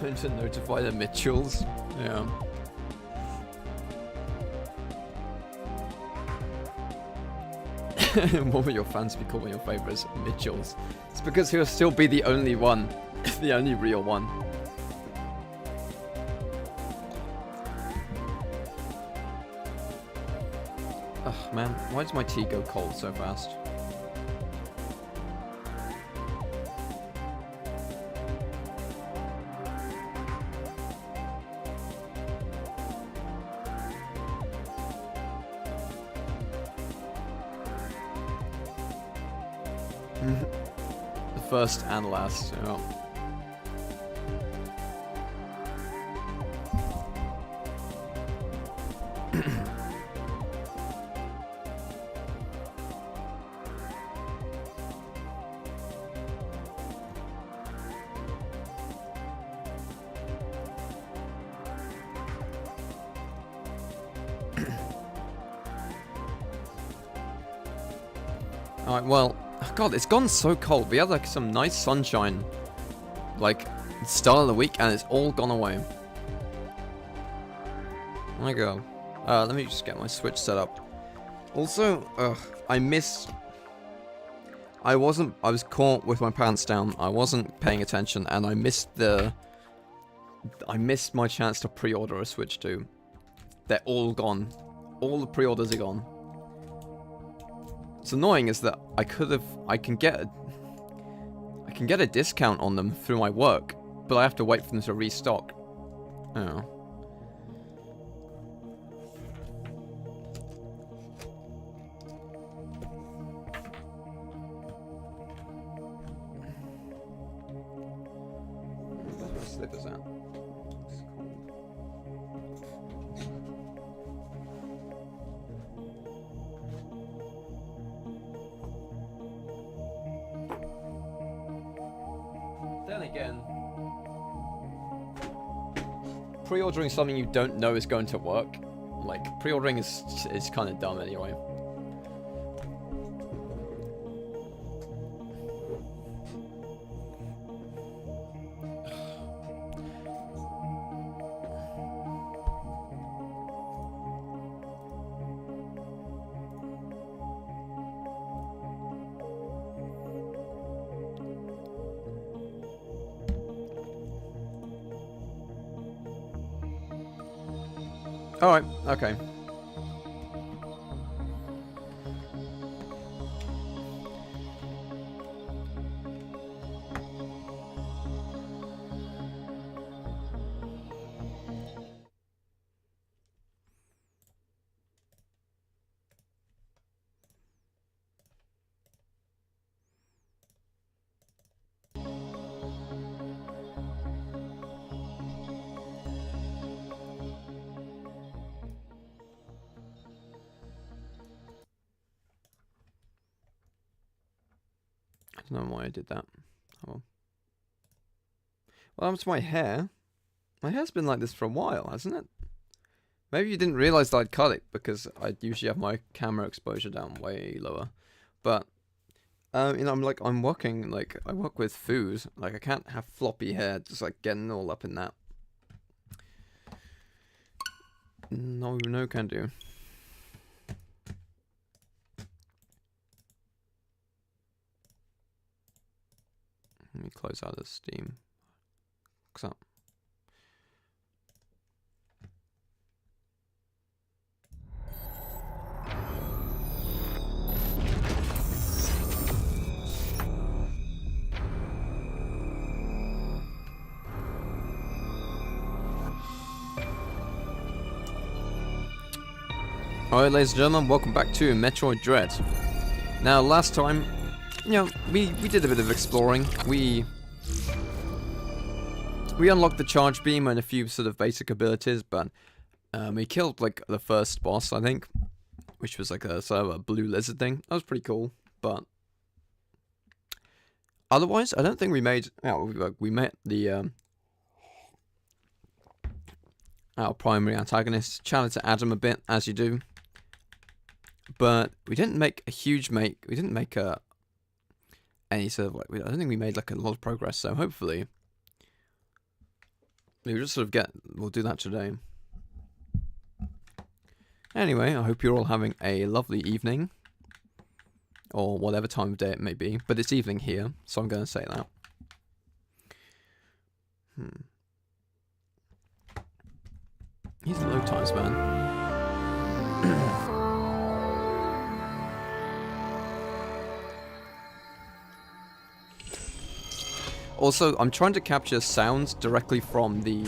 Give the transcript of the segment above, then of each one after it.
Going to notify the Mitchells. Yeah. What will your fans be calling your favourites? Mitchells. It's because he'll still be the only one. The only real one. Ugh, man. Why does my tea go cold so fast? The first and last, yeah. Alright, well, God, it's gone so cold. We had like some nice sunshine, like, start of the week, and it's all gone away. There we go. Let me just get my Switch set up. Also, I was caught with my pants down. I wasn't paying attention, and I missed my chance to pre-order a Switch 2. They're all gone. All the pre-orders are gone. What's annoying is that I can get a discount on them through my work, but I have to wait for them to restock. Oh. Where's my slippers at? Then again, pre-ordering something you don't know is going to work, like, pre-ordering is kind of dumb anyway. Alright, okay. I don't know why I did that. Oh. Well, that's my hair. My hair's been like this for a while, hasn't it? Maybe you didn't realize that I'd cut it because I usually have my camera exposure down way lower. But, you know, I'm working, like, I work with food. Like, I can't have floppy hair just, like, getting all up in that. No, no can do. Let me close out of Steam. What's up? Alright, ladies and gentlemen, welcome back to Metroid Dread. Now, last time, you know, we did a bit of exploring. We unlocked the charge beam and a few sort of basic abilities, but we killed like the first boss, I think, which was like a sort of a blue lizard thing. That was pretty cool, but otherwise, I don't think we made. We met the our primary antagonist. Challenged to Adam a bit, as you do, but we didn't make a huge We didn't make any sort of like. I don't think we made like a lot of progress. So hopefully. we'll just sort of we'll do that today. Anyway, I hope you're all having a lovely evening. Or whatever time of day it may be. But it's evening here, so I'm going to say that. These are load times, man. Also, I'm trying to capture sounds directly from the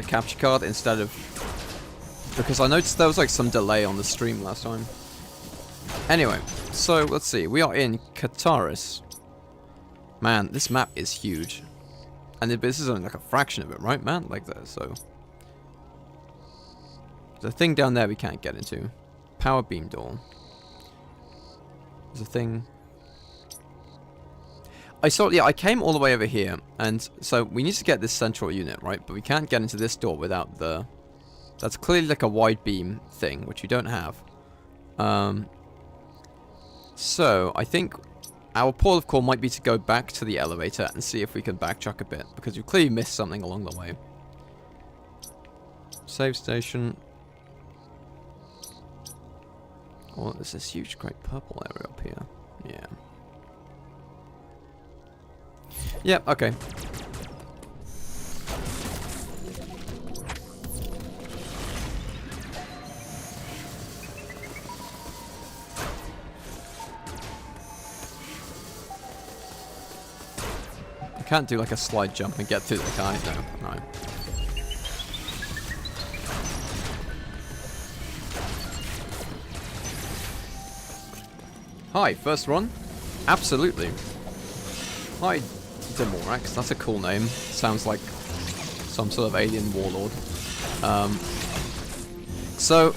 capture card instead of... Because I noticed there was like some delay on the stream last time. Anyway, so let's see. We are in Kataris. Man, this map is huge. And this is only like a fraction of it, right, man? Like that, so... There's a thing down there we can't get into. Power beam door. There's a thing... I came all the way over here, and so we need to get this central unit, right? But we can't get into this door without the... That's clearly like a wide beam thing, which we don't have. So, I think our port of call might be to go back to the elevator and see if we can backtrack a bit, because we've clearly missed something along the way. Save station. Oh, there's this huge, great purple area up here. Yeah. Yep, okay. I can't do like a slide jump and get through the guy. No, no. Hi, first run? Absolutely. Hi, Demorax. That's a cool name. Sounds like some sort of alien warlord. So,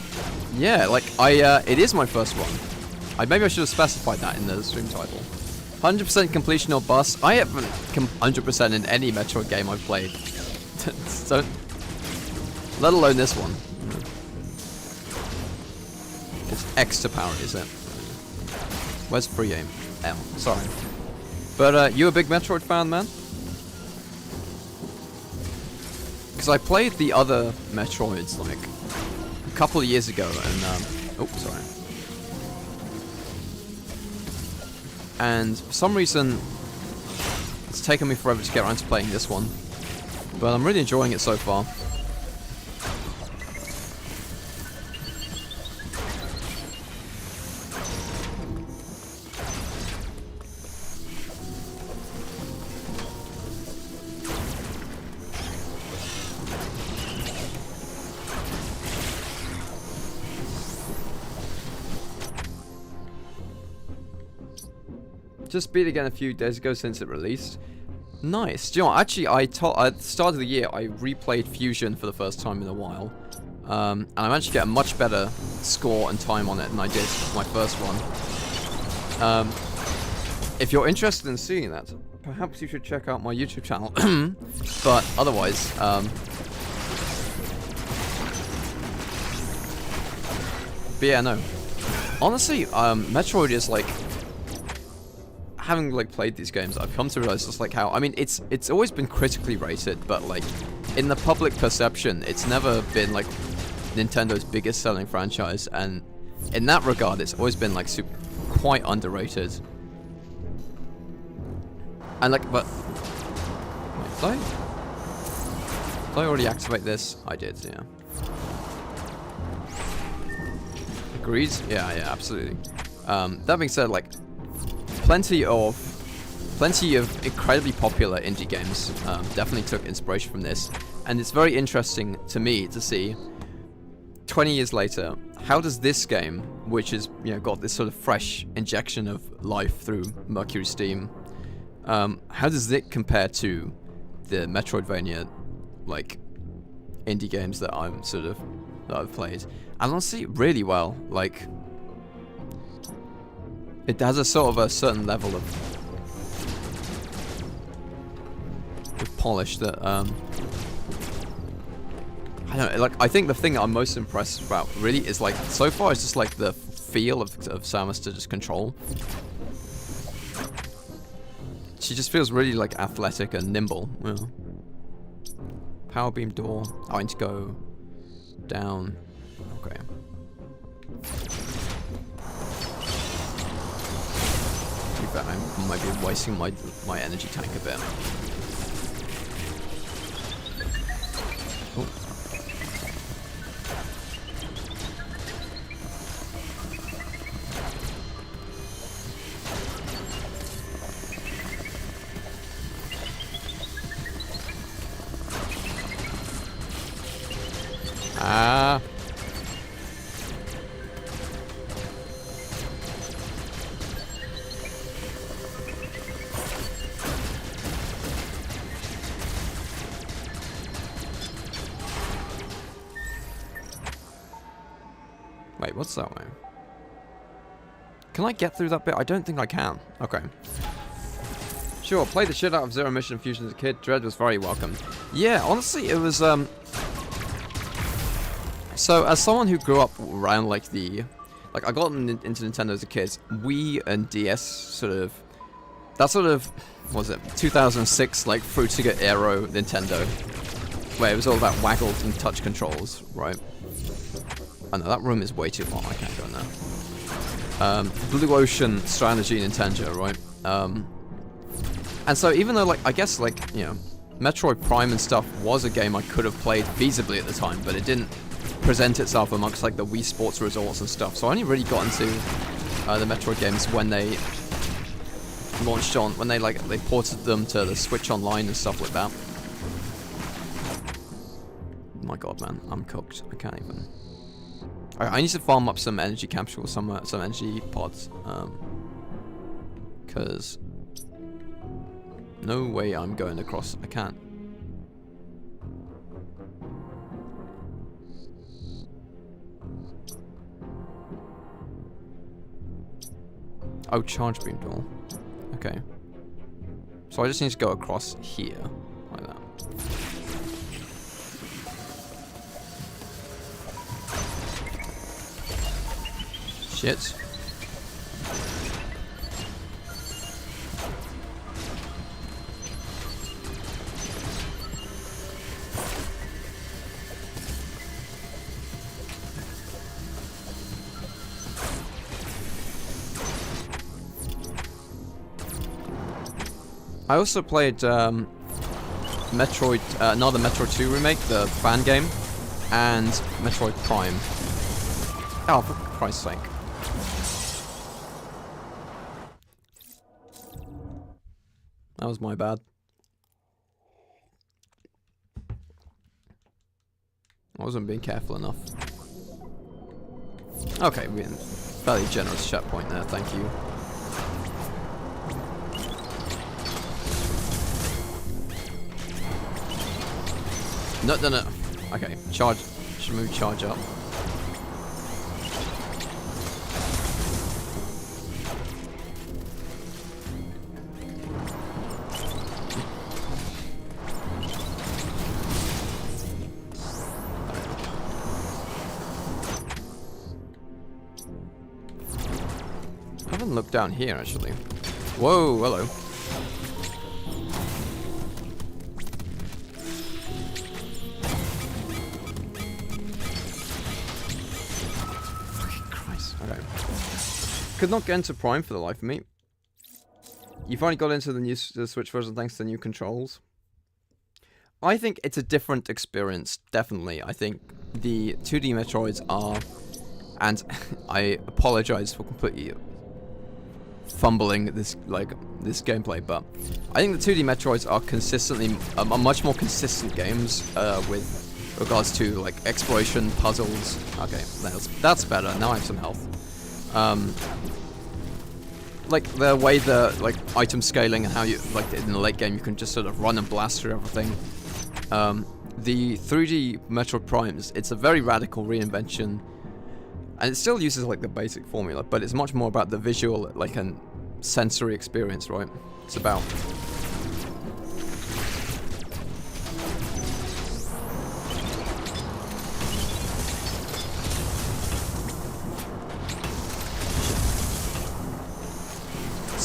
yeah, like, it is my first run. Maybe I should have specified that in the stream title. 100% completion or bust. I haven't 100% in any Metroid game I've played. So, let alone this one. It's X to power, is it? Where's free aim? L. Sorry. But, you a big Metroid fan, man? Because I played the other Metroids, like, a couple of years ago, and, oh, sorry. And for some reason, it's taken me forever to get around to playing this one. But I'm really enjoying it so far. Just beat it again a few days ago since it released. Nice. Do you know what? Actually, at the start of the year, I replayed Fusion for the first time in a while. And I managed to get a much better score and time on it than I did my first run. If you're interested in seeing that, perhaps you should check out my YouTube channel. But otherwise, but yeah, no. Honestly, Metroid is like... Having like played these games, I've come to realize just like how, I mean, it's always been critically rated, but like in the public perception, it's never been like Nintendo's biggest selling franchise, and in that regard, it's always been like quite underrated. And like, but wait, did I already activate this? I did, yeah. Agreed? Yeah, absolutely. That being said, like. Plenty of incredibly popular indie games definitely took inspiration from this, and it's very interesting to me to see 20 years later, how does this game, which has got this sort of fresh injection of life through Mercury Steam, how does it compare to the Metroidvania like indie games that I've played? And honestly, really well. Like, it has a sort of a certain level of polish that I don't know, like, I think the thing that I'm most impressed about really is like, so far it's just like the feel of Samus to just control. She just feels really like athletic and nimble. Power beam door. Oh, I need to go down. Okay. To be fair, I might be wasting my energy tank a bit. Oh. Ah. Wait, what's that way? Can I get through that bit? I don't think I can. Okay. Sure, played the shit out of Zero Mission Fusion as a kid. Dread was very welcome. Yeah, honestly, it was, So, as someone who grew up around, like, I got into Nintendo as a kid, Wii and DS, what was it, 2006, like, Fruitiger era Nintendo, where it was all about waggles and touch controls, right? Oh no, that room is way too hot, I can't go in there. Blue Ocean strategy Nintendo, right? And so, even though, like, I guess, like, you know, Metroid Prime and stuff was a game I could have played feasibly at the time, but it didn't present itself amongst like the Wii Sports resorts and stuff. So I only really got into the Metroid games when they launched on, when they ported them to the Switch Online and stuff like that. My god, man, I'm cooked. I can't even. Alright, I need to farm up some energy capsules, some energy pods, because no way I'm going across. I can't. Oh, charge beam door. Okay. So I just need to go across here, like that. Shit. I also played Metroid, another Metroid 2 remake, the fan game, and Metroid Prime. Oh, for Christ's sake. That was my bad. I wasn't being careful enough. Okay, we're in fairly generous checkpoint there, thank you. No. Okay, charge. Should move charge up. I haven't looked down here actually. Whoa, hello. Could not get into Prime for the life of me. You finally got into the Switch version thanks to the new controls. I think it's a different experience, definitely. I think the 2D Metroids are, and I apologize for completely fumbling this gameplay, but I think the 2D Metroids are consistently are much more consistent games with regards to like exploration, puzzles. Okay, that's better. Now I have some health. Like the way the item scaling and how you in the late game you can just sort of run and blast through everything. The 3D Metroid Primes, it's a very radical reinvention, and it still uses like the basic formula, but it's much more about the visual, like a sensory experience, right? It's about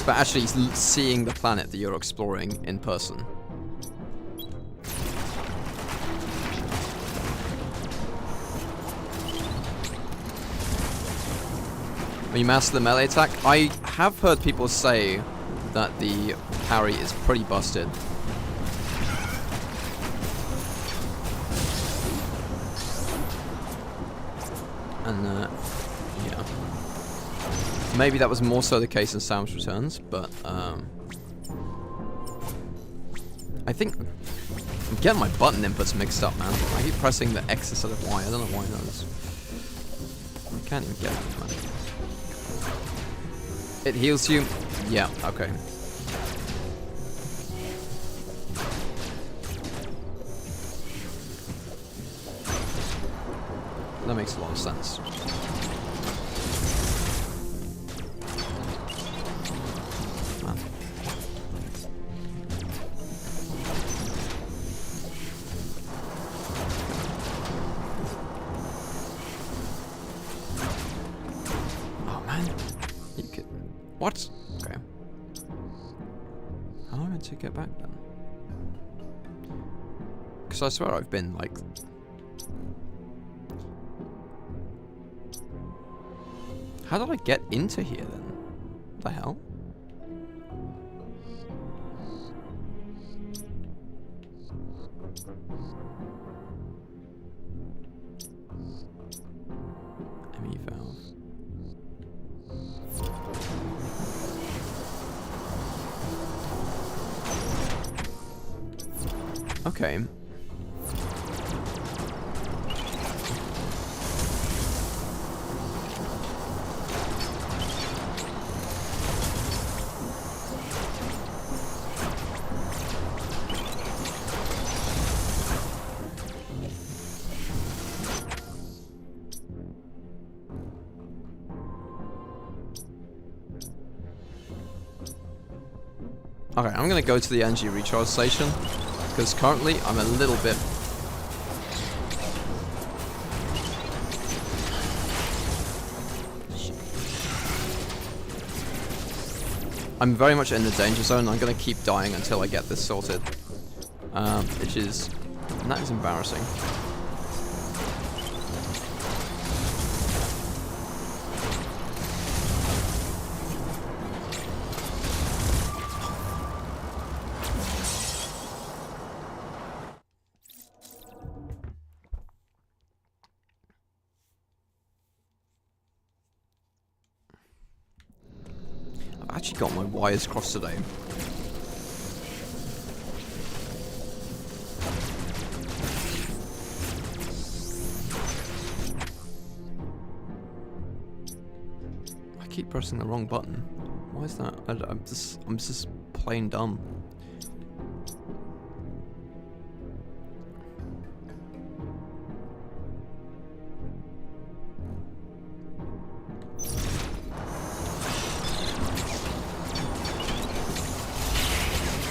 but actually seeing the planet that you're exploring in person. when you master the melee attack. I have heard people say that the parry is pretty busted. And yeah, maybe that was more so the case in Samus Returns, but I think I'm getting my button inputs mixed up, man. I keep pressing the X instead of Y. I don't know why that is. I can't even get it, man. It heals you? Yeah, okay. That makes a lot of sense. Man. Oh man. You could... What? Okay. How am I meant to get back then? Because I swear I've been like... How did I get into here then? What the hell? ME valve. Okay. Okay, I'm gonna go to the energy recharge station, because currently I'm a little bit... I'm very much in the danger zone. I'm gonna keep dying until I get this sorted. Which is... And that is embarrassing. I've actually got my wires crossed today. I keep pressing the wrong button. Why is that? I'm just plain dumb.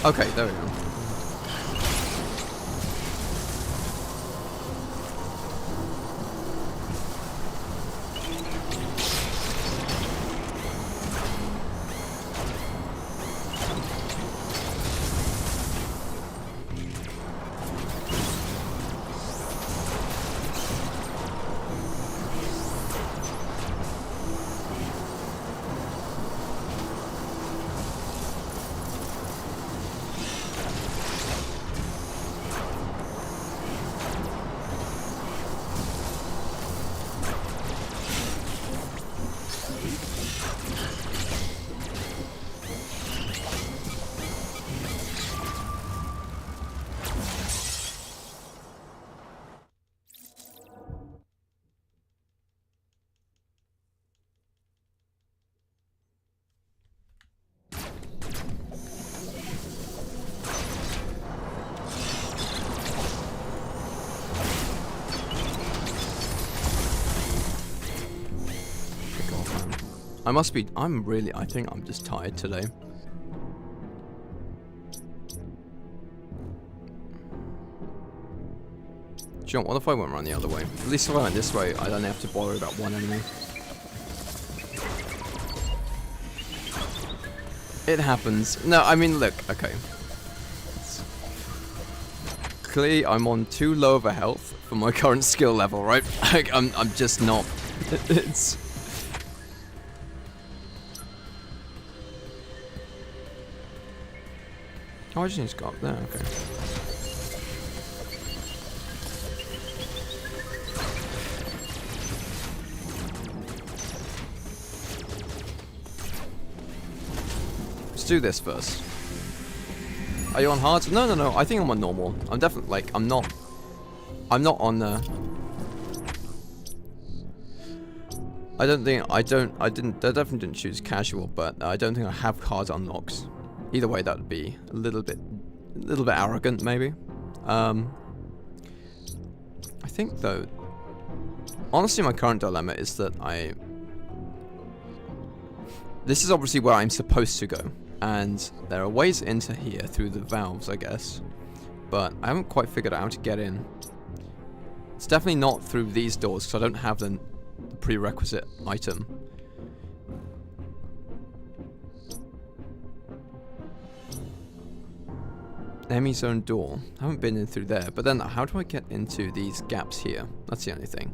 Okay, there we go. I think I'm just tired today. Do you know what if I went around the other way? At least if I went this way, I don't have to bother about one enemy. It happens. No, I mean, look, okay. Clearly, I'm on too low of a health for my current skill level, right? Like, I'm just not. It's... Oh, I just need to go up there, okay. Let's do this first. Are you on hard? No, no, no. I think I'm on normal. I'm definitely like I'm not on the. I definitely didn't choose casual, but I don't think I have hard unlocks. Either way, that would be a little bit arrogant, maybe. I think though, honestly, my current dilemma is that this is obviously where I'm supposed to go. And there are ways into here through the valves, I guess. But I haven't quite figured out how to get in. It's definitely not through these doors, because I don't have the prerequisite item. Enemy zone door. I haven't been in through there. But then how do I get into these gaps here? That's the only thing.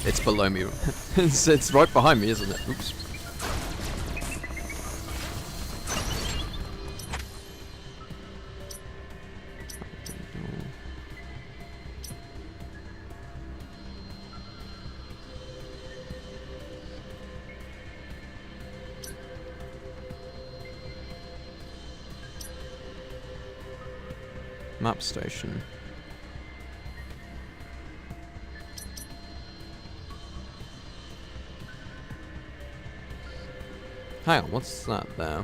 It's below me. It's right behind me, isn't it? Oops. Map station. Hang on, what's that there?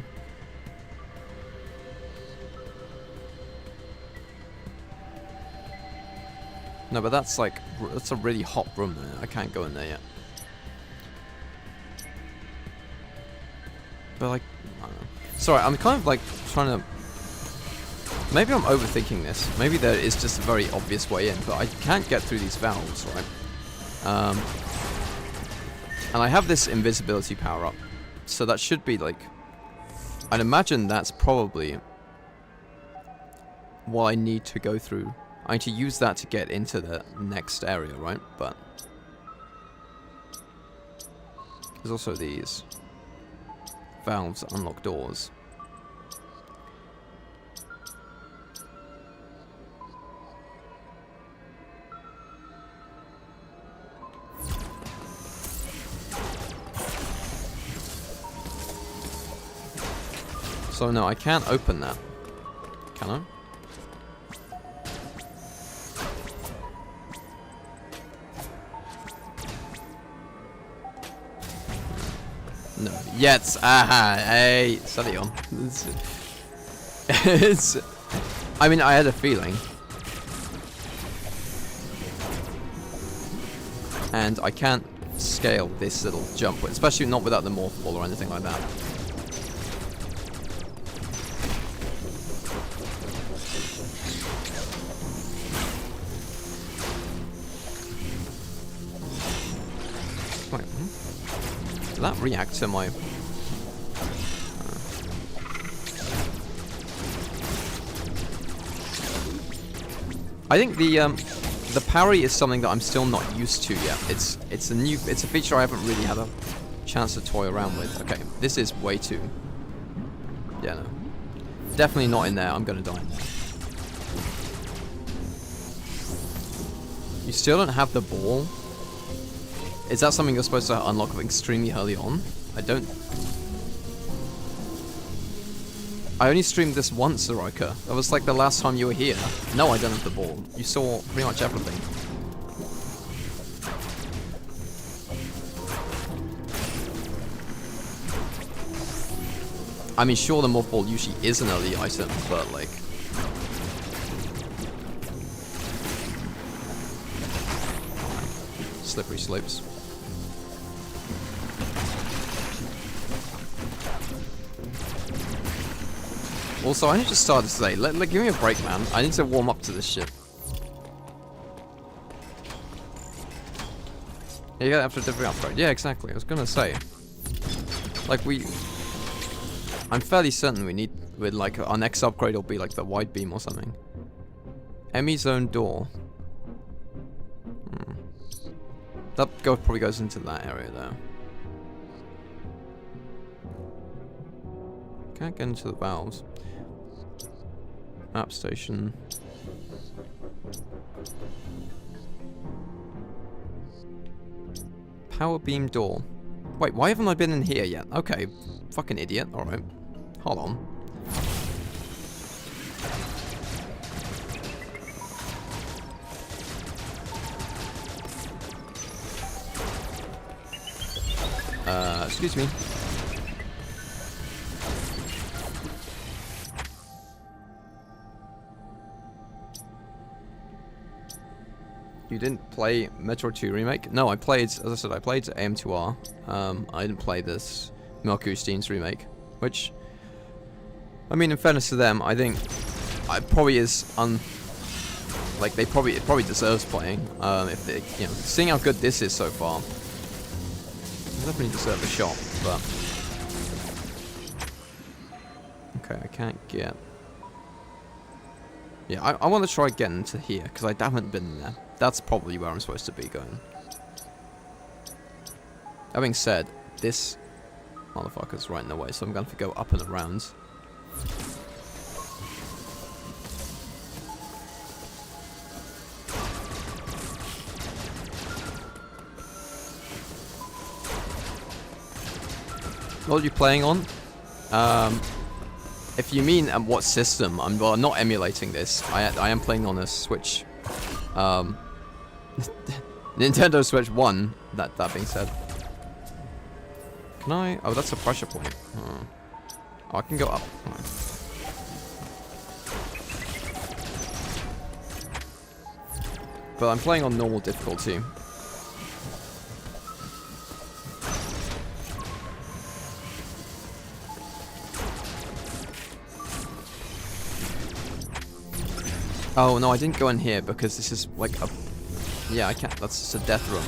No, but that's like, that's a really hot room there. I can't go in there yet. But like, I don't know. Sorry, I'm kind of like trying to... Maybe I'm overthinking this. Maybe there is just a very obvious way in, but I can't get through these valves, right? And I have this invisibility power up. So that should be like... I'd imagine that's probably what I need to go through. I need to use that to get into the next area, right? But... There's also these valves that unlock doors. So no, I can't open that. Can I? No. Yes. Aha. Hey. Steady on. It's. I mean, I had a feeling. And I can't scale this little jump, especially not without the morph ball or anything like that. Did that react to my... I think the parry is something that I'm still not used to yet. It's a feature I haven't really had a chance to toy around with. Okay, this is way too... Yeah, no. Definitely not in there. I'm gonna die in there. You still don't have the ball? Is that something you're supposed to unlock extremely early on? I don't... I only streamed this once, Zorika. That was like the last time you were here. No, I don't have the ball. You saw pretty much everything. I mean, sure, the morph ball usually is an early item, but like... Slippery slopes. Also, I need to start this today. Give me a break, man. I need to warm up to this shit. Yeah, you got after a different upgrade. Yeah, exactly. I was gonna say. Like, we... I'm fairly certain with like our next upgrade will be like the wide beam or something. Emmy zone door. That probably goes into that area though. Can't get into the valves. Map station. Power beam door. Wait, why haven't I been in here yet? Okay, fucking idiot. Alright. Hold on. Excuse me. You didn't play Metroid 2 Remake? No, I played, as I said, I played AM2R. I didn't play this Milky Steen's remake, which, I mean, in fairness to them, I think it probably is like it probably deserves playing. If they, you know, seeing how good this is so far, it definitely deserve a shot. But okay, I can't get. Yeah, I want to try getting to here because I haven't been there. That's probably where I'm supposed to be going. That being said, this motherfucker's right in the way, so I'm going to have to go up and around. What are you playing on? If you mean what system, I'm not emulating this. I am playing on a Switch. Nintendo Switch 1, that being said. Can I? Oh, that's a pressure point. Oh, I can go up. But I'm playing on normal difficulty. Oh no, I didn't go in here because this is like a... Yeah, I can't. That's just a death room.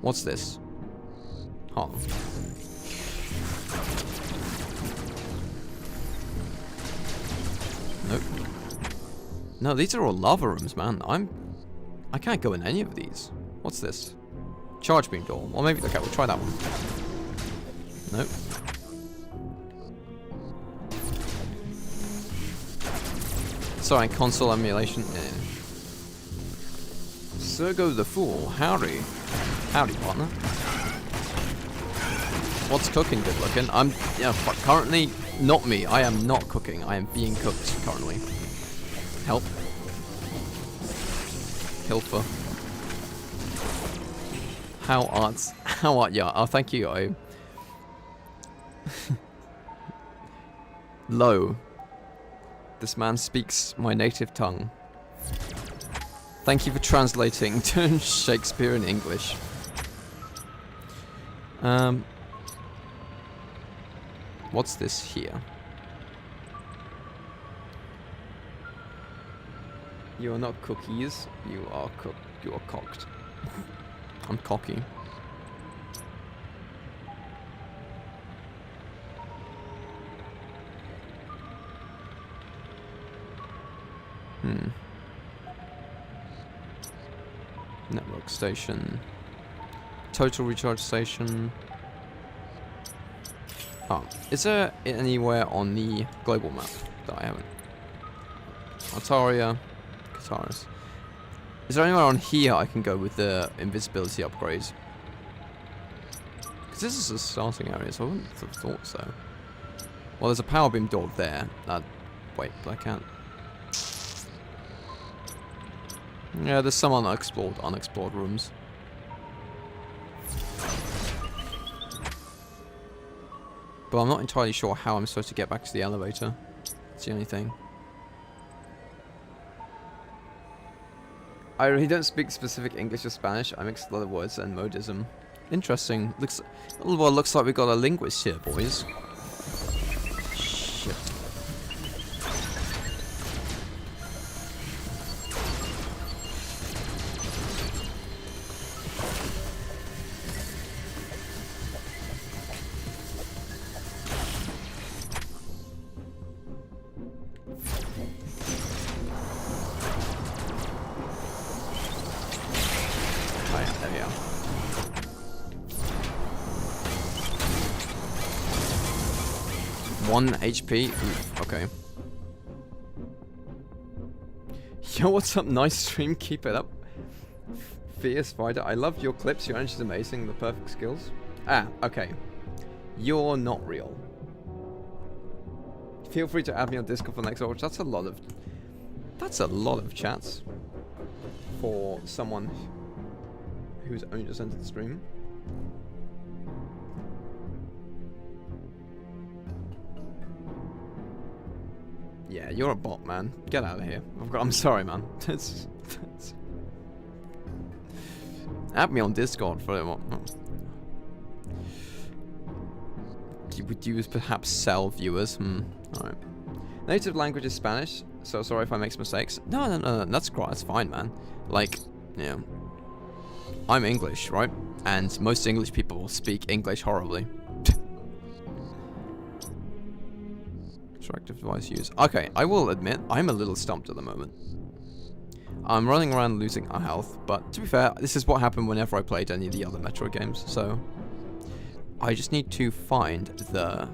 What's this? Hold on. Nope. No, these are all lava rooms, man. I can't go in any of these. What's this? Charge beam door. Or maybe... Okay, we'll try that one. Nope. Sorry, console emulation. Yeah. Sergo the Fool. Howdy. Howdy, partner. What's cooking good looking? I'm, yeah, currently, not me. I am not cooking. I am being cooked currently. Help. Pilfer. How art, yeah. Oh, thank you, I... Low. This man speaks my native tongue. Thank you for translating to Shakespeare in English. What's this here? You are not cookies. You are cooked. You are cocked. I'm cocky. Network station. Total recharge station. Oh, is there anywhere on the global map that I haven't? Altaria, Kataris. Is there anywhere on here I can go with the invisibility upgrades? Because this is a starting area, so I wouldn't have thought so. Well, there's a power beam door there. Wait, but I can't. Yeah, there's some unexplored rooms. But I'm not entirely sure how I'm supposed to get back to the elevator. That's the only thing. I really don't speak specific English or Spanish. I mix a lot of words and modism. Interesting. Looks like we got a linguist here, boys. Shit. Oh yeah, there we are. One HP. Oof, okay. Yo, what's up? Nice stream. Keep it up. Fierce Fighter. I love your clips. Your energy is amazing. The perfect skills. Ah, okay. You're not real. Feel free to add me on Discord for next watch. That's a lot of chats for someone who's only just entered the stream. Yeah, you're a bot, man. Get out of here. I'm sorry, man. Add me on Discord for it. Would you perhaps sell viewers? Alright. Native language is Spanish, so sorry if I make mistakes. No, that's great. That's fine, man. Like, yeah. I'm English, right? And most English people speak English horribly. Interactive device use. Okay, I will admit, I'm a little stumped at the moment. I'm running around losing our health, but to be fair, this is what happened whenever I played any of the other Metroid games, so... I just need to find the...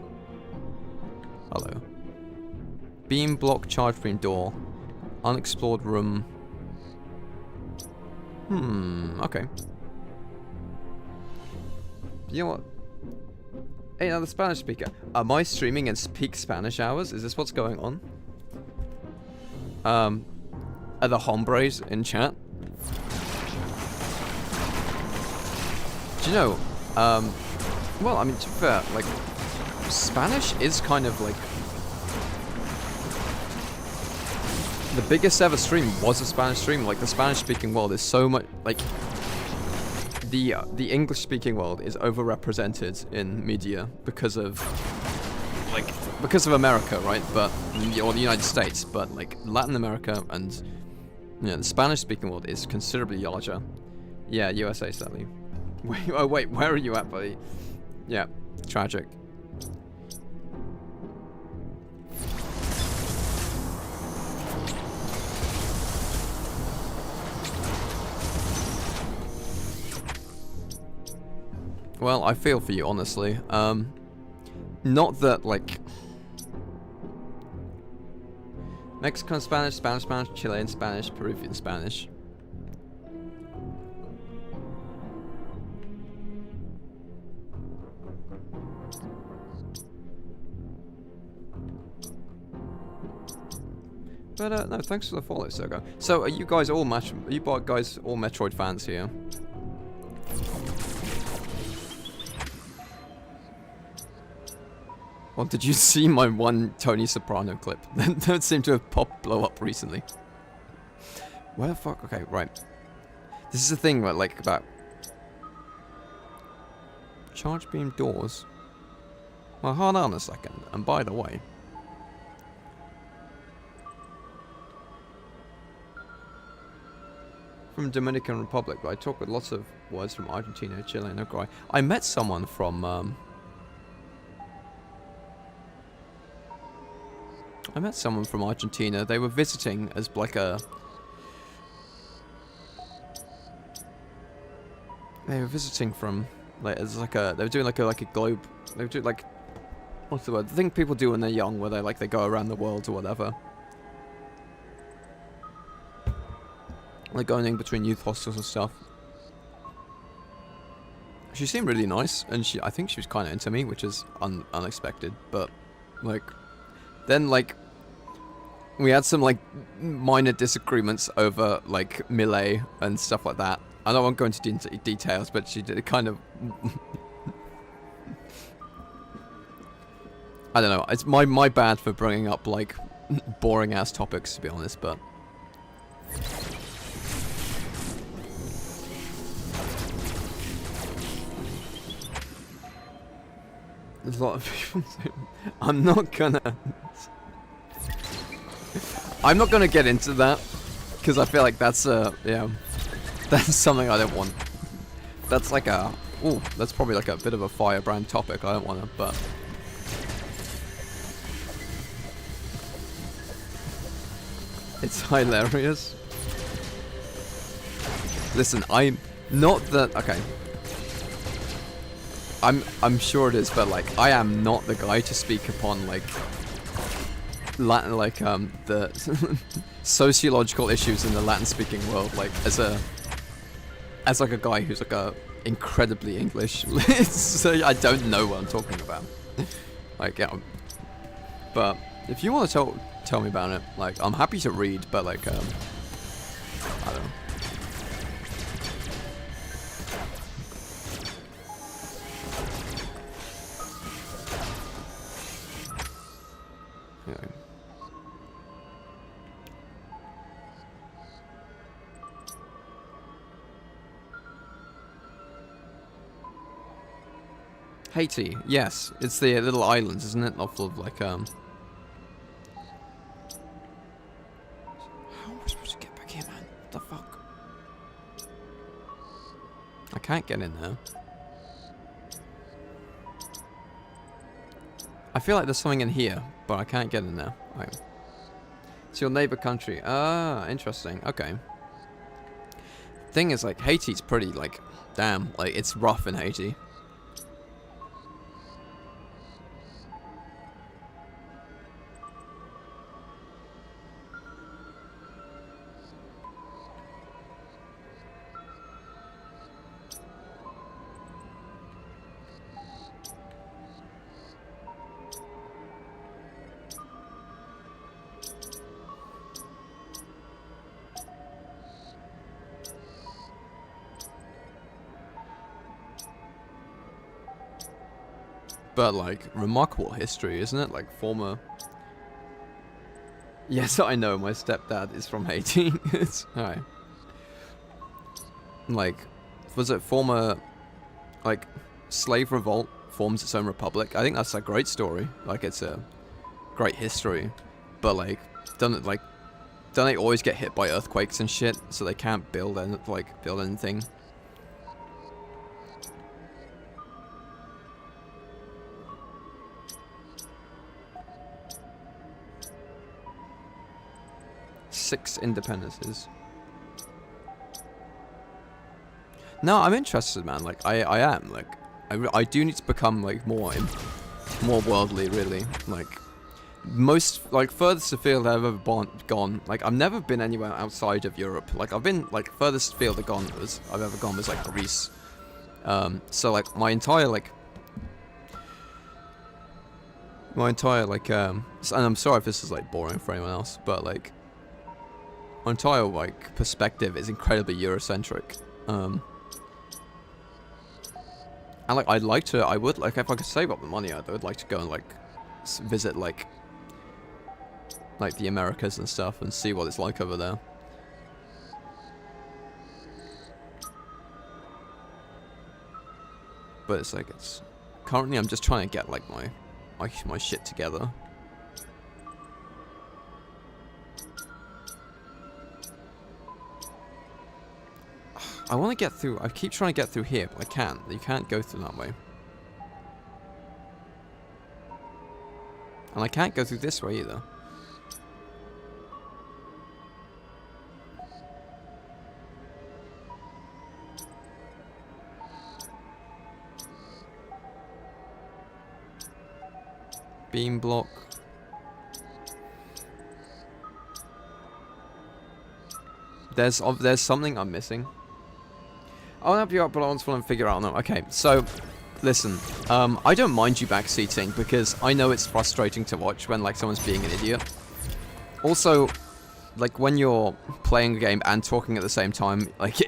Hello. Beam block, charge beam door. Unexplored room. Okay. You know what? Hey, now the Spanish speaker. Am I streaming in peak Spanish hours? Is this what's going on? Are the hombres in chat? Do you know, well, I mean, to be fair, like, Spanish is kind of like... The biggest ever stream was a Spanish stream. Like, the Spanish-speaking world is so much, like... The English-speaking world is overrepresented in media because of... Like, because of America, right? But, or the United States, but, like, Latin America and... You know, the Spanish-speaking world is considerably larger. Yeah, USA, sadly. Wait, oh wait, where are you at, buddy? Yeah, tragic. Well, I feel for you, honestly. Not that, like... Mexican Spanish, Spanish Spanish, Chilean Spanish, Peruvian Spanish. But no, thanks for the follow, Sergo. So, are you guys all Metroid fans here? Well, did you see my one Tony Soprano clip? That seemed to have blow up recently. Where the fuck? Okay, right. This is the thing, right, like, about... Charge beam doors. Well, hold on a second. And by the way... From Dominican Republic, but I talk with lots of words from Argentina, Chile, and Uruguay. I met someone from, Argentina. They were visiting as like a... They were visiting from, like, as like a... They were doing like a globe... They were doing like... What's the word? The thing people do when they're young, where they go around the world or whatever. Like going in between youth hostels and stuff. She seemed really nice, and I think she was kind of into me, which is unexpected. But like, then like, we had some like minor disagreements over like melee and stuff like that. I don't want to go into details, but she did kind of. I don't know. It's my bad for bringing up like boring ass topics, to be honest, but. There's a lot of people saying, I'm not gonna get into that, because I feel like that's yeah, that's something I don't want. That's like a, ooh, that's probably like a bit of a firebrand topic. I don't want to, but it's hilarious. Listen, Not that, okay. I'm sure it is, but like I am not the guy to speak upon like Latin, like the sociological issues in the Latin-speaking world, like as like a guy who's like a incredibly English. So I don't know what I'm talking about. Like yeah, but if you want to tell me about it, like I'm happy to read, but like I don't know. Yeah. Haiti, yes, it's the little islands, isn't it? Off of like How am I supposed to get back here, man? What the fuck? I can't get in there. I feel like there's something in here, but I can't get in there. Right. It's your neighbor country. Ah, interesting. Okay. Thing is, like, Haiti's pretty, like, damn, like, it's rough in Haiti. But, like, remarkable history, isn't it? Like, former... Yes, I know, my stepdad is from Haiti. It's... Alright. Like, was it former... Like, slave revolt forms its own republic? I think that's a great story. Like, it's a great history. But, like, don't they always get hit by earthquakes and shit? So they can't build anything? Six independences. No, I'm interested, man. Like, I am. Like, I do need to become, like, more worldly, really. Like, furthest afield I've ever gone. Like, I've never been anywhere outside of Europe. Like, I've been, like, furthest afield I've ever gone was, like, Greece. So, like, my entire, and I'm sorry if this is, like, boring for anyone else, but, like, my entire, like, perspective is incredibly Eurocentric. And, like, I would, like, if I could save up the money, I would like to go and, like, visit, like, the Americas and stuff and see what it's like over there. But it's, like, currently I'm just trying to get, like, my shit together. I want to get through. I keep trying to get through here, but I can't. You can't go through that way. And I can't go through this way either. Beam block. There's something I'm missing. I'll help you out, but I want to figure out now. Okay, so listen, I don't mind you backseating because I know it's frustrating to watch when, like, someone's being an idiot. Also, like, when you're playing a game and talking at the same time, like,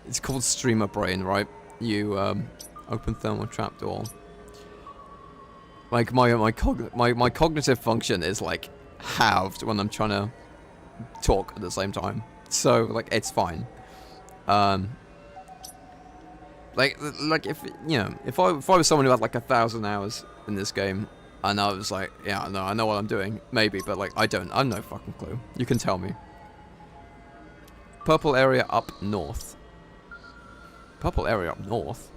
it's called streamer brain, right? You open thermal trapdoor. Like, my cognitive function is, like, halved when I'm trying to talk at the same time. So, like, it's fine. Like if, you know, if I was someone who had, like, 1,000 hours in this game, and I was like, yeah, no, I know what I'm doing, maybe, but, like, I don't. I've no fucking clue. You can tell me. Purple area up north. Purple area up north?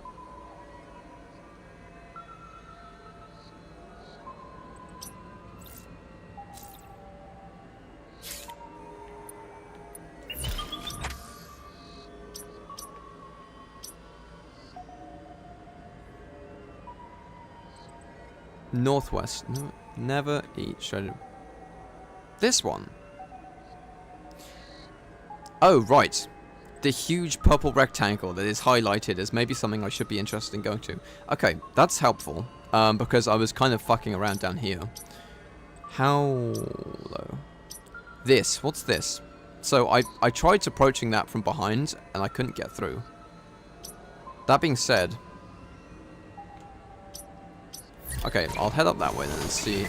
Northwest. No, never eat shredded. This one. Oh, right. The huge purple rectangle that is highlighted as maybe something I should be interested in going to. Okay, that's helpful. Because I was kind of fucking around down here. How low? This. What's this? So I tried approaching that from behind, and I couldn't get through. That being said... Okay, I'll head up that way then and see...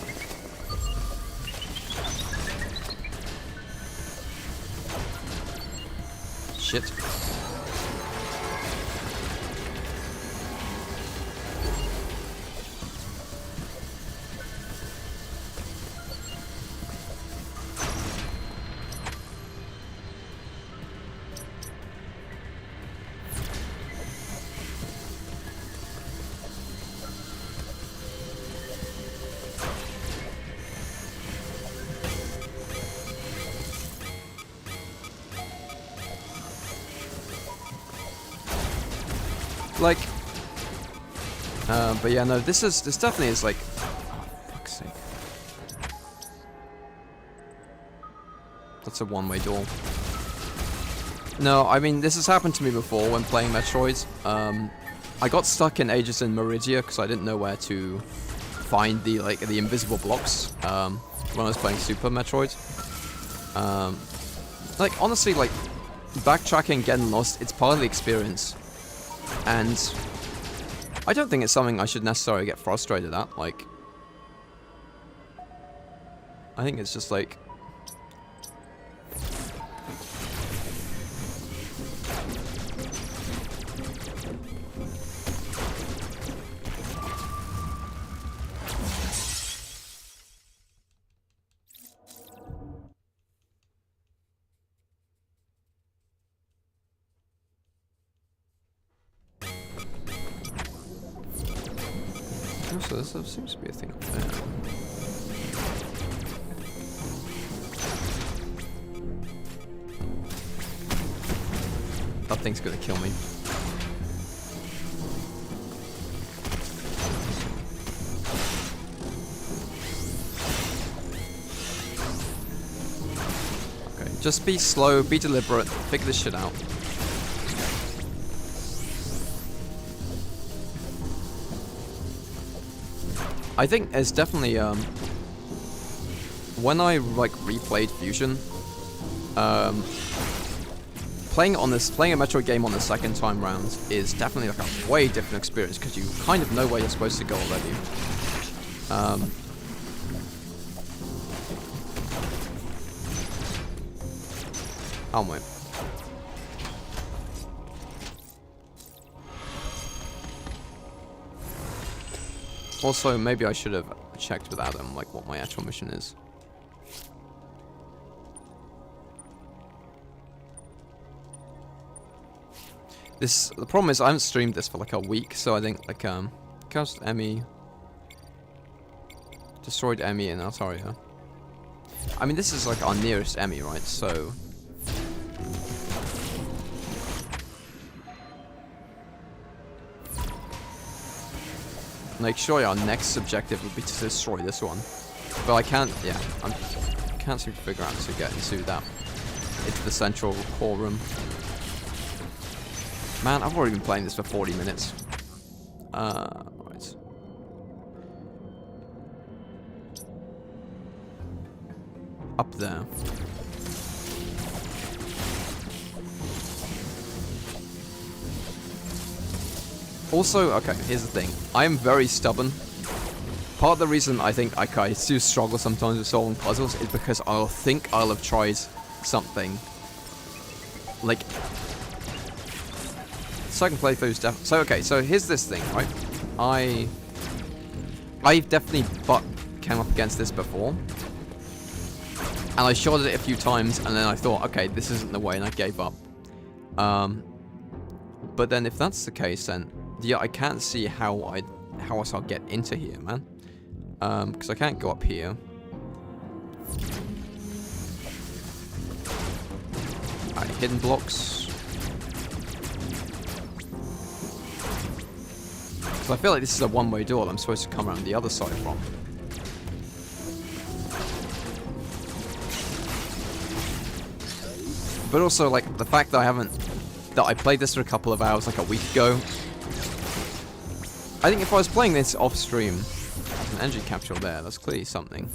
Shit. Like, but yeah, no, this definitely is like, oh, fuck's sake. That's a one-way door. No, I mean, this has happened to me before when playing Metroid. I got stuck in Ages in Meridia because I didn't know where to find the invisible blocks when I was playing Super Metroid. Like, honestly, like, backtracking, getting lost, it's part of the experience. And I don't think it's something I should necessarily get frustrated at, like... I think it's just like... So this seems to be a thing up there. That thing's gonna kill me. Okay, just be slow, be deliberate, figure this shit out. I think there's definitely, when I, like, replayed Fusion, playing a Metroid game on the second time round is definitely, like, a way different experience, because you kind of know where you're supposed to go already. Oh, wait. Also, maybe I should have checked with Adam, like, what my actual mission is. The problem is I haven't streamed this for, like, a week, so I think, like, cast Emmy, destroyed Emmy and Altaria. I mean, this is, like, our nearest Emmy, right, so... Like, surely our next objective would be to destroy this one. But I can't, yeah, I can't seem to figure out how to get into that. Into the central core room. Man, I've already been playing this for 40 minutes. Right. Up there. Also, okay, here's the thing. I am very stubborn. Part of the reason I think I do struggle sometimes with solving puzzles is because I'll think I'll have tried something. Like... Second playthrough is definitely... So, okay, so here's this thing, right? I've definitely came up against this before. And I shot at it a few times, and then I thought, okay, this isn't the way, and I gave up. But then if that's the case, then... Yeah, I can't see how else I'll get into here, man. Because I can't go up here. Alright, hidden blocks. Because I feel like this is a one-way door that I'm supposed to come around the other side from. But also, like, the fact that I played this for a couple of hours, like a week ago. I think if I was playing this off stream, there's an energy capsule there, that's clearly something.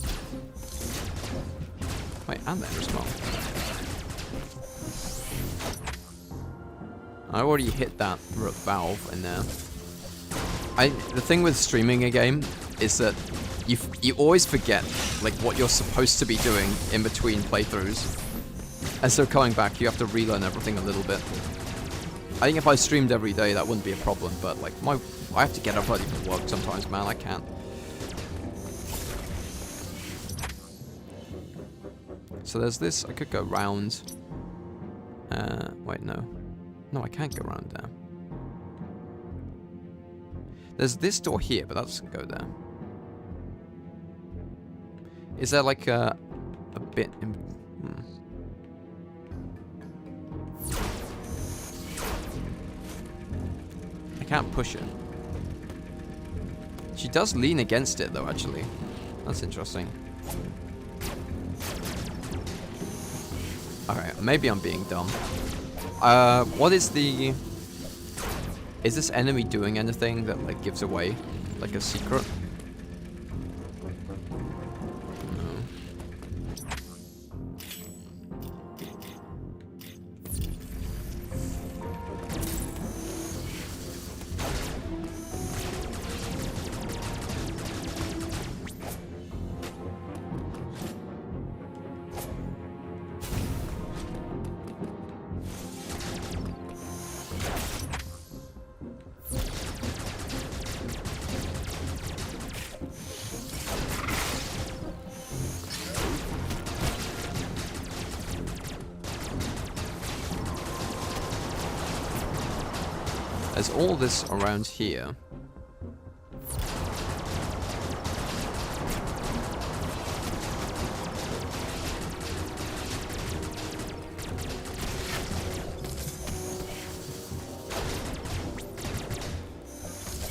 Wait, and there as well. I already hit that valve in there. The thing with streaming a game is that you always forget like what you're supposed to be doing in between playthroughs. And so coming back, you have to relearn everything a little bit. I think if I streamed every day, that wouldn't be a problem, but like I have to get up early for work sometimes, man, I can't. So there's this, I could go round. Wait, no. No, I can't go around there. There's this door here, but that doesn't go there. Is there like a bit in... I can't push it. She does lean against it though, actually. That's interesting. Alright, maybe I'm being dumb. What is the... Is this enemy doing anything that, like, gives away, like, a secret? No. There's all this around here.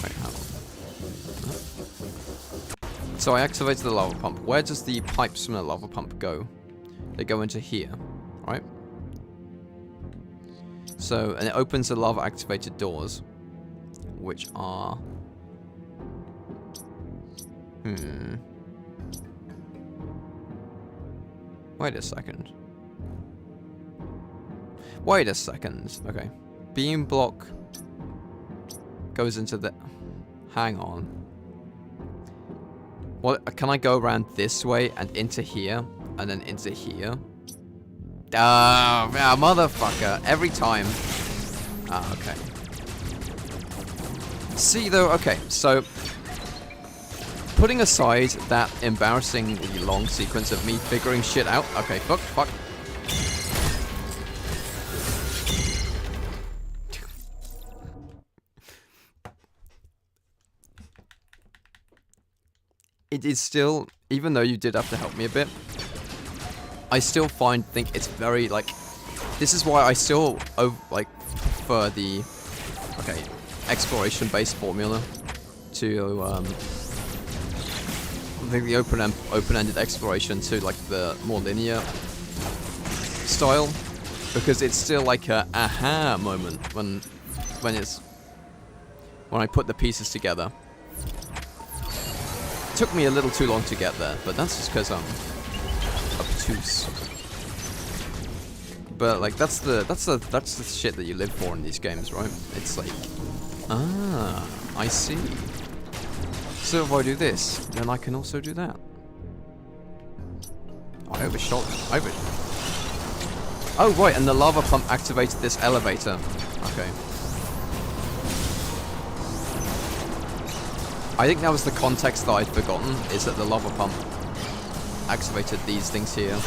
Wait, how? So I activated the lava pump. Where does the pipes from the lava pump go? They go into here, right? So, and it opens the lava activated doors, which are... Wait a second. Wait a second. Okay. Beam block goes into the... Hang on. What? Can I go around this way and into here, and then into here? Yeah, motherfucker. Every time. Ah, okay. See, though, okay, so... Putting aside that embarrassingly long sequence of me figuring shit out... Okay, fuck. It is still... Even though you did have to help me a bit... I still think it's very, like... This is why I still, like, prefer the... Okay, exploration-based formula to, I think the open-ended exploration to, like, the more linear style. Because it's still like a aha moment when I put the pieces together. It took me a little too long to get there, but that's just because I'm obtuse. But like that's the shit that you live for in these games, right? It's like, ah, I see. So if I do this, then I can also do that. I overshot. Oh right, and the lava pump activated this elevator. Okay. I think that was the context that I'd forgotten, is that the lava pump activated these things here.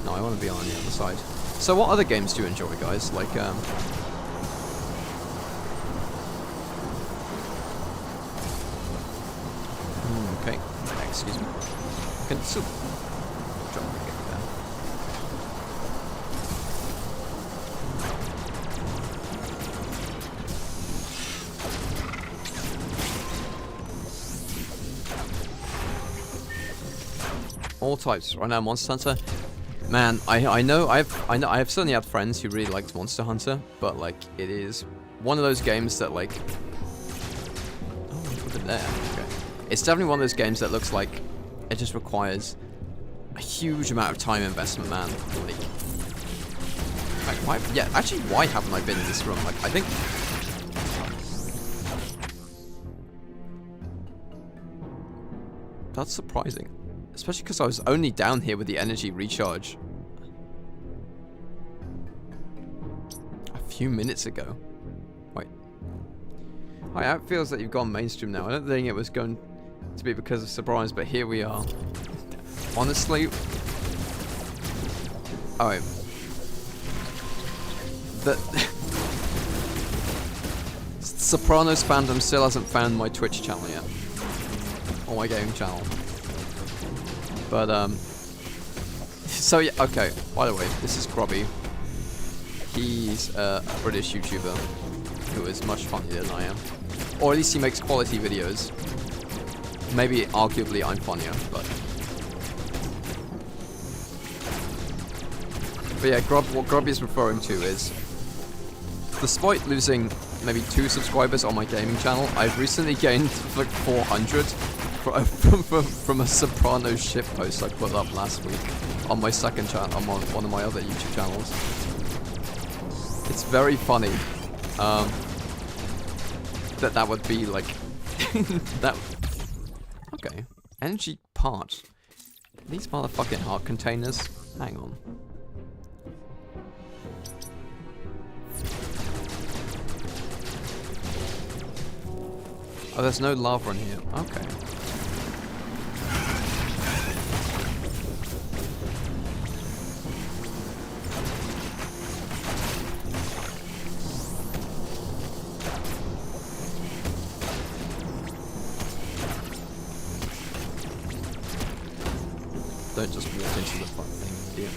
No, I want to be on the other side. So what other games do you enjoy, guys? Like, Excuse me. I can still jump and get there. All types. Right now, Monster Hunter. Man, I know I've certainly had friends who really liked Monster Hunter, but like it is one of those games that like. Oh, look at there. Okay. It's definitely one of those games that looks like it just requires a huge amount of time investment, man. Like why? Yeah, actually, why haven't I been in this room? Like, I think. That's surprising. Especially because I was only down here with the energy recharge a few minutes ago. Wait. Oh, yeah, it feels that you've gone mainstream now. I don't think it was going to be because of surprise, but here we are. Honestly. Oh, wait. The Sopranos fandom still hasn't found my Twitch channel yet. Or my gaming channel. But, so yeah, okay, by the way, this is Grubby. He's a British YouTuber who is much funnier than I am. Or at least he makes quality videos. Maybe, arguably, I'm funnier, but yeah, what Grubby is referring to is, despite losing maybe 2 subscribers on my gaming channel, I've recently gained like 400 from a Sopranos shit post I put up last week on my second channel, on one of my other YouTube channels. It's very funny that would be like that. Okay, energy part. These motherfucking heart containers. Hang on. Oh, there's no lava in here. Okay. Don't just walk into the front thing, dear.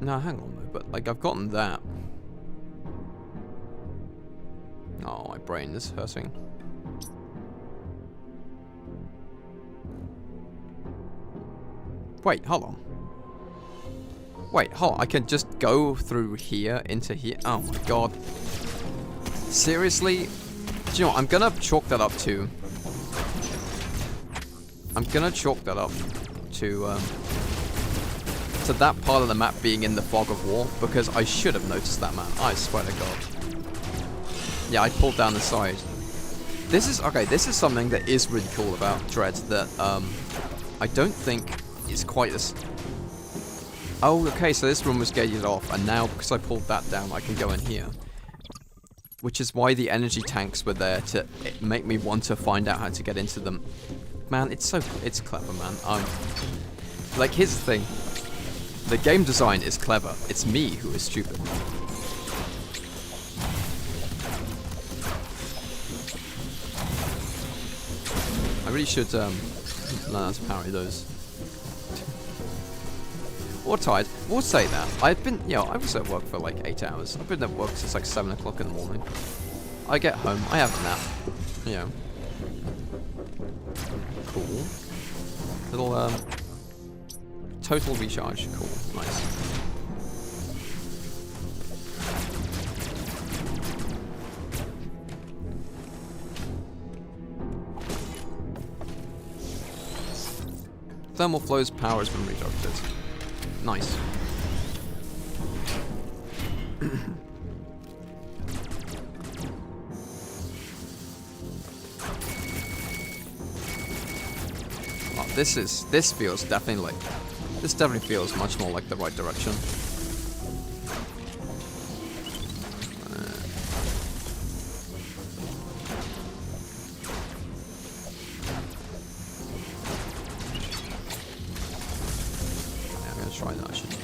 No, hang on though, but like I've gotten that. Oh, my brain is hurting. Wait, hold on. Wait, hold on. I can just go through here into here. Oh my god. Seriously? Do you know what? I'm gonna chalk that up to. I'm gonna chalk that up to that part of the map being in the fog of war, because I should have noticed that, man. I swear to god. Yeah, I pulled down the side. This is okay. This is something that is really cool about Dread that I don't think is quite as. Oh, okay. So this room was gated off, and now because I pulled that down, I can go in here. Which is why the energy tanks were there to make me want to find out how to get into them. Man, it's clever, man. Like, here's the thing. The game design is clever. It's me who is stupid. I really should learn how to parry those. Or tired. We'll say that. I've been, I was at work for like 8 hours. I've been at work since like 7 o'clock in the morning. I get home. I have a nap. Cool. Little, total recharge. Cool. Nice. Thermal flow's power has been redirected. Nice. This feels definitely like, this definitely feels much more like the right direction. Yeah, I'm gonna try that actually.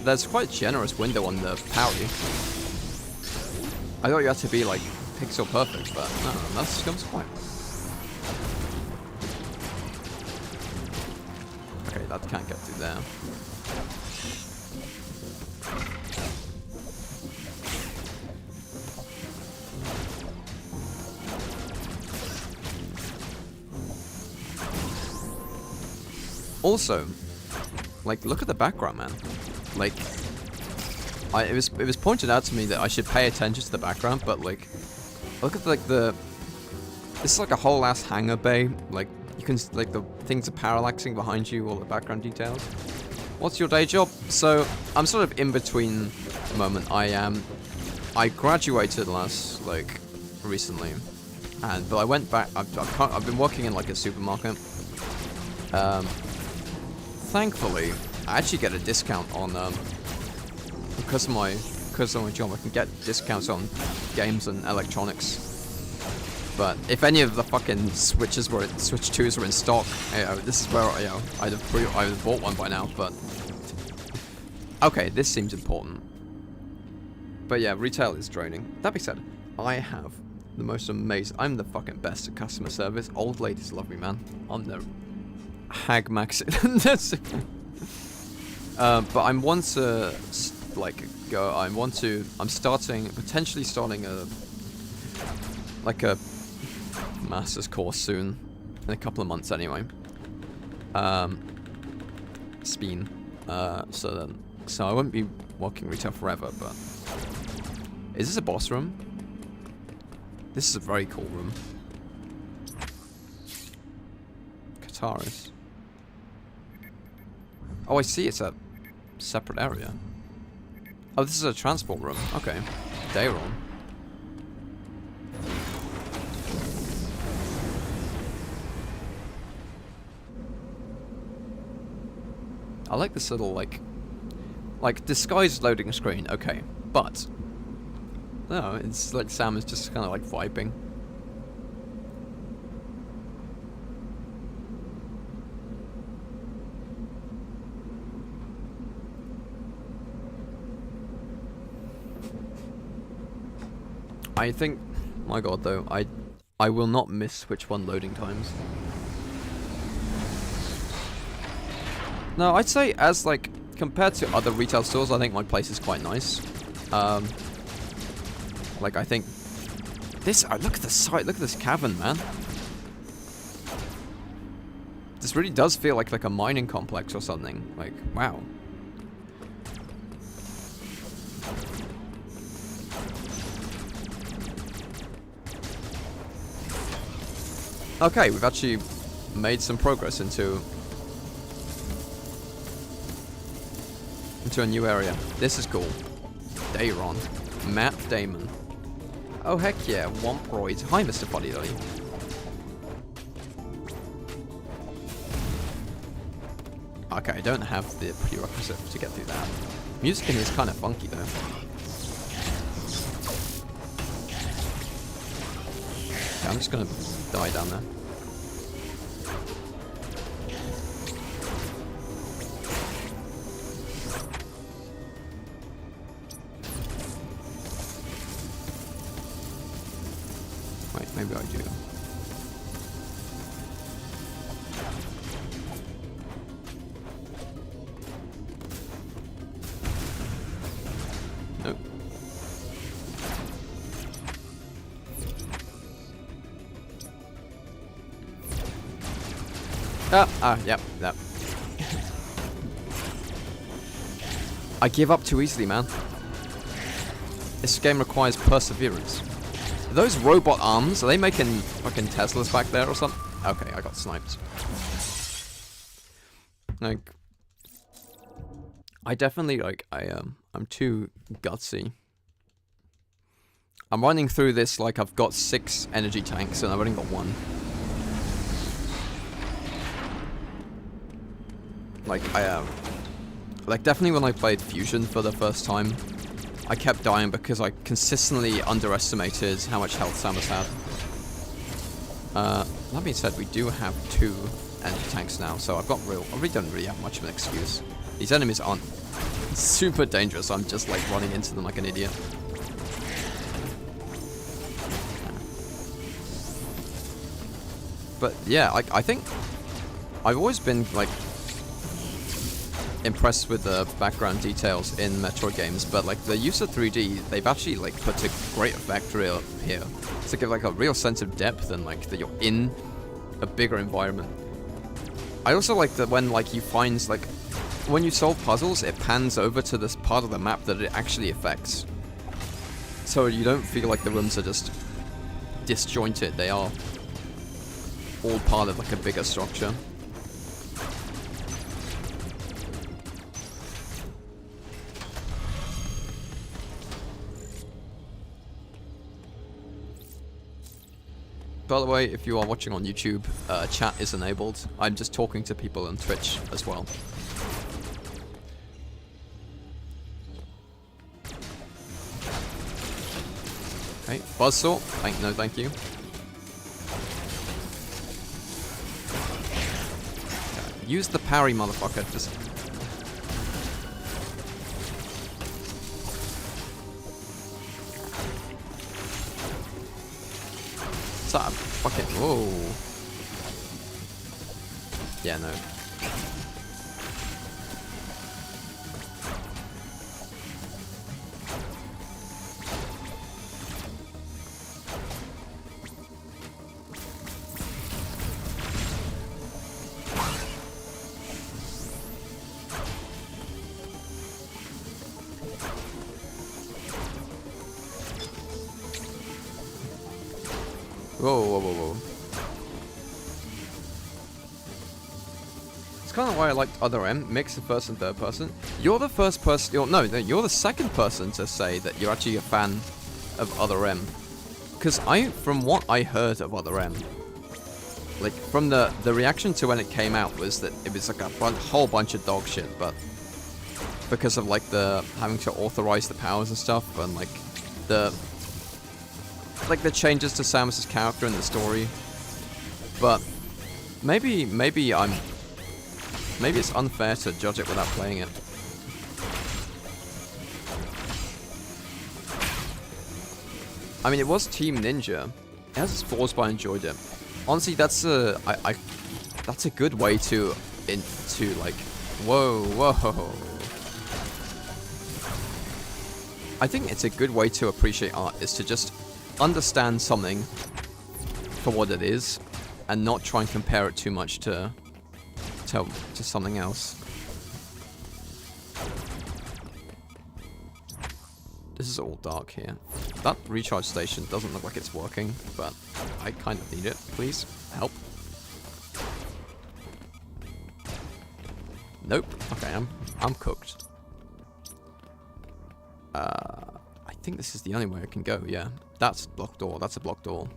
There's quite a generous window on the parry. I thought you had to be like pixel perfect, but no, that's comes quite. Okay, that can't get through there. Also, like, look at the background, man. Like, it was pointed out to me that I should pay attention to the background, but like, look at like this is like a whole ass hangar bay. Like, you can like the things are parallaxing behind you, all the background details. What's your day job? So I'm sort of in between the moment. I graduated recently, but I went back. I've been working in like a supermarket. Thankfully, I actually get a discount on because of my job. I can get discounts on games and electronics. But if any of the fucking Switch 2s were in stock, this is where I'd have bought one by now. But okay, this seems important. But yeah, retail is draining. That being said, I have the most amazing. I'm the fucking best at customer service. Old ladies love me, man. I'm the hag max. But I'm one to go. I'm potentially starting a master's course soon, in a couple of months anyway. Speen. So I won't be working retail forever. But is this a boss room? This is a very cool room. Kataris. Oh, I see. It's a separate area. Oh, this is a transport room. Okay. Dayron. I like this little, like disguised loading screen. Okay. But no, it's like Sam is just kind of like vibing. I think, my god though, I will not miss Switch 1 loading times. No, I'd say as like, compared to other retail stores, I think my place is quite nice. Like I think, look at the site, look at this cavern, man. This really does feel like a mining complex or something, like, wow. Okay, we've actually made some progress into a new area. This is cool. Dayron. Matt Damon. Oh heck yeah, Womproid. Hi Mr. Fuddy Duddy. Okay, I don't have the prerequisite to get through that. Music in here is kind of funky though. Okay, I'm just gonna die down there. Wait, maybe I do. Nope. Yep. I give up too easily, man. This game requires perseverance. Are those robot arms? Are they making fucking Teslas back there or something? Okay, I got sniped. Like, I definitely, I'm too gutsy. I'm running through this like I've got 6 energy tanks and I've only got 1. Like definitely when I played Fusion for the first time, I kept dying because I consistently underestimated how much health Samus had. That being said, we do have 2 energy tanks now, so I really don't really have much of an excuse. These enemies aren't super dangerous, I'm just like running into them like an idiot. But yeah, I think I've always been like impressed with the background details in Metroid games, but like the use of 3D, they've actually like put a great effect here to give like a real sense of depth and like that you're in a bigger environment. I also like that when like you find like when you solve puzzles, it pans over to this part of the map that it actually affects, so you don't feel like the rooms are just disjointed. They are all part of like a bigger structure. By the way, if you are watching on YouTube, chat is enabled. I'm just talking to people on Twitch as well. Okay, buzzsaw. No, thank you. Use the parry, motherfucker. Just. What's that? Fucking. Whoa. Yeah, no. Whoa, whoa, whoa, whoa. It's kind of why I liked Other M, mix of first and third person. You're the first person, you're the second person to say that you're actually a fan of Other M. Because from what I heard of Other M, like, from the reaction to when it came out was that it was like a whole bunch of dog shit, but because of like the having to authorize the powers and stuff, and like the changes to Samus's character in the story. But maybe it's unfair to judge it without playing it. I mean, it was Team Ninja. It has its flaws, but I enjoyed it. Honestly, that's a good way to like, whoa. I think it's a good way to appreciate art, is to just understand something for what it is and not try and compare it too much to something else. This is all dark here. That recharge station doesn't look like it's working, but I kind of need it. Please help. Nope. Okay, I'm cooked. I think this is the only way I can go. Yeah, that's a blocked door. That's a blocked door.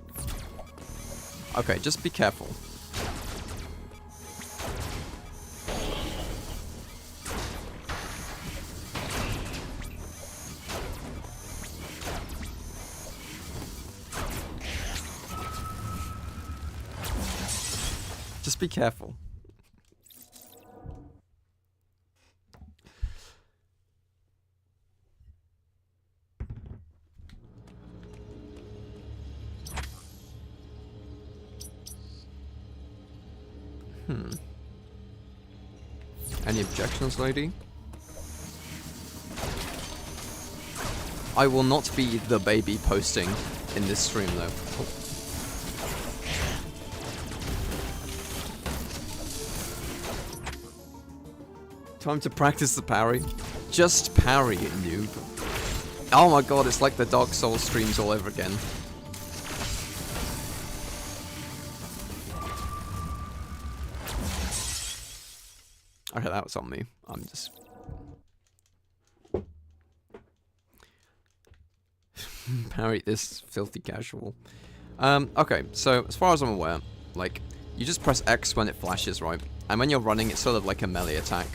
Okay, just be careful. Just be careful. Any objections, lady? I will not be the baby posting in this stream, though. Oh. Time to practice the parry. Just parry, noob. Oh my god, it's like the Dark Souls streams all over again. Okay, that was on me. I'm just... parry this filthy casual. Okay, so as far as I'm aware, like, you just press X when it flashes, right? And when you're running, it's sort of like a melee attack.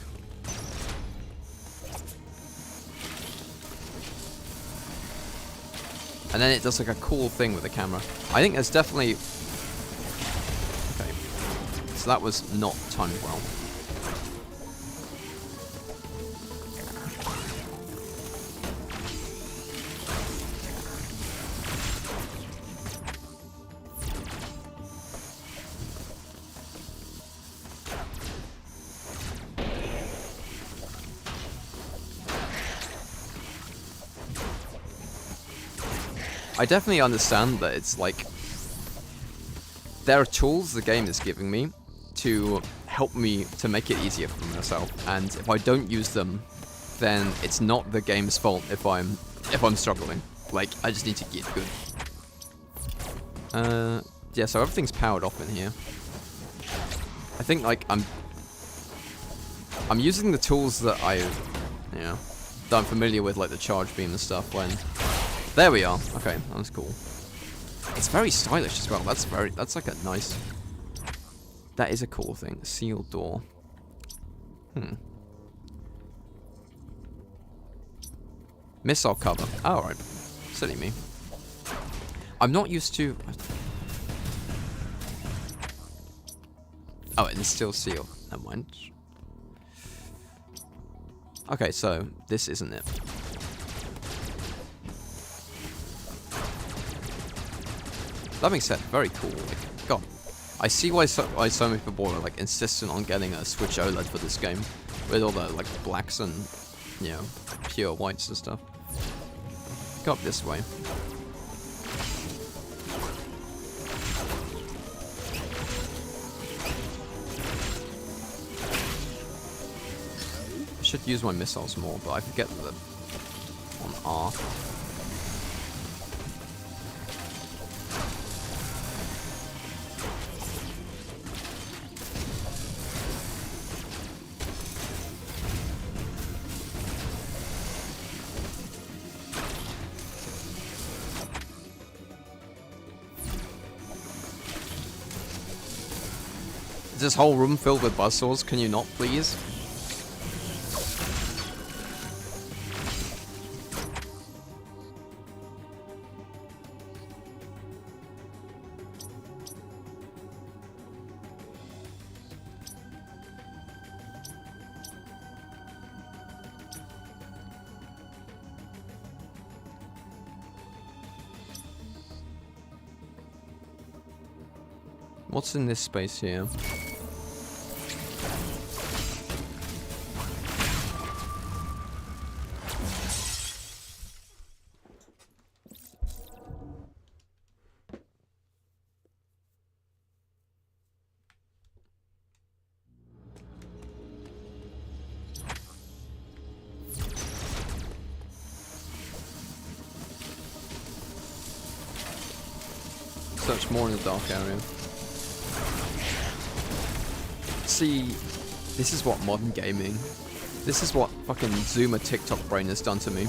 And then it does like a cool thing with the camera. I think there's definitely... Okay. So that was not timed well. I definitely understand that it's like there are tools the game is giving me to help me to make it easier for myself, and if I don't use them, then it's not the game's fault if I'm struggling. Like, I just need to get good. Yeah, so everything's powered off in here. I think like I'm using the tools that that I'm familiar with, like the charge beam and stuff. When there we are. Okay, that's cool. It's very stylish as well. That's like a nice. That is a cool thing. Sealed door. Missile cover. Oh, alright. Silly me. I'm not used to. Oh, and it's still sealed. Never mind. Okay, so this isn't it. That being said, very cool. Like, God, I see why so many people are like insistent on getting a Switch OLED for this game, with all the like blacks and pure whites and stuff. Go up this way. I should use my missiles more, but I forget that on R. Is this whole room filled with buzzsaws? Can you not, please? What's in this space here? Search more in the dark area. See, this is what modern gaming, this is what fucking Zoomer TikTok brain has done to me.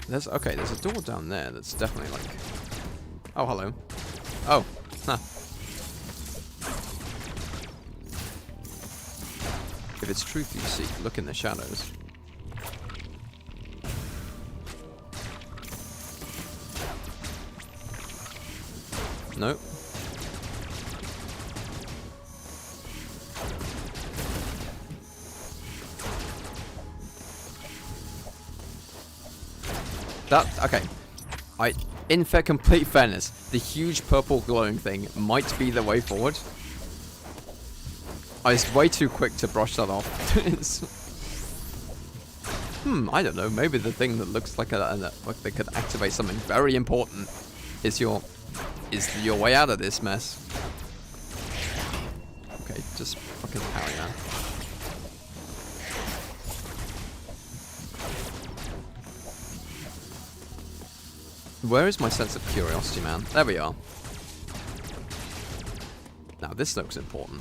There's a door down there that's definitely like, oh hello, oh, huh. If it's truth you seek, look in the shadows. Nope. Okay. In complete fairness, the huge purple glowing thing might be the way forward. I was way too quick to brush that off. I don't know. Maybe the thing that looks like like they could activate something very important is your way out of this mess. Okay, just fucking carry on. Where is my sense of curiosity, man? There we are. Now this looks important.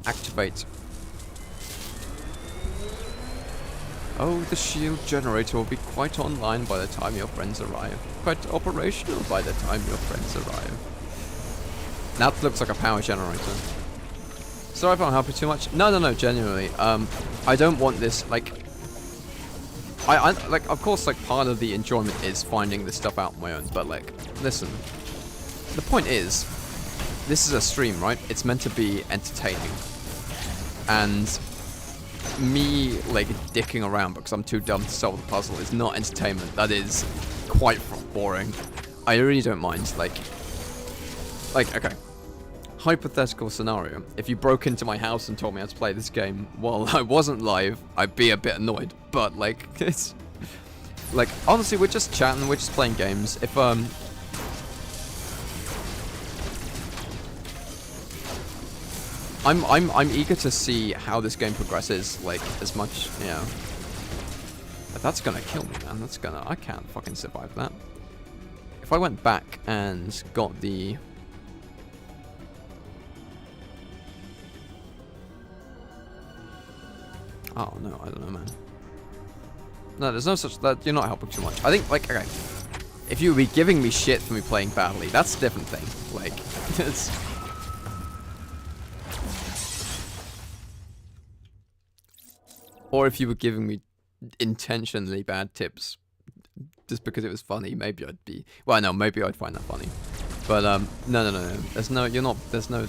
Activate. Oh, the shield generator will be quite online by the time your friends arrive. Quite operational by the time your friends arrive. That looks like a power generator. Sorry if I'm helping too much. No, genuinely. I don't want this, like... I like, of course, like, part of the enjoyment is finding this stuff out on my own, but, like, listen. The point is, this is a stream, right? It's meant to be entertaining. And me, like, dicking around because I'm too dumb to solve the puzzle is not entertainment. That is quite boring. I really don't mind, like... Like, okay. Hypothetical scenario. If you broke into my house and told me how to play this game while I wasn't live, I'd be a bit annoyed. But, like, it's... Like, honestly, we're just chatting, we're just playing games. If, I'm eager to see how this game progresses, like, as much, you know. But that's gonna kill me, man. That's gonna... I can't fucking survive that. If I went back and got the... Oh, no, I don't know, man. No, there's no such... that you're not helping too much. I think, like, okay. If you would be giving me shit for me playing badly, that's a different thing. Like, it's... Or if you were giving me intentionally bad tips just because it was funny, maybe I'd be... Well, no, maybe I'd find that funny. But, no. There's no... You're not... There's no...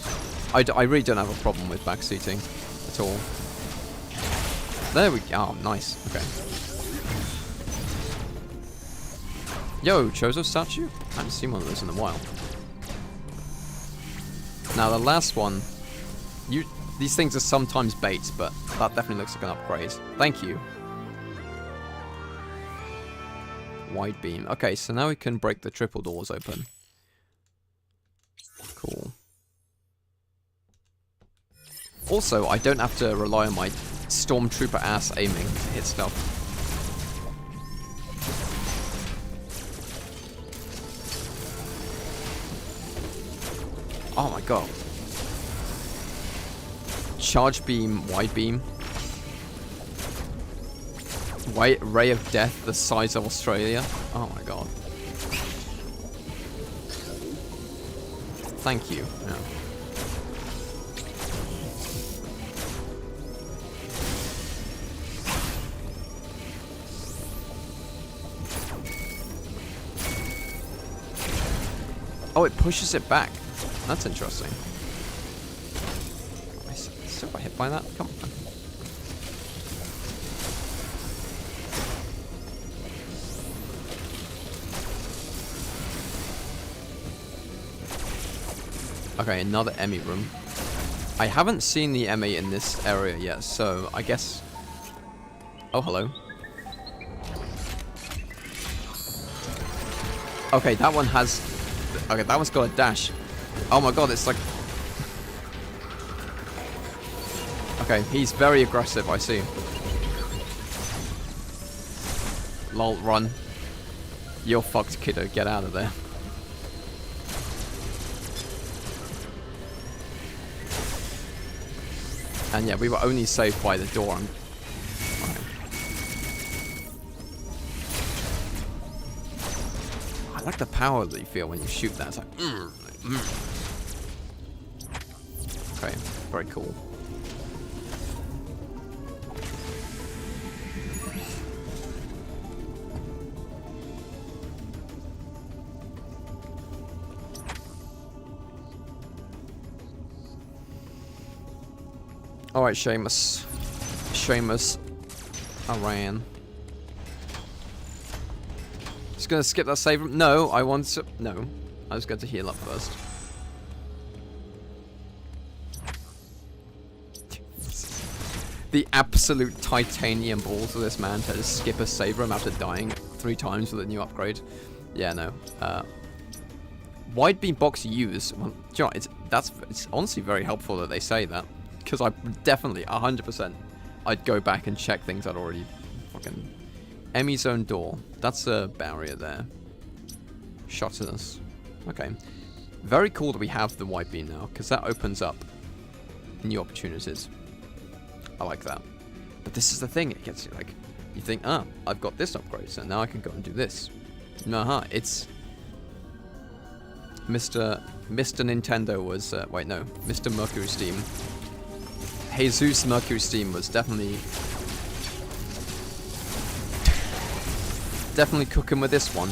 I really don't have a problem with backseating at all. There we go. Oh, nice. Okay. Yo, Chozo statue? I haven't seen one of those in a while. Now, the last one... These things are sometimes baits, but that definitely looks like an upgrade. Thank you. Wide beam. Okay, so now we can break the triple doors open. Cool. Also, I don't have to rely on my stormtrooper ass aiming to hit stuff. Oh my god. Charge beam, wide beam. Ray of death the size of Australia. Oh my god. Thank you. Yeah. Oh, it pushes it back. That's interesting. I still got hit by that? Come on. Okay, another Emmy room. I haven't seen the Emmy in this area yet, so I guess... Oh, hello. Okay, that one has... Okay, that one's got a dash. Oh my god, it's like... Okay, he's very aggressive, I see. Lol, run. You're fucked, kiddo. Get out of there. And yeah, we were only saved by the door. I like the power that you feel when you shoot that. It's like, Okay, very cool. Alright, Seamus. Seamus. I ran. Just gonna skip that save room. No, I want to... No. I was going to heal up first. The absolute titanium balls of this man to just skip a save room after dying 3 times with a new upgrade. Yeah, no. Wide beam box use. Well, do you know what, it's honestly very helpful that they say that. Because I definitely, 100%, I'd go back and check things I'd already fucking... Emmy zone door. That's a barrier there. Shot at us. Okay. Very cool that we have the wide beam now, because that opens up new opportunities. I like that. But this is the thing, it gets you like... You think, ah, I've got this upgrade, so now I can go and do this. Nah, it's... Mr. Nintendo was... wait, no. Mr. Mercury Steam. Jesus Mercury Steam was definitely cooking with this one.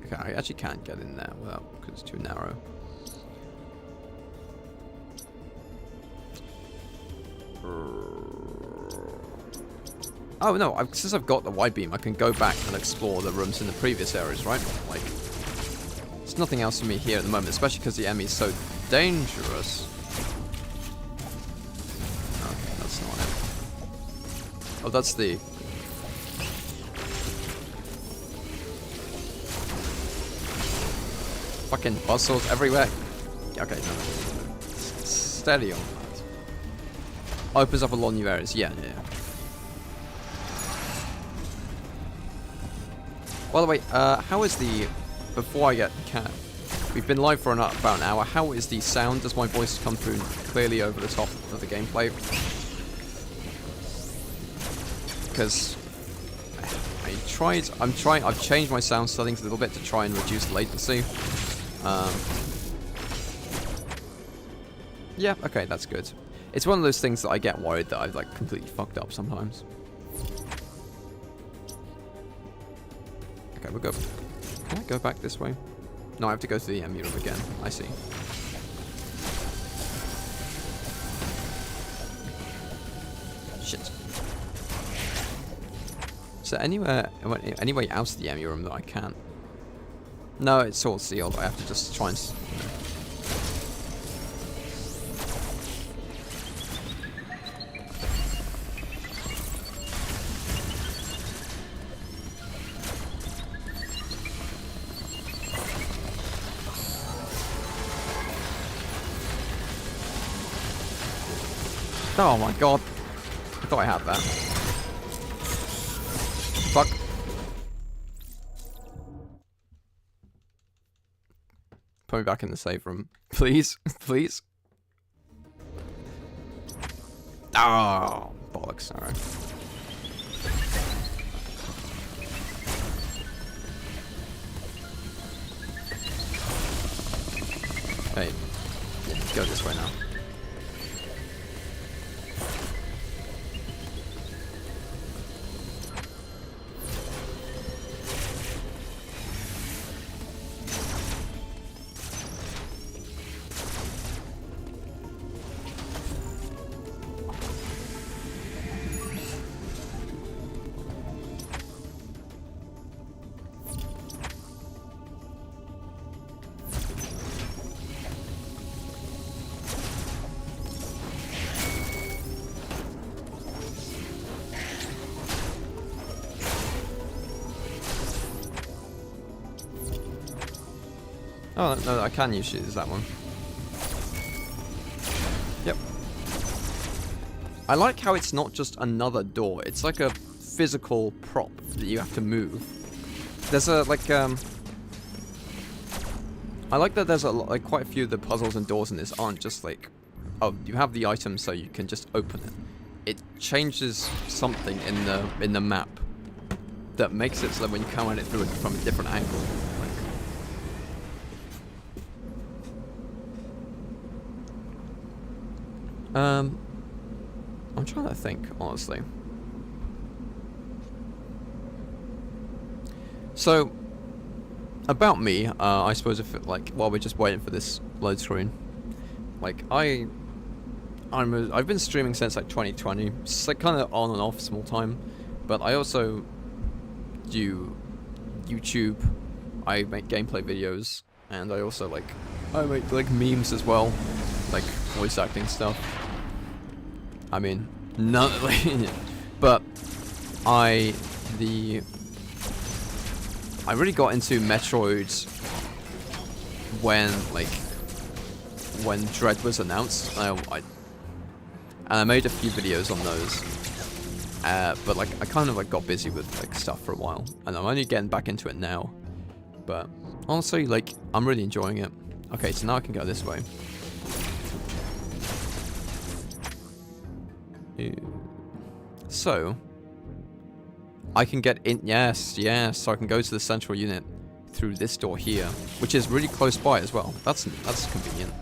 Okay, I actually can't get in there without, because it's too narrow. Oh no, since I've got the wide beam, I can go back and explore the rooms in the previous areas, right? Like, there's nothing else for me here at the moment, especially because the enemy is so dangerous. Oh, that's not it. Oh, that's the... Fucking buzzsaws everywhere. Okay, no. Steady on that. Opens up a lot of new areas. Yeah, yeah. By the way, how is the... Before I get cat... We've been live for about an hour. How is the sound? Does my voice come through clearly over the top of the gameplay? Because... I've changed my sound settings a little bit to try and reduce latency. Yeah, okay, that's good. It's one of those things that I get worried that I've like completely fucked up sometimes. Okay, we'll go. Can I go back this way? No, I have to go to the MU room again. I see. Shit. Is there any way out of the MU room that I can? No, it's all sealed. I have to just try and... Oh my god. I thought I had that. Fuck. Put me back in the save room. Please. Please. Oh, bollocks. Alright. Hey. Yeah, go this way now. Oh, no, I can use it as that one. Yep. I like how it's not just another door. It's like a physical prop that you have to move. There's a, like, I like that there's like quite a few of the puzzles and doors in this aren't just like, oh, you have the item so you can just open it. It changes something in the map that makes it so that when you come at it through it from a different angle. I'm trying to think, honestly. So, about me, I suppose if it, like, while we're just waiting for this load screen, like, I've been streaming since like 2020. It's like kind of on and off, small time, but I also do YouTube. I make gameplay videos, and I also I make like memes as well, like voice acting stuff. I mean, none, but I really got into Metroid when Dread was announced. And I made a few videos on those, but I kind of got busy with stuff for a while, and I'm only getting back into it now. But honestly, I'm really enjoying it. Okay, so now I can go this way. So I can get in. Yes. So I can go to the central unit through this door here, which is really close by as well. That's convenient.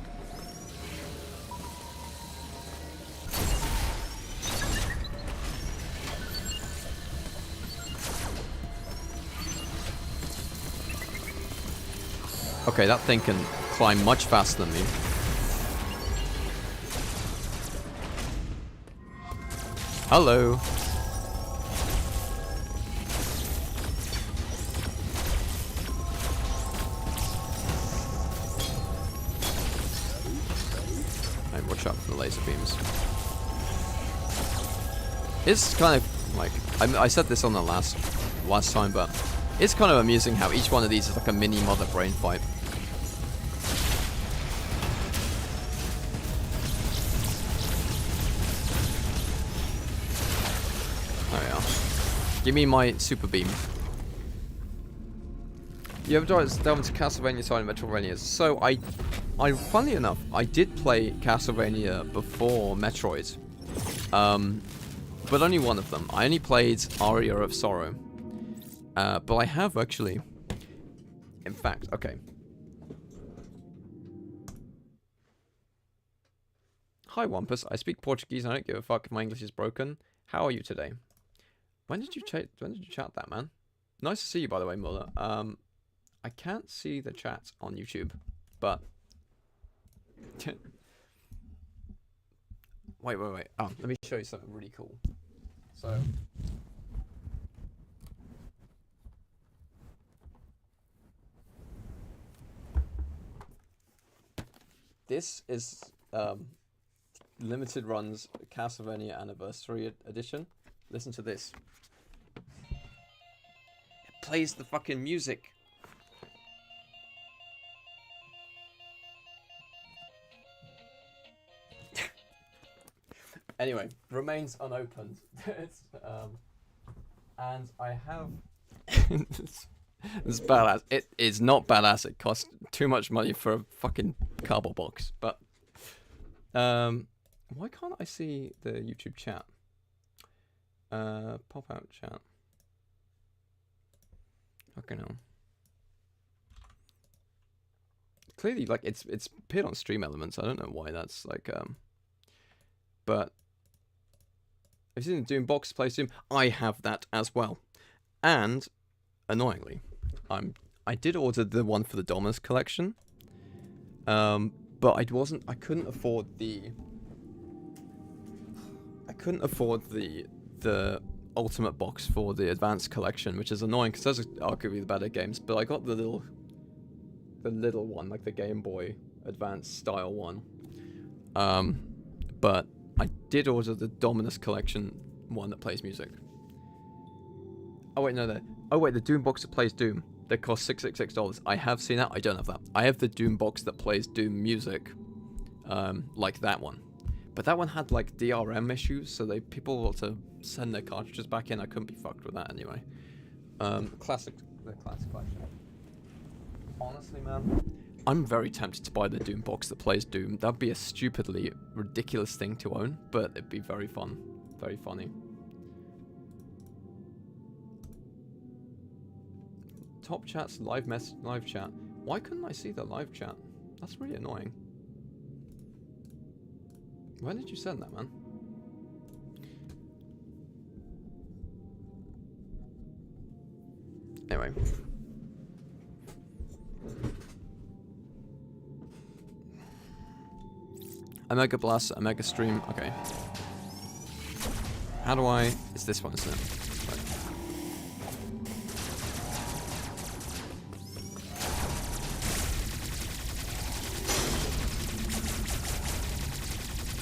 Okay, that thing can climb much faster than me. Hello. laser beams. It's kind of like I said this on the last time, but it's kind of amusing how each one of these is like a mini mother brain fight. Oh yeah. Give me my super beam. You ever delve into Castlevania side of Metroidvanias? So I, funnily enough, I did play Castlevania before Metroid. But only one of them. I only played Aria of Sorrow. But I have actually... In fact, okay. Hi Wampus, I speak Portuguese and I don't give a fuck if my English is broken. How are you today? When did you chat that, man? Nice to see you, by the way, Muller. I can't see the chat on YouTube, but... Wait. Oh, let me show you something really cool. So... This is limited runs Castlevania Anniversary Edition. Listen to this. It plays the fucking music. Anyway, remains unopened. It's, and I have... It's badass. It is not badass. It costs too much money for a fucking cardboard box. But, why can't I see the YouTube chat? Pop out chat. Fucking hell. Clearly, like, it's appeared on Stream Elements. I don't know why that's, like, but... Have you seen the Doom box plays Doom? I have that as well. And, annoyingly, I did order the one for the Dominus collection. But I couldn't afford the ultimate box for the advanced collection, which is annoying because those are arguably the better games. But I got the little one, like the Game Boy Advance style one. But I did order the Dominus collection one that plays music. Oh wait, no, the Doom box that plays Doom. That costs $666. I have seen that. I don't have that. I have the Doom box that plays Doom music, like that one. But that one had like DRM issues, so people want to send their cartridges back in. I couldn't be fucked with that anyway. The classic collection. Honestly, man, I'm very tempted to buy the Doom box that plays Doom. That'd be a stupidly ridiculous thing to own, but it'd be very fun, very funny. Top chat's live chat. Why couldn't I see the live chat? That's really annoying. When did you send that, man? Anyway. Omega Blast, Omega Stream. Okay. How do I... It's this one, isn't it? Right.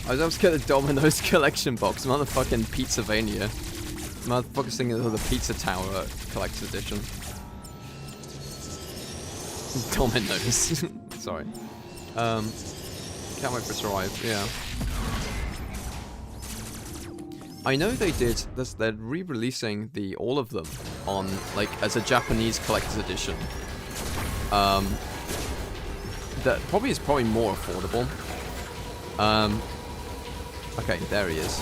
I was about to get the Domino's collection box, motherfucking Pizzavania. Motherfucker's thinking of the Pizza Tower collector's edition. Domino's. Sorry. Can't wait for it to arrive, yeah. I know they did this, they're re-releasing all of them on, like, as a Japanese collector's edition. That probably is more affordable. Okay, there he is.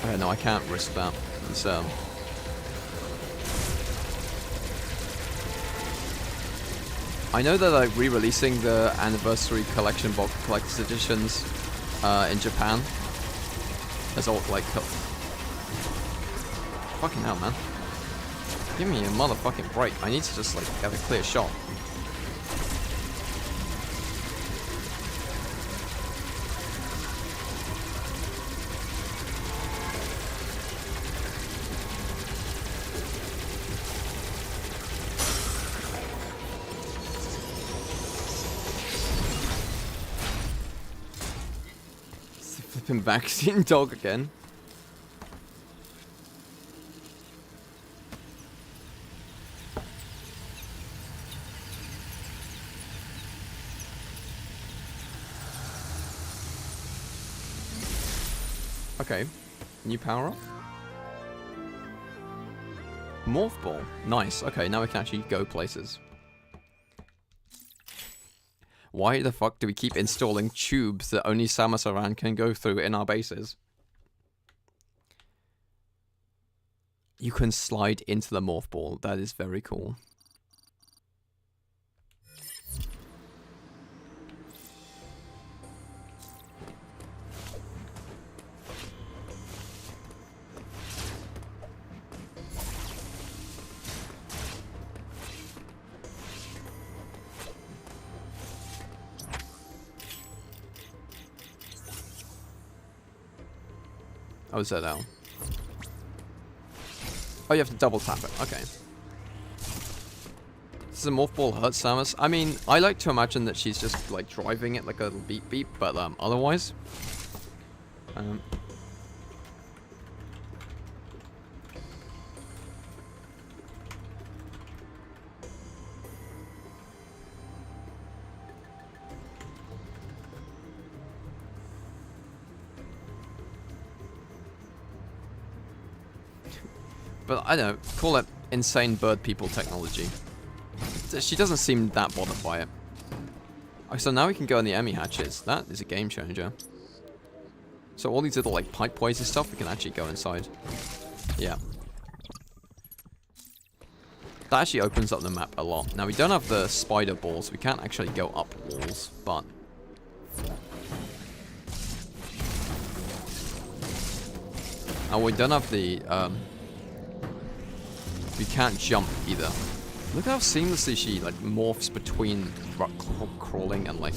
Okay, no, I can't risk that. It's, I know they're like re-releasing the anniversary collection box collector's editions in Japan. As all like fucking hell, man. Give me a motherfucking break. I need to just like have a clear shot. Flipping vaccine dog again. Okay, new power up. Morph ball, nice. Okay, now we can actually go places. Why the fuck do we keep installing tubes that only Samus Aran can go through in our bases? You can slide into the morph ball. That is very cool. Oh, is that out? Oh, you have to double tap it. Okay. Does the morph ball hurt Samus? I mean, I like to imagine that she's just like driving it like a little beep beep, but otherwise. But I don't know, call it insane bird people technology. She doesn't seem that bothered by it. Okay, so now we can go in the Emmy hatches. That is a game changer. So all these little like pipeways and stuff, we can actually go inside. Yeah. That actually opens up the map a lot. Now we don't have the spider balls, we can't actually go up walls, but... And we don't have the, we can't jump either. Look how seamlessly she like morphs between crawling and like...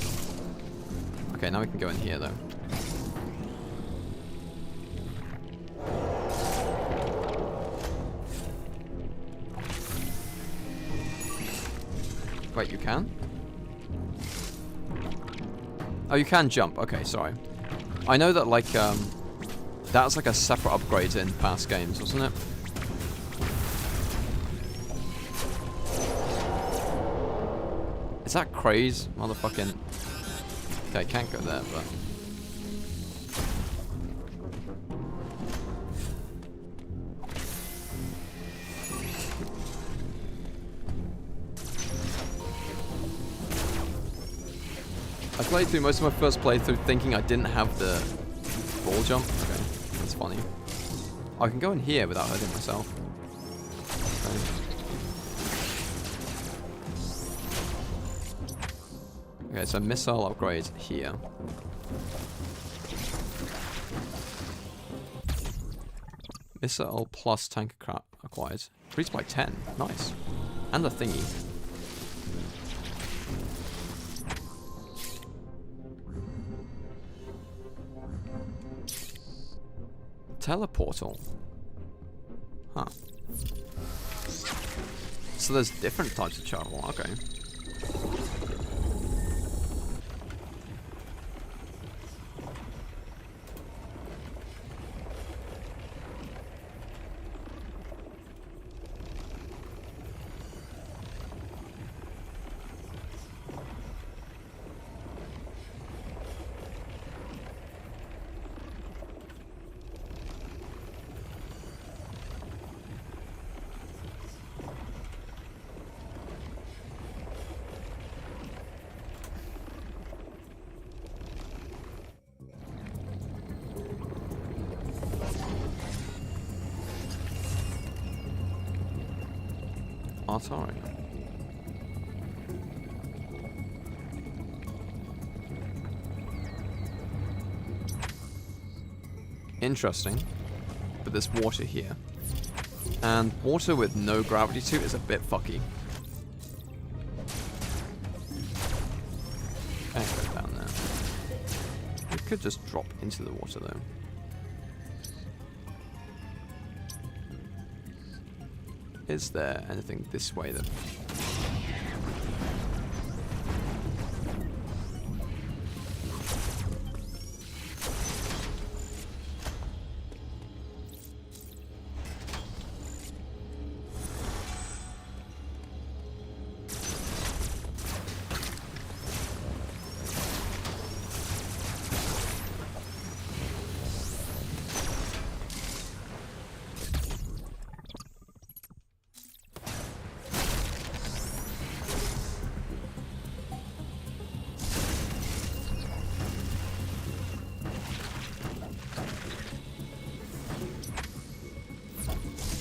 Okay, now we can go in here though. Wait, you can? Oh, you can jump. Okay, sorry. I know that like, that was like a separate upgrade in past games, wasn't it? Is that craze? Motherfucking... Okay, I can't go there, but... I played through most of my first playthrough thinking I didn't have the ball jump. Okay, that's funny. I can go in here without hurting myself. Okay, so missile upgrade here. Missile plus tank acquired. Increased by 10. Nice. And the thingy. Teleportal. Huh. So there's different types of travel. Okay. Atari. Interesting. But there's water here. And water with no gravity to it is a bit fucky. Can't go down there. We could just drop into the water though. Is there anything this way that...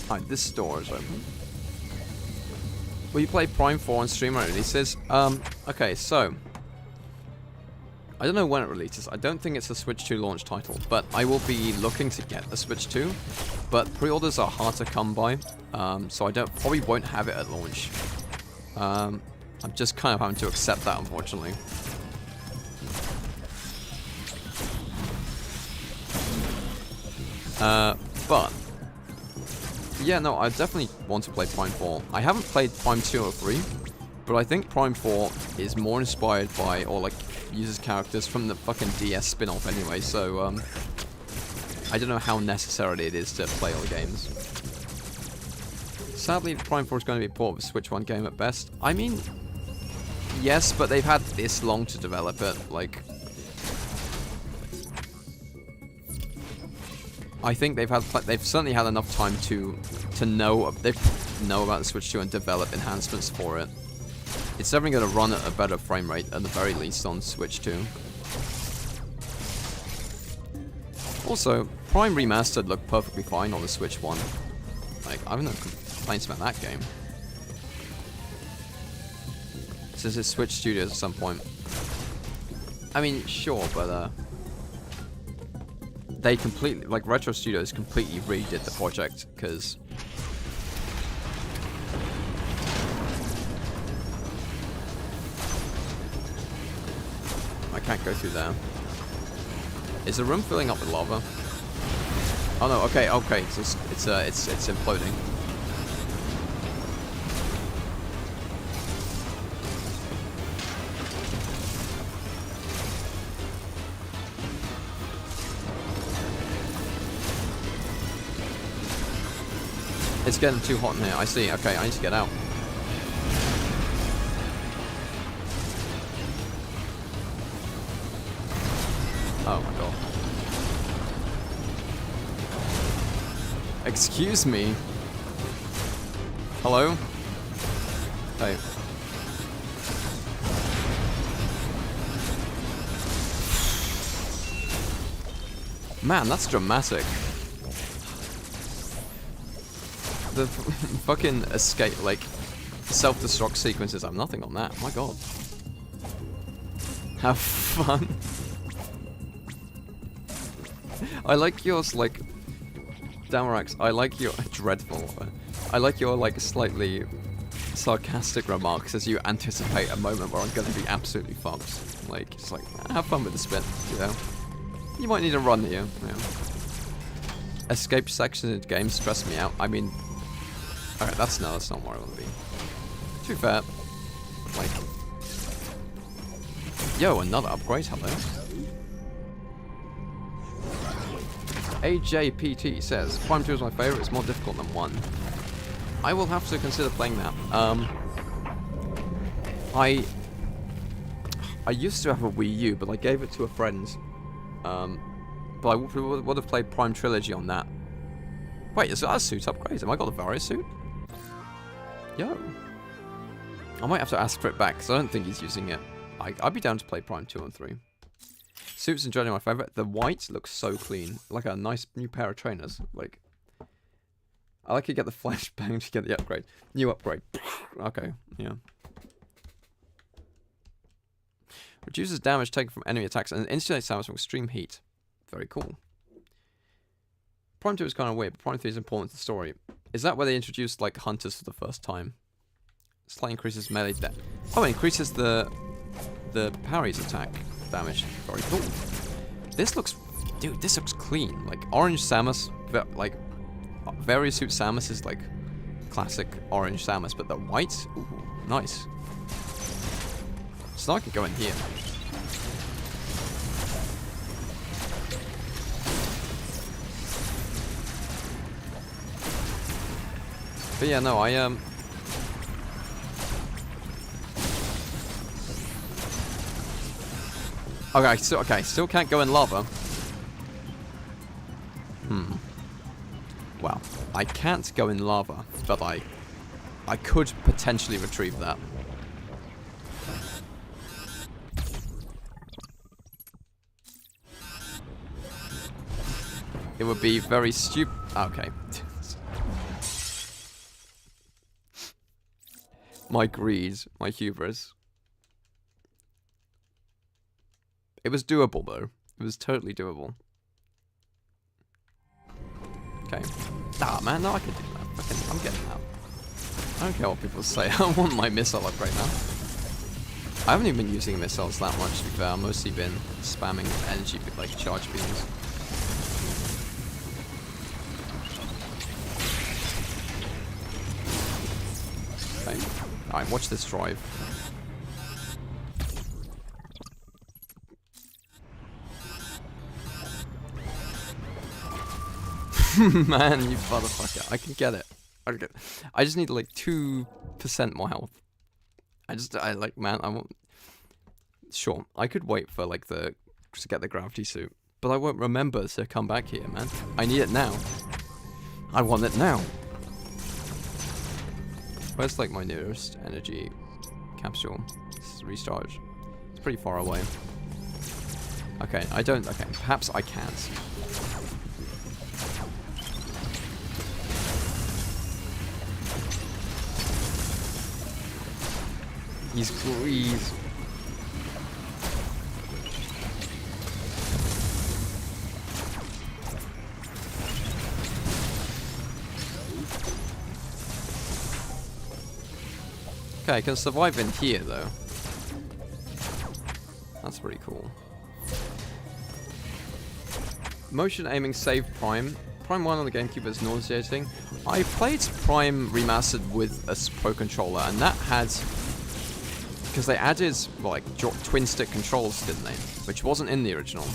Alright, this store is open. Will you play Prime 4 on stream when it releases? Okay, so... I don't know when it releases. I don't think it's a Switch 2 launch title, but I will be looking to get the Switch 2. But pre-orders are hard to come by, so I probably won't have it at launch. I'm just kind of having to accept that, unfortunately. But yeah, no, I definitely want to play Prime 4. I haven't played Prime 2 or 3, but I think Prime 4 is more inspired by, or like, uses characters from the fucking DS spin-off anyway, so, I don't know how necessary it is to play all the games. Sadly, Prime 4 is going to be a port of a Switch 1 game at best. I mean, yes, but they've had this long to develop it, like... I think they've certainly had enough time to know about the Switch 2 and develop enhancements for it. It's definitely going to run at a better frame rate at the very least on Switch 2. Also, Prime Remastered looked perfectly fine on the Switch 1. Like, I have no complaints about that game. Since it's Switch Studios at some point. I mean, sure, but they completely, like, Retro Studios completely redid the project, because... I can't go through there. Is the room filling up with lava? Oh no, okay, it's imploding. It's getting too hot in here. I see. Okay, I need to get out. Oh my god. Excuse me. Hello? Hey. Man, that's dramatic. The fucking escape, like, self-destruct sequences have nothing on that. Oh my god. Have fun. I like yours, like, Damarax, I like your, dreadful, I like your, like, slightly sarcastic remarks as you anticipate a moment where I'm gonna be absolutely fucked. Like, it's like, have fun with the spin, you know? You might need a run here, yeah. Escape sections in games stress me out. I mean, alright, that's not where I want to be. To be fair, like, yo, another upgrade, hello. AJPT says, Prime 2 is my favorite, it's more difficult than 1. I will have to consider playing that. I used to have a Wii U, but I gave it to a friend. But I would have played Prime Trilogy on that. Wait, is that a suit upgrade? Have I got a Vario suit? Yo. I might have to ask for it back, because I don't think he's using it. I'd be down to play Prime 2 and 3. Suits and generally my favorite. The white looks so clean. Like a nice new pair of trainers. Like, I like to get the flashbang to get the upgrade. New upgrade. Okay, yeah. Reduces damage taken from enemy attacks and insulates damage from extreme heat. Very cool. Prime 2 is kind of weird, but Prime 3 is important to the story. Is that where they introduced, like, hunters for the first time? Slightly increases melee damage. Oh, it increases the parry's attack damage. Very cool. This looks... Dude, this looks clean. Like, orange Samus, like, various suit Samus is, like, classic orange Samus, but the white? Ooh, nice. So now I can go in here. But yeah, no, Okay, still can't go in lava. Well, I can't go in lava, but I could potentially retrieve that. It would be very stupid. Okay. my greed, my hubris. It was doable though. It was totally doable. Okay. Ah man, no, I can do that. I'm getting out. I don't care what people say. I want my missile upgrade now. I haven't even been using missiles that much to be fair. I've mostly been spamming energy like charge beams. Okay. Alright, watch this drive. Man, you motherfucker. I can get it. I just need like 2% more health. I like, man, I want... Sure, I could wait for like to get the gravity suit. But I won't remember to come back here, man. I need it now. I want it now. Where's like my nearest energy capsule? Recharge. It's pretty far away. Okay, okay, perhaps I can't. He's grease. Okay, I can survive in here though. That's pretty cool. Motion aiming save Prime. Prime 1 on the GameCube is nauseating. I played Prime Remastered with a Pro controller, and that had... Because they added, like, twin stick controls, didn't they? Which wasn't in the original.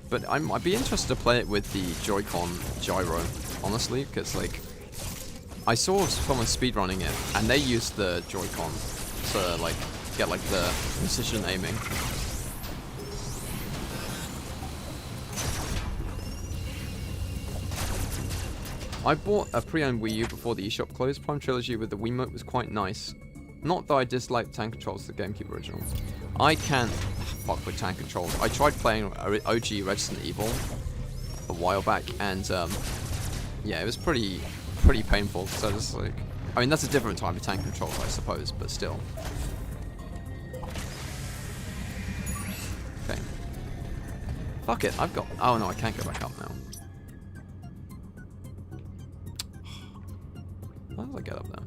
But I'd be interested to play it with the Joy-Con gyro, honestly, because, like... I saw someone speedrunning it, and they used the Joy-Con to, like, get, like, the precision aiming. I bought a pre-owned Wii U before the eShop closed. Prime Trilogy with the Wiimote was quite nice. Not that I dislike tank controls to the GameCube original. I can't fuck with tank controls. I tried playing OG Resident Evil a while back, and yeah, it was pretty painful. So just like, I mean, that's a different type of tank controls, I suppose, but still. Okay. Fuck it, I've got... Oh no, I can't go back up now. How did I get up there?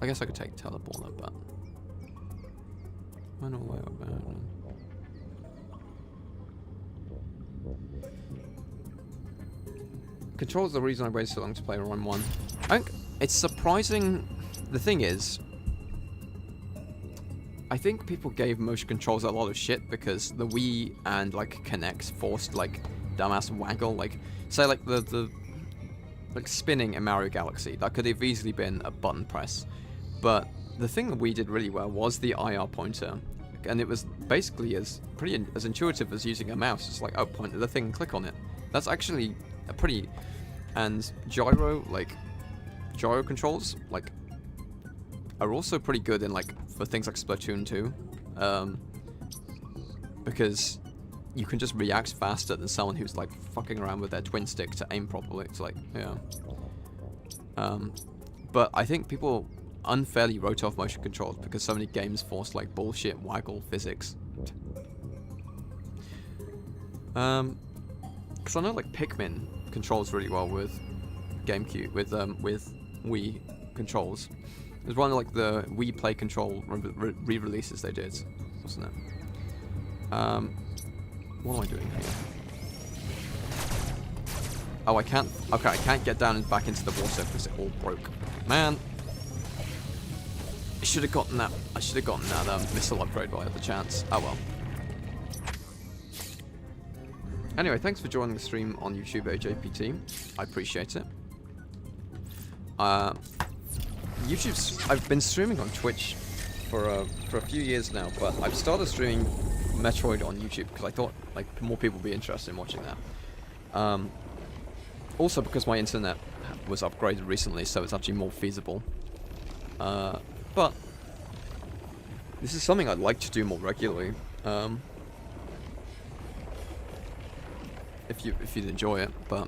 I guess I could take teleporter, but I don't know where about. Control's the reason I waited so long to play Run 1. I think it's surprising. The thing is, I think people gave motion controls a lot of shit because the Wii and like Kinect forced like dumbass waggle. Like, say like the like spinning in Mario Galaxy, that could have easily been a button press. But the thing that we did really well was the IR pointer, and it was basically as intuitive as using a mouse. It's like, oh, point at the thing, and click on it. That's actually a pretty... And gyro controls, like, are also pretty good in, like, for things like Splatoon 2. Because you can just react faster than someone who's, like, fucking around with their twin stick to aim properly. It's like, yeah. But I think people unfairly wrote off motion controls because so many games forced, like, bullshit waggle physics. Because I know, like, Pikmin controls really well with GameCube, with Wii controls. It was one of, like, the Wii Play Control re-releases they did, wasn't it? What am I doing here? Oh, I can't... Okay, I can't get down and back into the water because it all broke. Man! I should have gotten that... missile upgrade while I had the chance. Oh well. Anyway, thanks for joining the stream on YouTube, AJPT. I appreciate it. I've been streaming on Twitch for a few years now, but I've started streaming Metroid on YouTube because I thought like more people would be interested in watching that. Also because my internet was upgraded recently, so it's actually more feasible. But this is something I'd like to do more regularly. if you'd enjoy it, but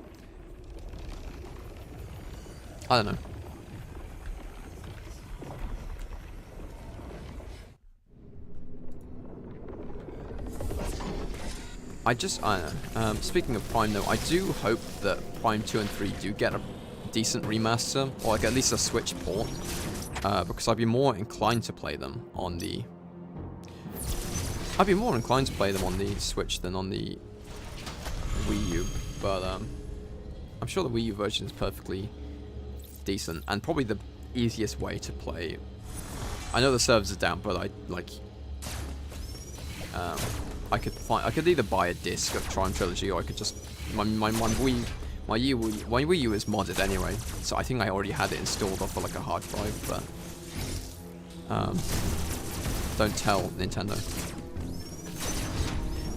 I don't know. I don't know. Speaking of Prime though, I do hope that Prime 2 and 3 do get a decent remaster, or like at least a Switch port, because I'd be more inclined to play them on the Switch than on the Wii U, but I'm sure the Wii U version is perfectly decent, and probably the easiest way to play. I know the servers are down, but I could either buy a disc of Prime Trilogy, or I could just my Wii U is modded anyway, so I think I already had it installed off of like a hard drive, but don't tell Nintendo.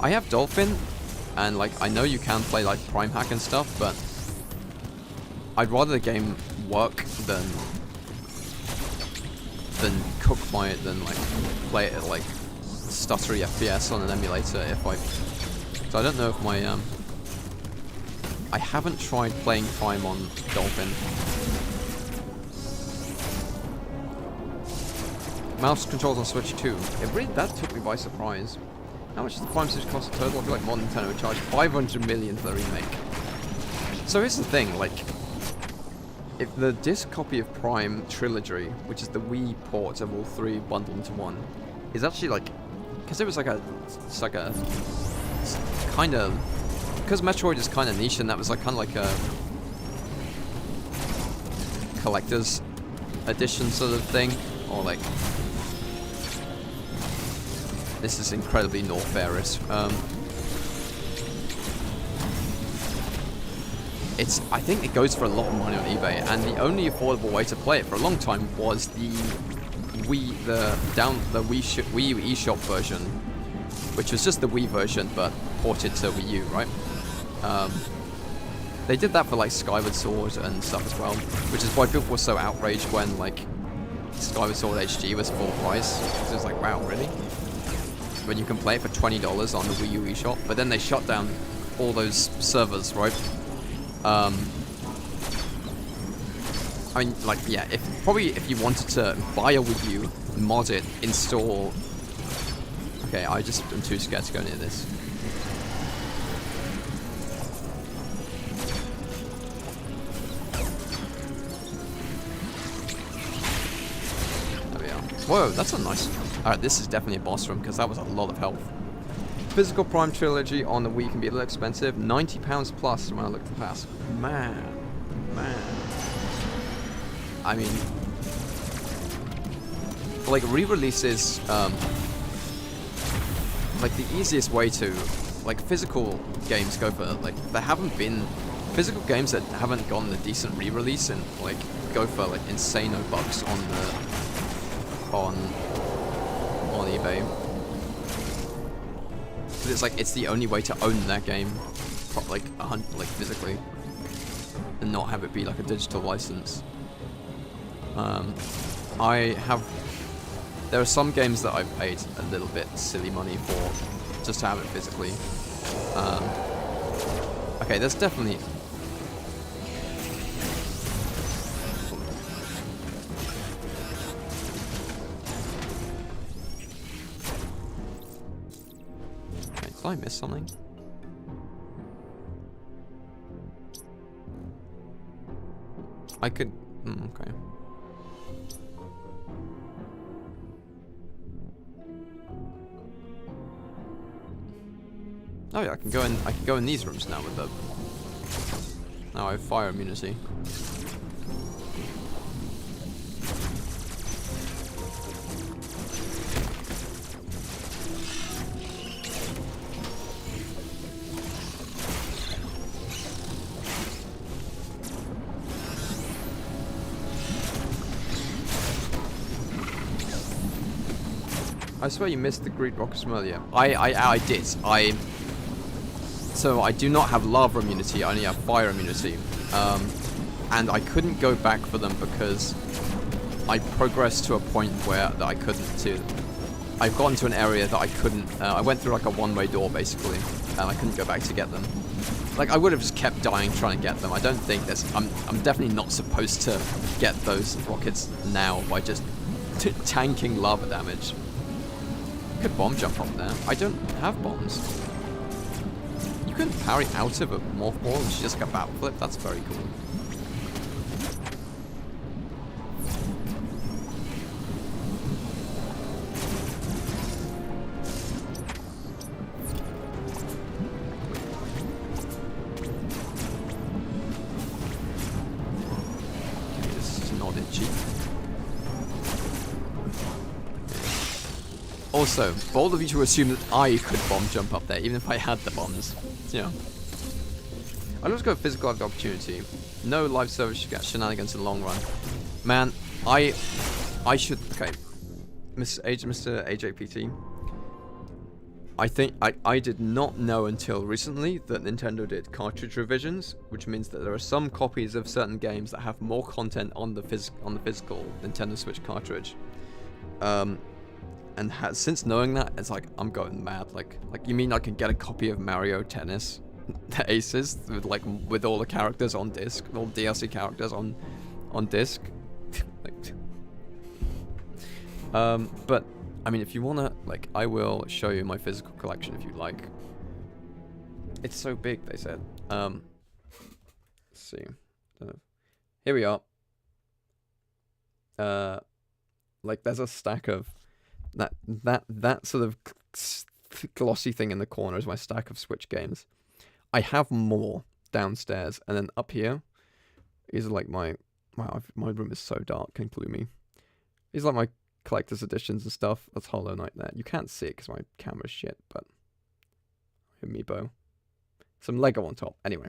I have Dolphin, and like I know you can play like Prime Hack and stuff, but I'd rather the game work than like play it at like stuttery FPS on an emulator. So I don't know if my I haven't tried playing Prime on Dolphin. Mouse controls on Switch 2. That took me by surprise. How much does the Prime Switch cost in total? I feel like more Nintendo would charge 500 million for the remake. So here's the thing, like, if the disc copy of Prime Trilogy, which is the Wii port of all three bundled into one, is actually like, because it was like it's kind of, because Metroid is kind of niche, and that was like kind of like a collector's edition sort of thing, or like, this is incredibly not fairest. I think it goes for a lot of money on eBay, and the only affordable way to play it for a long time was the Wii U eShop version, which was just the Wii version but ported to Wii U, right? They did that for like Skyward Sword and stuff as well, which is why people were so outraged when like Skyward Sword HD was full price. It was like, wow, really? When you can play it for $20 on the Wii U eShop, but then they shut down all those servers, right? I mean, like, yeah, if you wanted to buy a Wii U, mod it, install... Okay, I'm too scared to go near this. There we are. Whoa, that's a nice... Alright, this is definitely a boss room, because that was a lot of health. Physical Prime Trilogy on the Wii can be a little expensive. £90 plus when I look at the past. Man. I mean, like re-releases, like the easiest way to, like physical games go for, like there haven't been physical games that haven't gotten a decent re-release and like go for like insane bucks on eBay. It's like it's the only way to own that game, like physically, and not have it be like a digital license. There are some games that I've paid a little bit silly money for just to have it physically. Okay, there's definitely. Did I miss something? I could... okay. Oh yeah, I can go in these rooms now with the... Now I have fire immunity. I swear you missed the Great Rockets from earlier. I did. So I do not have lava immunity, I only have fire immunity. And I couldn't go back for them because I progressed to a point where that I couldn't I've gotten to an area that I couldn't, I went through like a one-way door basically, and I couldn't go back to get them. like, I would have just kept dying trying to get them. I don't think there's... I'm definitely not supposed to get those rockets now by just tanking lava damage. Could bomb jump up there. I don't have bombs. You can parry out of a morph ball, which is just like a battle flip. That's very cool. Also, bold of you to assume that I could bomb jump up there, even if I had the bombs. Yeah. I'd just go physical opportunity. No live service shenanigans in the long run. Man, I should... Okay. Mr. AJPT. I think... I did not know until recently that Nintendo did cartridge revisions, which means that there are some copies of certain games that have more content on the physical Nintendo Switch cartridge. And since knowing that, it's like, I'm going mad. Like you mean I can get a copy of Mario Tennis, the Aces, with all the characters on disc, all DLC characters on disc? But, I mean, if you wanna, I will show you my physical collection if you like. It's so big, they said. Let's see. Here we are. There's a stack of... That sort of glossy thing in the corner is my stack of Switch games. I have more downstairs, and then up here is like my room is so dark and gloomy. These are like my collector's editions and stuff. That's Hollow Knight there. You can't see it because my camera's shit, but amiibo, some Lego on top. Anyway,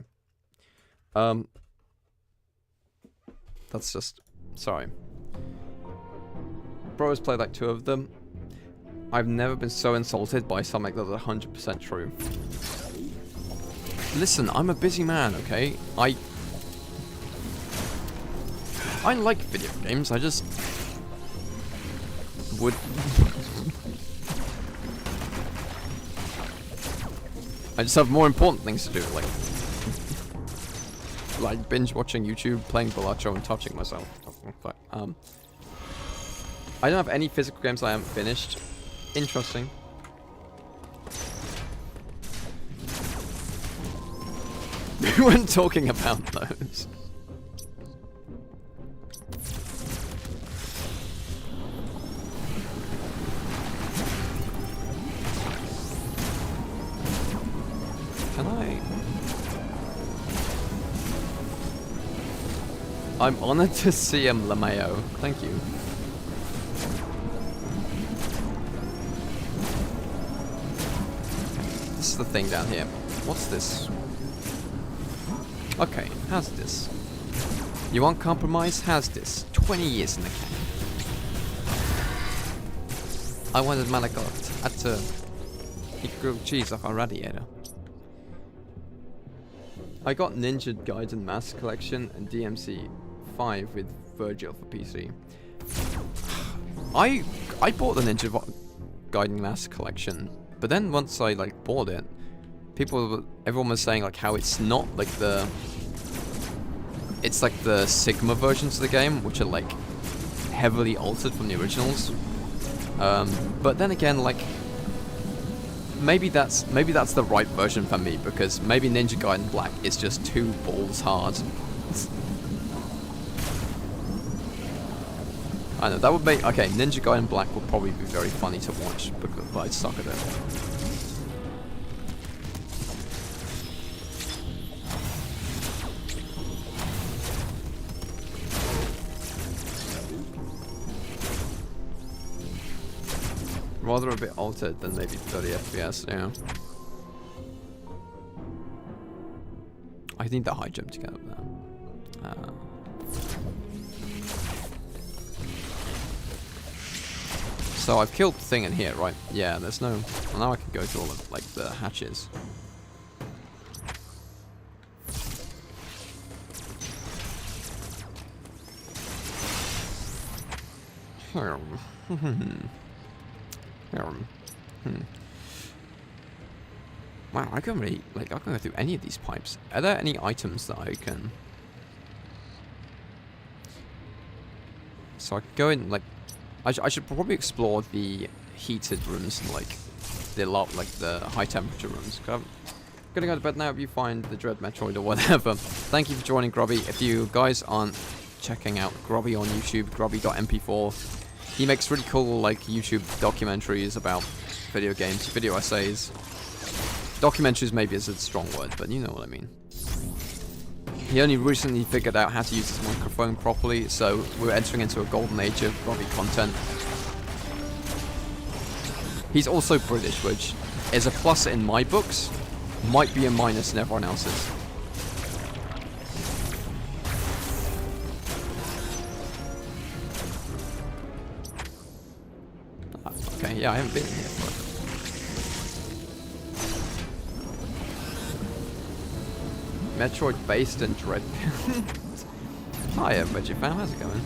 that's just sorry. Bro has played like 2 of them. I've never been so insulted by something that's 100% true. Listen, I'm a busy man, okay? I like video games, I just would... I just have more important things to do, like binge watching YouTube, playing Balatro, and touching myself. I don't have any physical games I haven't finished. Interesting. We weren't talking about those. Can I? I'm honored to see him, LeMayo. Thank you. This is the thing down here. What's this? Okay, how's this? You want compromise? How's this? 20 years in the can. I wanted Malagot at he grilled cheese off a radiator. I got Ninja Gaiden Master Collection and DMC 5 with Virgil for PC. I bought the Ninja Gaiden Master Collection, but then once I bought it, everyone was saying how it's not it's like the Sigma versions of the game, which are heavily altered from the originals. But then again, maybe that's the right version for me, because maybe Ninja Gaiden Black is just too balls hard. I know, that would make... Okay, Ninja Gaiden Black would probably be very funny to watch, but I suck at it. Rather a bit altered than maybe 30 FPS, yeah. I need the high jump to get up there. So I've killed the thing in here, right? Yeah, there's no... Well, now I can go to all of, the hatches. Wow, I can really, like, I can go through any of these pipes. Are there any items that I can... So I can go in, like... I should probably explore the heated rooms and, like, the high temperature rooms. I'm gonna go to bed now if you find the Dread Metroid or whatever. Thank you for joining Grubby. If you guys aren't checking out Grubby on YouTube, grubby.mp4, he makes really cool, like, YouTube documentaries about video games, video essays. Documentaries maybe is a strong word, but you know what I mean. He only recently figured out how to use his microphone properly, so we're entering into a golden age of Grubby content. He's also British, which is a plus in my books, might be a minus in everyone else's. Okay, yeah, I haven't been in here for Metroid based in Dread. Hiya, Reggie fam, how's it going?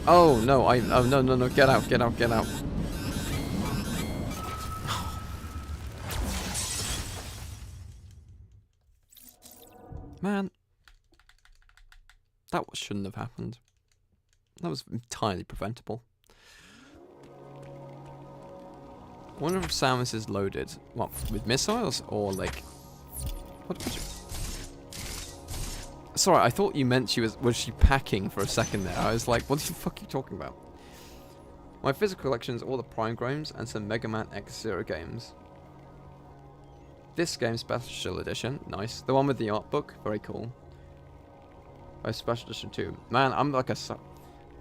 Oh no, oh no, get out. Man. That shouldn't have happened. That was entirely preventable. I wonder if Samus is loaded. What, with missiles or like... What did you... Sorry, I thought you meant she was she packing for a second there? I was like, what the fuck are you talking about? My physical collection is all the Prime games and some Mega Man X-Zero games. This game, Special Edition, nice. The one with the art book, very cool. Oh, Special Edition 2. Man, I'm like a...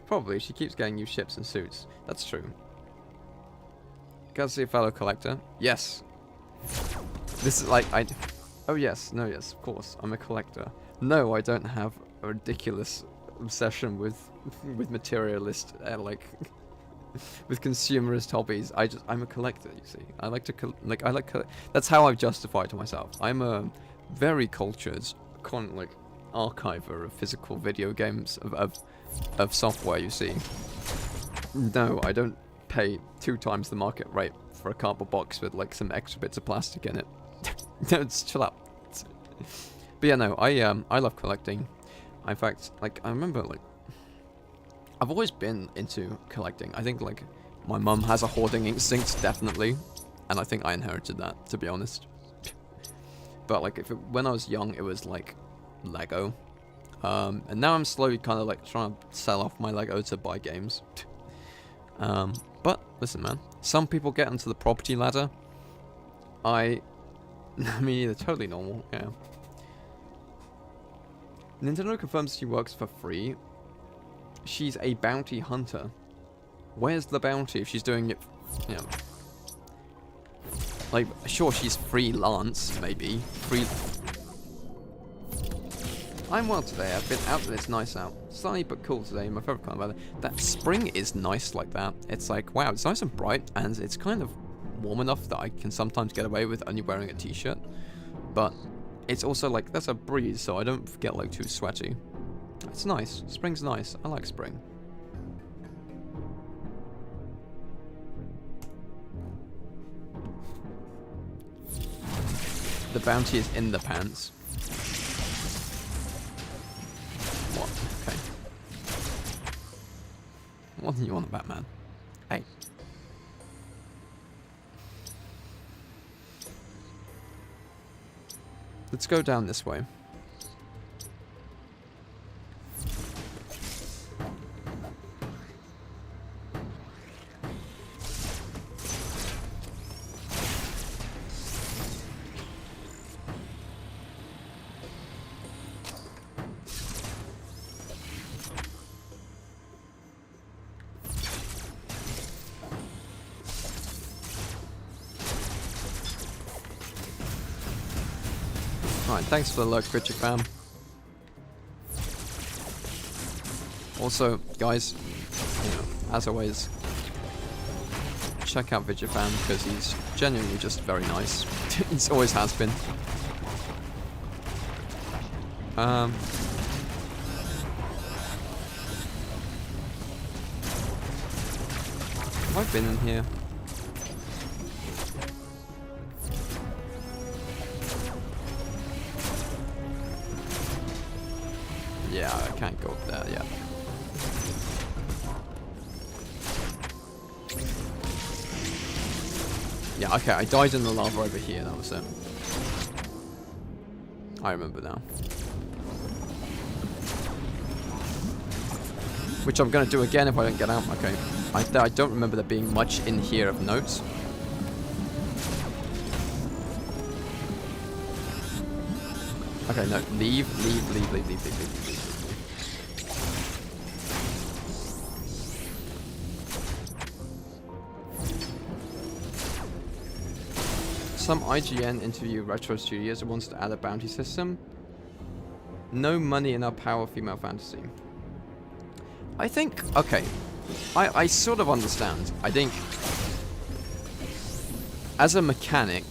Probably, she keeps getting new ships and suits. That's true. Gotta see a fellow collector. Yes. This is like, Oh yes, no yes, of course, I'm a collector. No, I don't have a ridiculous obsession with materialist, like, with consumerist hobbies. I'm a collector, you see. I like to, that's how I've justified to myself. I'm a very cultured, archiver of physical video games, of software, you see. No, I don't pay 2 times the market rate for a cardboard box with, like, some extra bits of plastic in it. No, just chill out. But yeah, no, I love collecting. In fact, like, I remember, like, I've always been into collecting. I think, like, my mum has a hoarding instinct, definitely, and I think I inherited that, to be honest. But, like, when I was young, it was, like, Lego. And now I'm slowly kind of, like, trying to sell off my Lego to buy games. But, listen, man, some people get onto the property ladder. I mean, they're totally normal, yeah. Nintendo confirms she works for free. She's a bounty hunter. Where's the bounty if she's doing it, you know? Like, sure, she's freelance, maybe. I'm well today. I've been out and it's nice out. Sunny but cool today. My favorite kind of weather. That spring is nice like that. It's like, wow, it's nice and bright, and it's kind of warm enough that I can sometimes get away with only wearing a t-shirt. But it's also like, there's a breeze, so I don't get like too sweaty. It's nice. Spring's nice. I like spring. The bounty is in the pants. What? Okay. What do you want about, man? Hey. Let's go down this way. Alright, thanks for the lurk, Richard fam. Also, guys, you know, as always, check out Vigifan because he's genuinely just very nice. He's always has been. Have I been in here? Yeah, I can't go up there yet. Yeah, okay, I died in the lava over here, that was it. I remember now. Which I'm gonna do again if I don't get out. Okay. I don't remember there being much in here of note. Okay, no, leave. Some IGN interview Retro Studios wants to add a bounty system. No money in our power female fantasy. I think, okay, I sort of understand. I think, as a mechanic,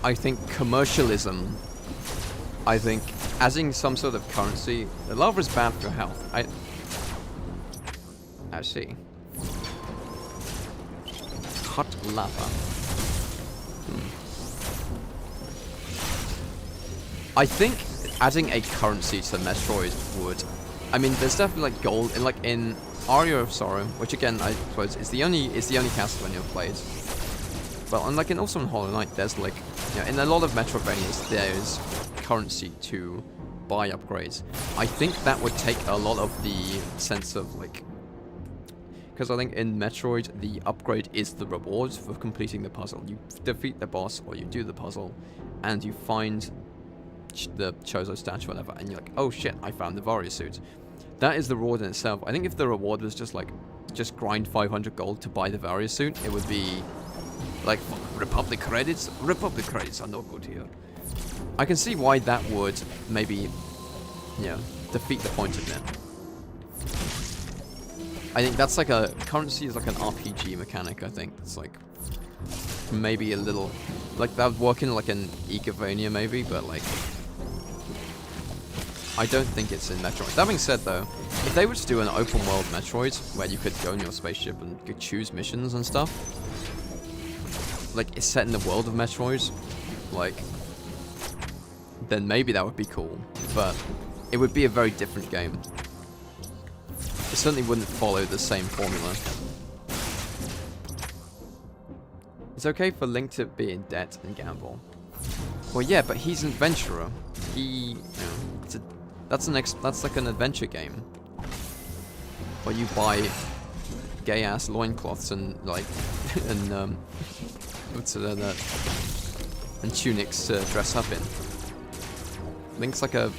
I think commercialism, I think adding some sort of currency, the lava is bad for your health. I see. Hot lava. I think adding a currency to Metroid would, I mean, there's definitely like gold in in Aria of Sorrow, which again I suppose is the only Castlevania I've played. But unlike in also in Hollow Knight, there's like, you know, in a lot of Metroidvanias there's currency to buy upgrades. I think that would take a lot of the sense of like, because I think in Metroid the upgrade is the reward for completing the puzzle. You defeat the boss or you do the puzzle, and you find the Chozo statue, whatever, and you're like, oh shit, I found the Varia suit. That is the reward in itself. I think if the reward was just like, just grind 500 gold to buy the Varia suit, it would be like, Republic credits? Republic credits are no good here. I can see why that would maybe, you know, defeat the point of it. I think that's like a, currency is like an RPG mechanic, I think. It's like, maybe a little, like that would work in like an Egavania maybe, but like, I don't think it's in Metroid. That being said though, if they were to do an open world Metroid, where you could go in your spaceship and you could choose missions and stuff, like it's set in the world of Metroid, like, then maybe that would be cool, but it would be a very different game. It certainly wouldn't follow the same formula. It's okay for Link to be in debt and gamble. Well, yeah, but he's an adventurer. He, you know, that's like an adventure game, where you buy gay ass loincloths and like, and what's it, and tunics to dress up in. Link's like a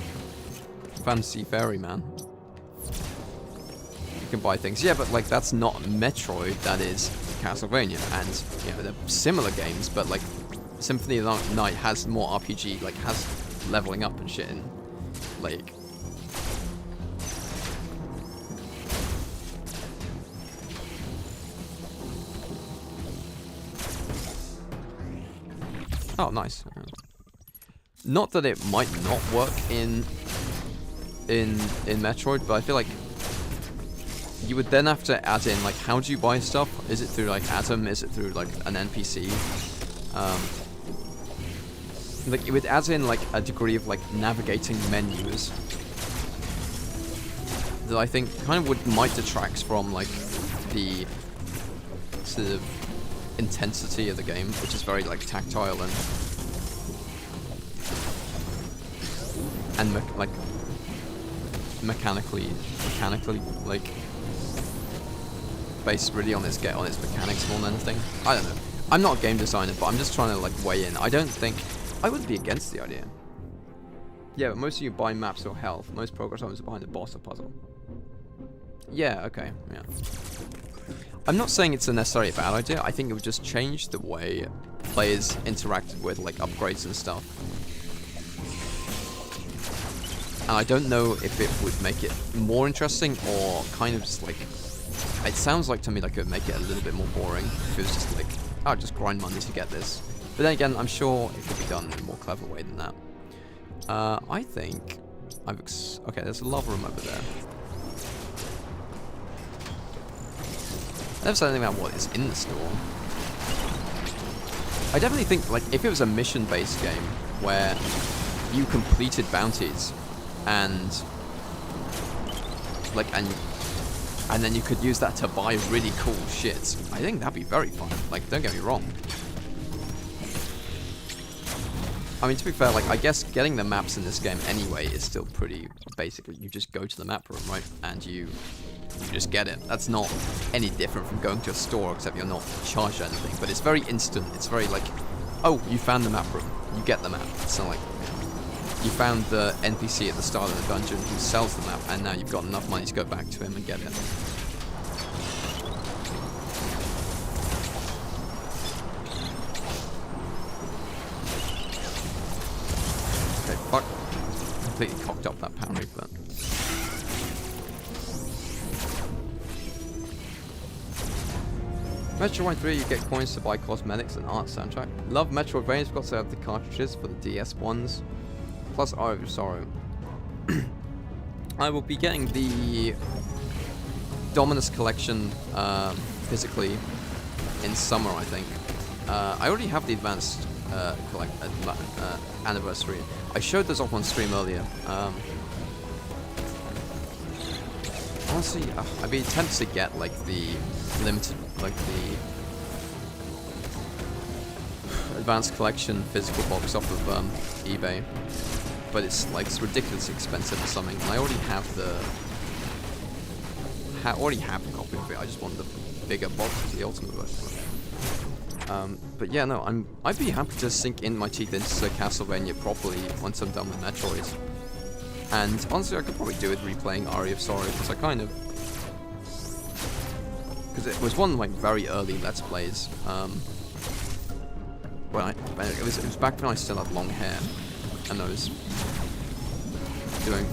fantasy fairy man. You can buy things, yeah, but like that's not Metroid. That is Castlevania, and you know they're similar games, but like Symphony of the Night has more RPG, like has leveling up and shit, and like. Oh, nice. Not that it might not work in Metroid, but I feel like you would then have to add in like, how do you buy stuff? Is it through like Atom? Is it through like an NPC? Like it would add in like a degree of like navigating menus that I think kind of might detract from like the sort of intensity of the game, which is very like tactile and like mechanically like based really on its mechanics more than anything. I don't know. I'm not a game designer, but I'm just trying to like weigh in. I don't think I wouldn't be against the idea. Yeah, but most of you buy maps or health. Most progress items are behind the boss or puzzle. Yeah, okay, yeah. I'm not saying it's a necessarily a bad idea. I think it would just change the way players interacted with like upgrades and stuff. And I don't know if it would make it more interesting or kind of just like... It sounds like to me like it would make it a little bit more boring if it was just like, oh, just grind money to get this. But then again, I'm sure it could be done in a more clever way than that. I think okay, there's a lava room over there. I never said anything about what is in the store. I definitely think, like, if it was a mission-based game where you completed bounties and like and then you could use that to buy really cool shit, I think that'd be very fun. Like, don't get me wrong. I mean, to be fair, like, I guess getting the maps in this game anyway is still pretty... Basically, you just go to the map room, right? And you just get it. That's not any different from going to a store, except you're not charged anything. But it's very instant. It's very like, oh, you found the map room. You get the map. It's not like... You found the NPC at the start of the dungeon who sells the map, and now you've got enough money to go back to him and get it. Fuck. Completely cocked up that power but... Metroid 3, you get coins to buy cosmetics and art soundtrack. Love Metroidvanias, forgot to have the cartridges for the DS ones. Plus Eye of Sorrow. I will be getting the Dominus collection physically in summer, I think. I already have the advanced anniversary. I showed those off on stream earlier. Honestly, I'd be tempted to get like the limited, like the advanced collection physical box off of eBay, but it's like ridiculously expensive or something. And I already have already have a copy of it. I just want the bigger box, the ultimate version. But yeah, no, I'd be happy to sink in my teeth into Castlevania properly once I'm done with Metroid. And honestly, I could probably do it replaying Eye of Sorrow, because I kind of... Because it was one of my very early Let's Plays. Well, it was back when I still had long hair, and I was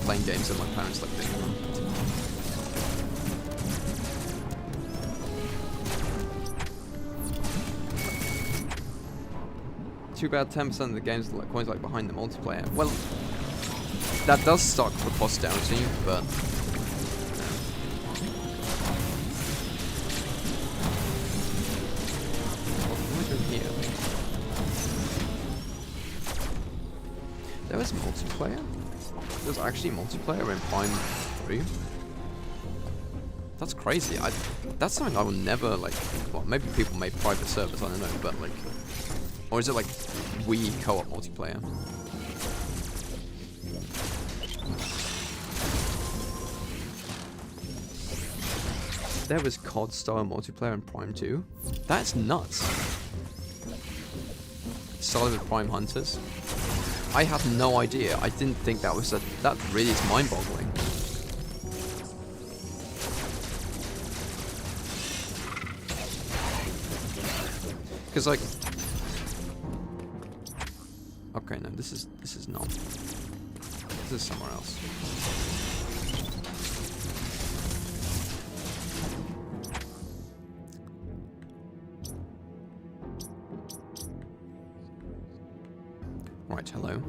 playing games at my parents' like living room. Too bad 10% of the games are coins like behind the multiplayer. Well, that does suck for posterity, but what am I doing here? There was multiplayer? There's actually multiplayer in Prime 3? That's crazy. That's something I will never, like... Well, maybe people make private servers, I don't know, but like... Or is it like Wii co-op multiplayer? There was COD style multiplayer in Prime 2? That's nuts. Started with Prime Hunters. I had no idea. I didn't think that was that really is mind-boggling. Because like... Okay, no, this is not. This is somewhere else. Right, hello.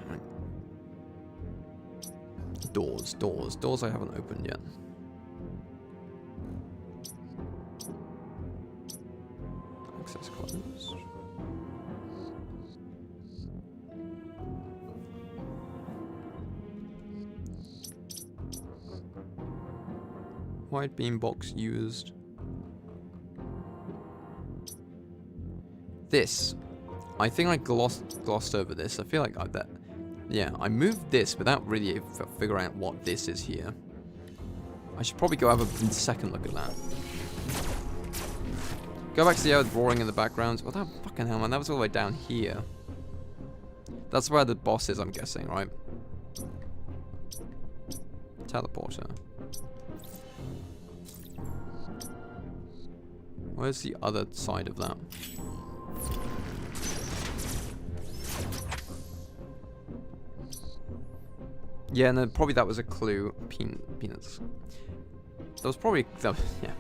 Right. Doors I haven't opened yet. Access closed. White beam box used. This. I think I glossed over this. I feel like yeah, I moved this without really figuring out what this is here. I should probably go have a second look at that. Go back to the old roaring in the background. Well, that fucking hell, man. That was all the way down here. That's where the boss is, I'm guessing, right? Teleporter. Where's the other side of that? Yeah, no, probably that was a clue. Peanuts. That was probably yeah.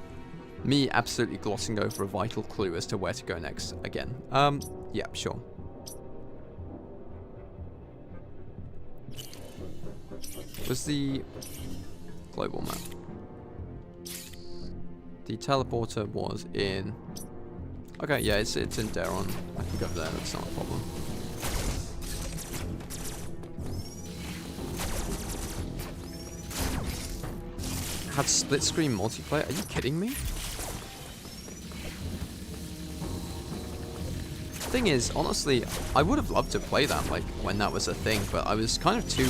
Me absolutely glossing over a vital clue as to where to go next again. Yeah, sure. Was the global map? The teleporter was in. Okay, yeah, it's in Daron. I can go there. That's not a problem. Had split screen multiplayer? Are you kidding me? Thing is, honestly, I would have loved to play that like when that was a thing, but I was kind of too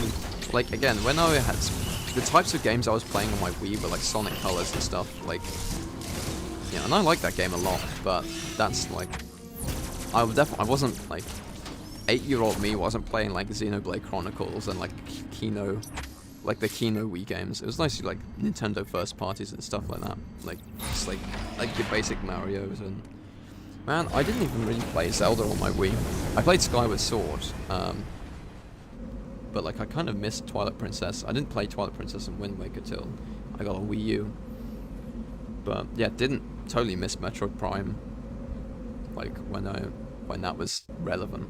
like again when I had the types of games I was playing on my Wii were like Sonic Colors and stuff like yeah, and I like that game a lot, but that's like I wasn't like 8-year-old me wasn't playing like Xenoblade Chronicles and like Kino. Like the Kino Wii games. It was mostly like Nintendo first parties and stuff like that. Like just like your basic Marios and man, I didn't even really play Zelda on my Wii. I played Skyward Sword, but like I kind of missed Twilight Princess. I didn't play Twilight Princess and Wind Waker till I got a Wii U. But yeah, didn't totally miss Metroid Prime. Like when that was relevant.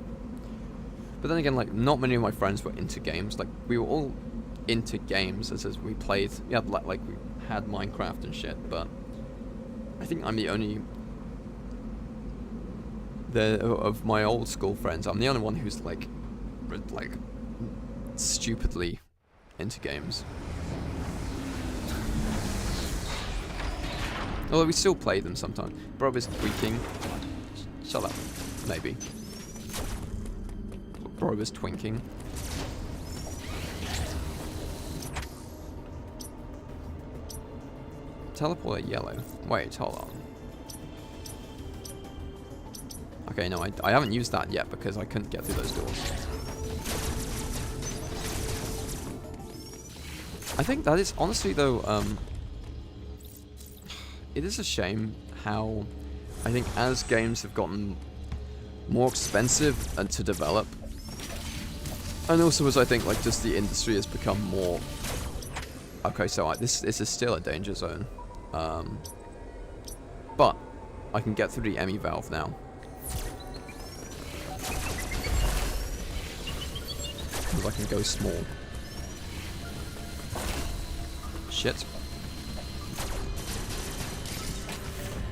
But then again, like not many of my friends were into games. Like we were all into games as we played. Yeah, like we had Minecraft and shit. But I think I'm the only of my old school friends. I'm the only one who's like stupidly into games. Although we still play them sometimes. Bro is tweaking. Shut up. Maybe. Bro is twinking. Teleporter yellow. Wait, hold on. Okay, no, I haven't used that yet because I couldn't get through those doors. I think that is, honestly though, it is a shame how, I think as games have gotten more expensive and to develop, and also as I think like just the industry has become more, okay, so this is still a danger zone, but I can get through the ME valve now. I can go small. Shit.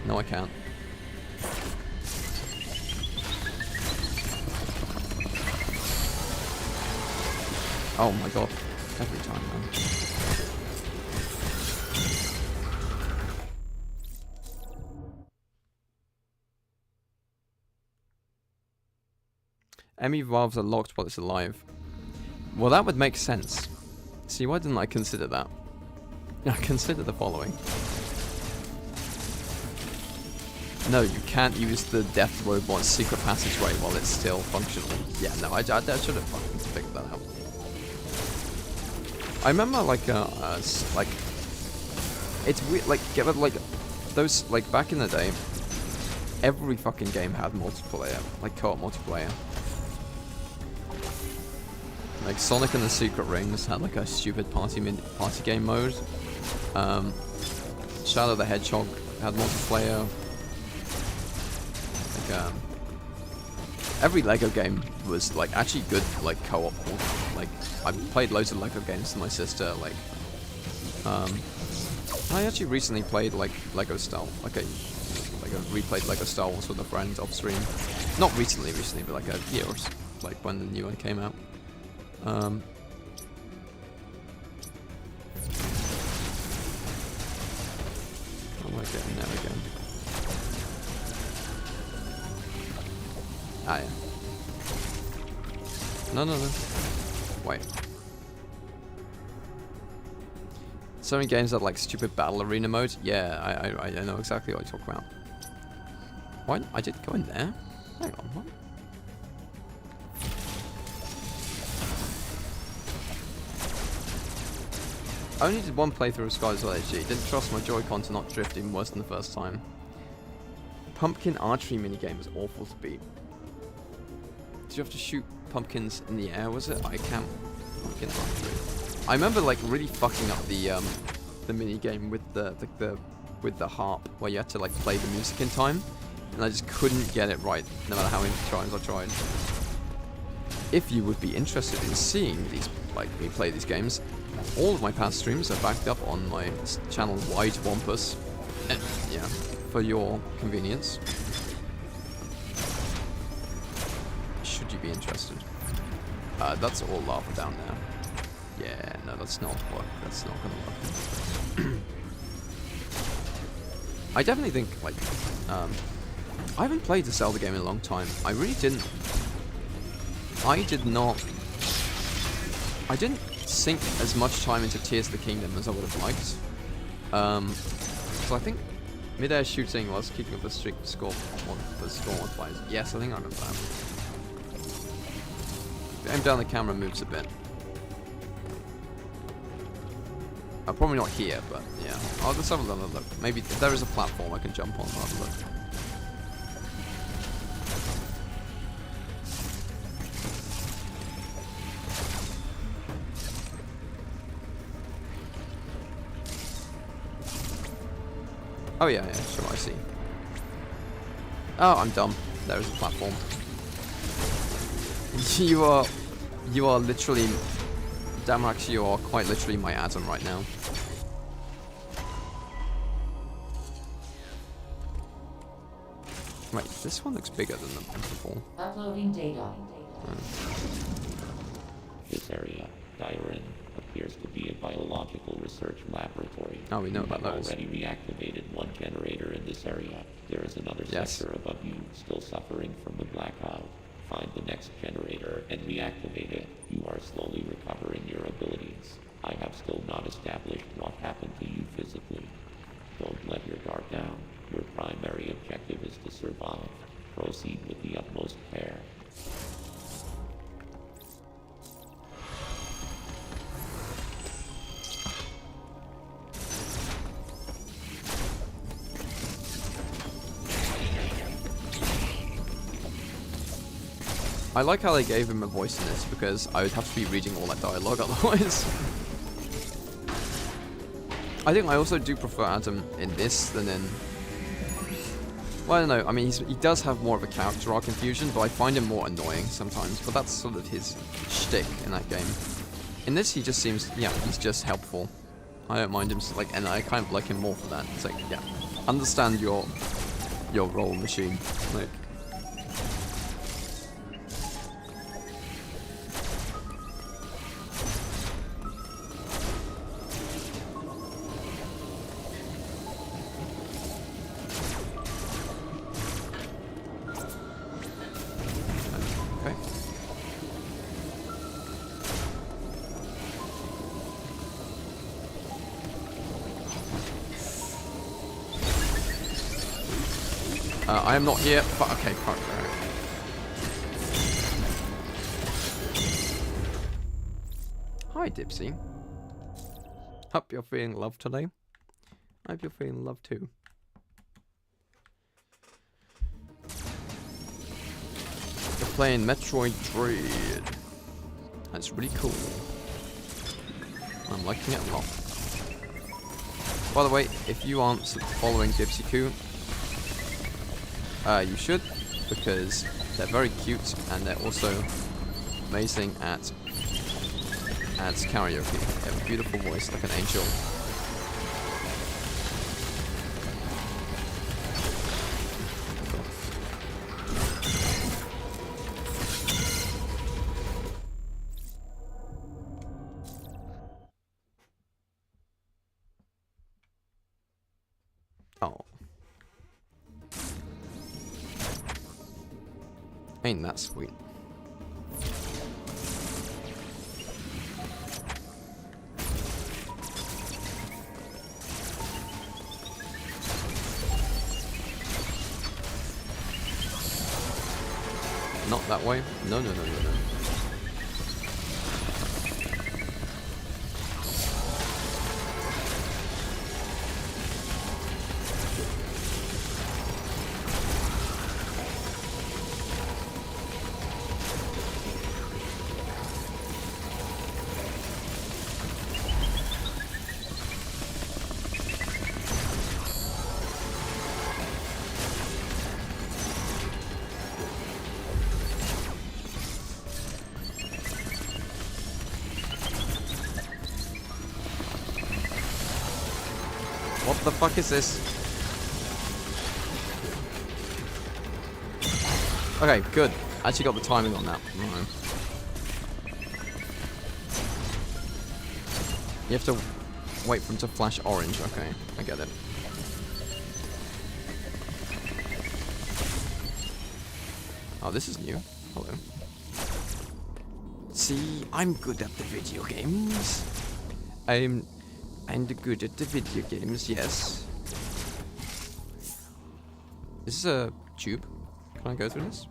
No, I can't. Oh my god. Every time, man. ME valves are locked while it's alive. Well, that would make sense. See, why didn't I consider that? Consider the following. No, you can't use the death robot's secret passageway while it's still functional. Yeah, no, I should have fucking figured that out. I remember, like, it's weird, like, those, like, back in the day, every fucking game had multiplayer, like, co-op multiplayer. Like Sonic and the Secret Rings had like a stupid party game mode. Shadow the Hedgehog had multiplayer. Like every Lego game was like actually good like co-op. Like I played loads of Lego games with my sister. Like I actually recently played like Lego Star, like I replayed Lego Star Wars with a friend off stream. Not recently, but like a year or so, like when the new one came out. How do I get in there again? Ah, yeah. No. Wait. So many games that like stupid battle arena mode. Yeah, I know exactly what you're talking about. What? I did go in there? Hang on, what? I only did one playthrough of Skyward HD. Didn't trust my Joy-Con to not drift even worse than the first time. Pumpkin archery minigame was awful to beat. Did you have to shoot pumpkins in the air, was it? I can't. Pumpkin archery. I remember like really fucking up the mini game with the with the harp, where you had to like play the music in time, and I just couldn't get it right, no matter how many times I tried. If you would be interested in seeing these, like me play these games, all of my past streams are backed up on my channel Wide Wampus. Yeah, for your convenience. Should you be interested? That's all lava down there. Yeah, no, that's not work. That's not gonna work. I definitely think like I haven't played a Zelda game in a long time. I really didn't. I didn't sink as much time into Tears of the Kingdom as I would have liked. So I think mid-air shooting was keeping up the streak score on players. Yes, I think I remember that. Aim down, the camera moves a bit. Probably not here, but yeah. Oh, let's have a look. Maybe if there is a platform I can jump on. I'll have a look. Oh yeah, sure, I see. Oh, I'm dumb. There is a platform. You are literally, Damax, you are quite literally my Adam right now. Wait, this one looks bigger than the ball. Uploading data. This area, Dyren, appears to be a biological research laboratory. Oh, we know about You have those. already reactivated one generator in this area. There is another Yes. sector above you still suffering from the blackout. Find the next generator and reactivate it. You are slowly recovering your abilities. I have still not established what happened to you physically. Don't let your guard down. Your primary objective is to survive. Proceed with the utmost care. I like how they gave him a voice in this, because I would have to be reading all that dialogue otherwise. I think I also do prefer Adam in this than in... Well, I don't know. I mean, he does have more of a character arc infusion, but I find him more annoying sometimes. But that's sort of his shtick in that game. In this, he just seems... Yeah, he's just helpful. I don't mind him, like, and I kind of like him more for that. It's like, yeah, understand your role, machine. Like... Okay. I am not here. Okay, fuck. Hi, Dipsy. Hope you're feeling love today. Hope you're feeling love too. We're playing Metroid Dread. That's really cool. I'm liking it a lot. By the way, if you aren't following Dipsy Coo, you should, because they're very cute and they're also amazing at karaoke. They have a beautiful voice, like an angel. Oh. Ain't that sweet? Not that way. No, no, no, no, no. What the fuck is this? Okay, good. I actually got the timing on that. Right. You have to wait for him to flash orange. Okay, I get it. Oh, this is new. Hello. See, I'm good at the video games. I'm good at the video games, yes. Is this a tube? Can I go through this?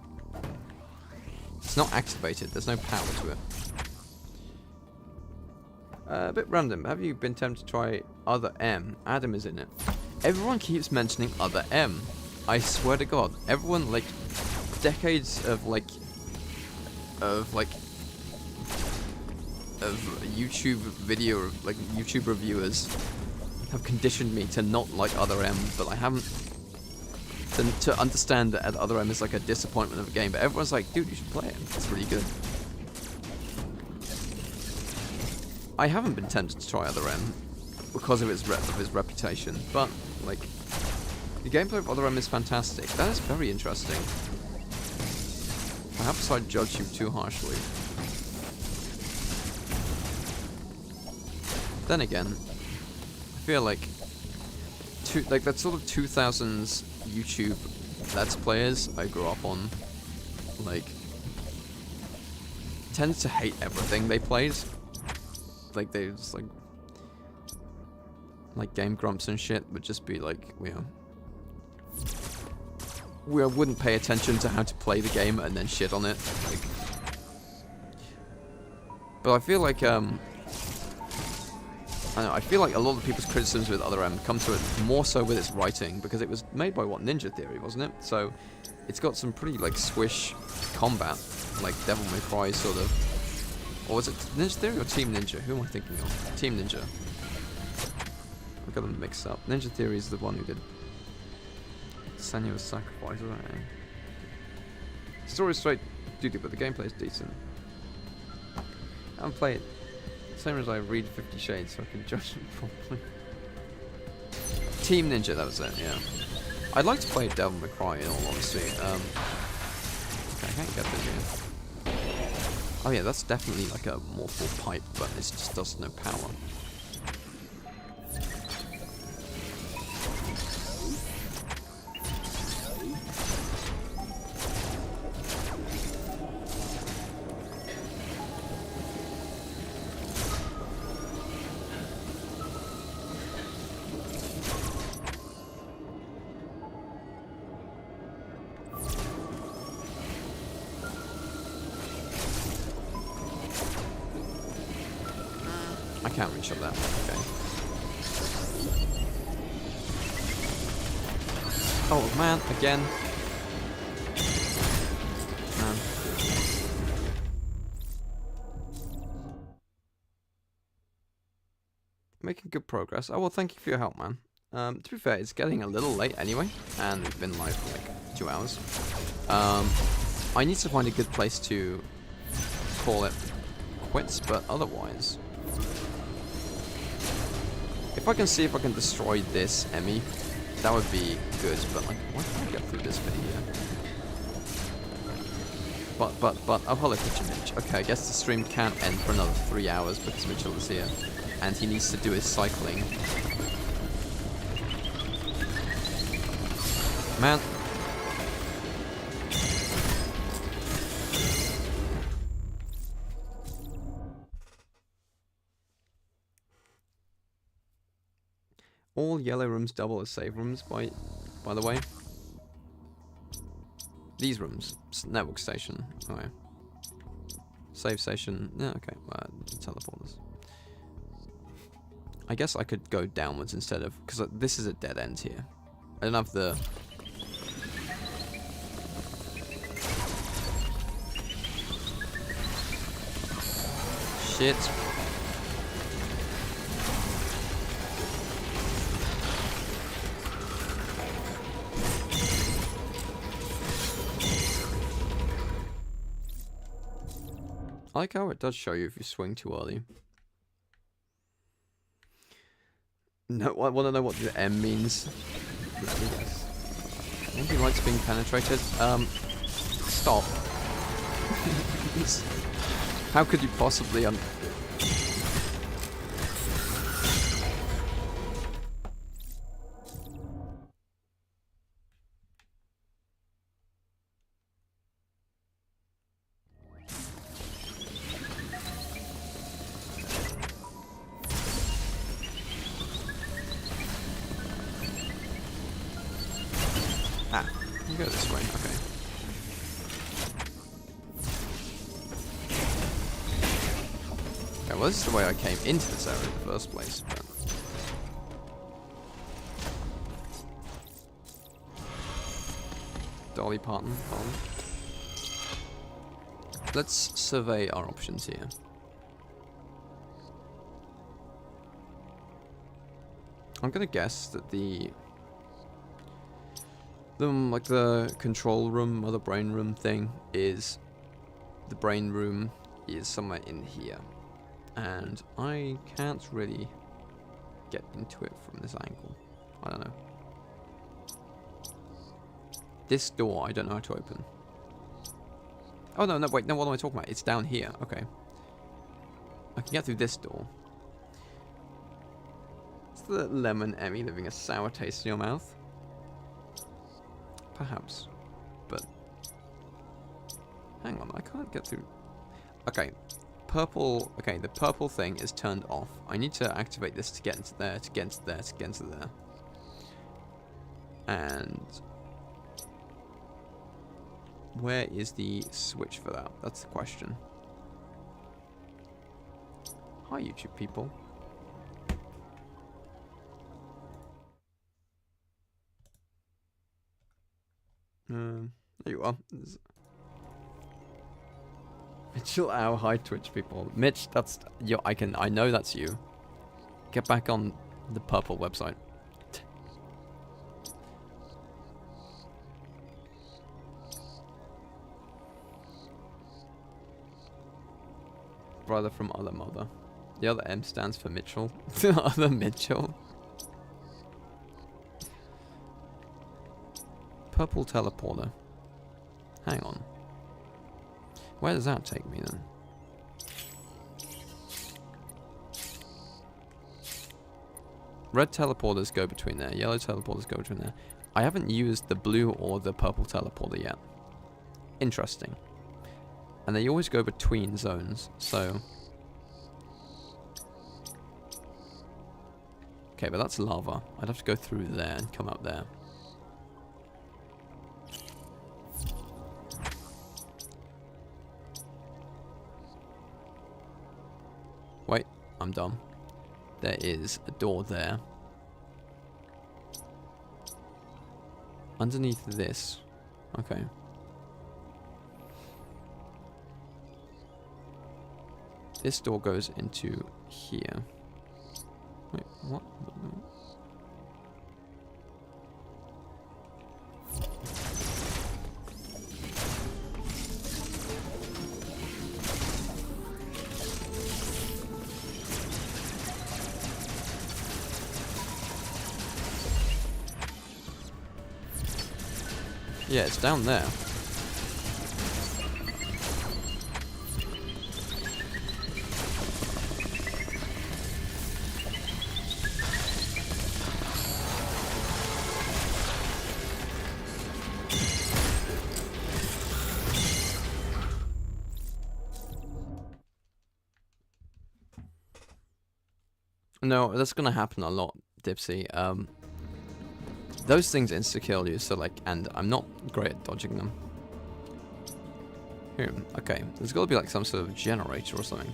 It's not activated, there's no power to it. A bit random, have you been tempted to try Other M? Adam is in it. Everyone keeps mentioning Other M. I swear to God, everyone, like, decades of YouTube video, like, YouTube reviewers have conditioned me to not like Other M, but I haven't to understand that Other M is like a disappointment of a game, but everyone's like, dude, you should play it, it's really good. I haven't been tempted to try Other M because of his reputation, but like the gameplay of Other M is fantastic. That is very interesting. Perhaps I judged you too harshly. Then again, I feel like that sort of 2000s YouTube Let's Players I grew up on, like, tends to hate everything they played. Like, they just, like Game Grumps and shit would just be like, we wouldn't pay attention to how to play the game and then shit on it. Like, but I feel like, I don't know, I feel like a lot of people's criticisms with Other M come to it more so with its writing, because it was made by, what, Ninja Theory, wasn't it? So, it's got some pretty, like, swish combat, like Devil May Cry sort of. Or was it Ninja Theory or Team Ninja? Who am I thinking of? Team Ninja. I got them mixed up. Ninja Theory is the one who did Senua's Sacrifice, wasn't it? Story's straight duty, but the gameplay is decent. I haven't played it. Same as I read 50 Shades, so I can judge it properly. Team Ninja, that was it, yeah. I'd like to play Devil May Cry, in all honesty. Okay, I can't get this here. Oh yeah, that's definitely like a more full pipe, but it just does no power. I can't reach up that. Okay. Oh man, again. Man. Making good progress. Oh well, thank you for your help, man. To be fair, it's getting a little late anyway, and we've been live for like 2 hours. I need to find a good place to call it quits, but otherwise, if I can see if I can destroy this Emmy, that would be good, but like, why can't I get through this bit here? But, I'll hold it for Mitch. Okay, I guess the stream can't end for another 3 hours because Mitchell is here, and he needs to do his cycling. Man. All yellow rooms double as save rooms, by the way. These rooms, network station, okay. Save station, yeah, okay, teleporters. I guess I could go downwards instead of, because this is a dead end here. I don't have the... Shit. I like how it does show you if you swing too early. No, I want to know what the M means. Yes. Maybe likes being penetrated. Stop. How could you possibly Ah, you go this way, okay. Okay, well this is the way I came into this area in the first place, but... Dolly Parton, Parton. Let's survey our options here. I'm gonna guess that the like the control room or the brain room thing is the brain room is somewhere in here, and I can't really get into it from this angle. I don't know. This door I don't know how to open. Oh no, wait, no, what am I talking about? It's down here. Okay, I can get through this door. Is the lemon Emmy leaving a sour taste in your mouth? Perhaps, but hang on, I can't get through. Okay, purple. Okay, the purple thing is turned off. I need to activate this to get into there, to get into there, to get into there. And where is the switch for that? That's the question. Hi, YouTube people. There you are. Mitchell Ow, hi Twitch people. Mitch, that's you. I know that's you. Get back on the purple website. Brother from other mother. The other M stands for Mitchell. The other Mitchell. Purple teleporter. Hang on. Where does that take me then? Red teleporters go between there. Yellow teleporters go between there. I haven't used the blue or the purple teleporter yet. Interesting. And they always go between zones, so... Okay, but that's lava. I'd have to go through there and come up there. Wait, I'm dumb. There is a door there. Underneath this. Okay. This door goes into here. Wait, what? Yeah, it's down there. No, that's gonna happen a lot, Dipsy. Those things insta-kill you, so like, and I'm not great at dodging them. Here, okay, there's gotta be like some sort of generator or something.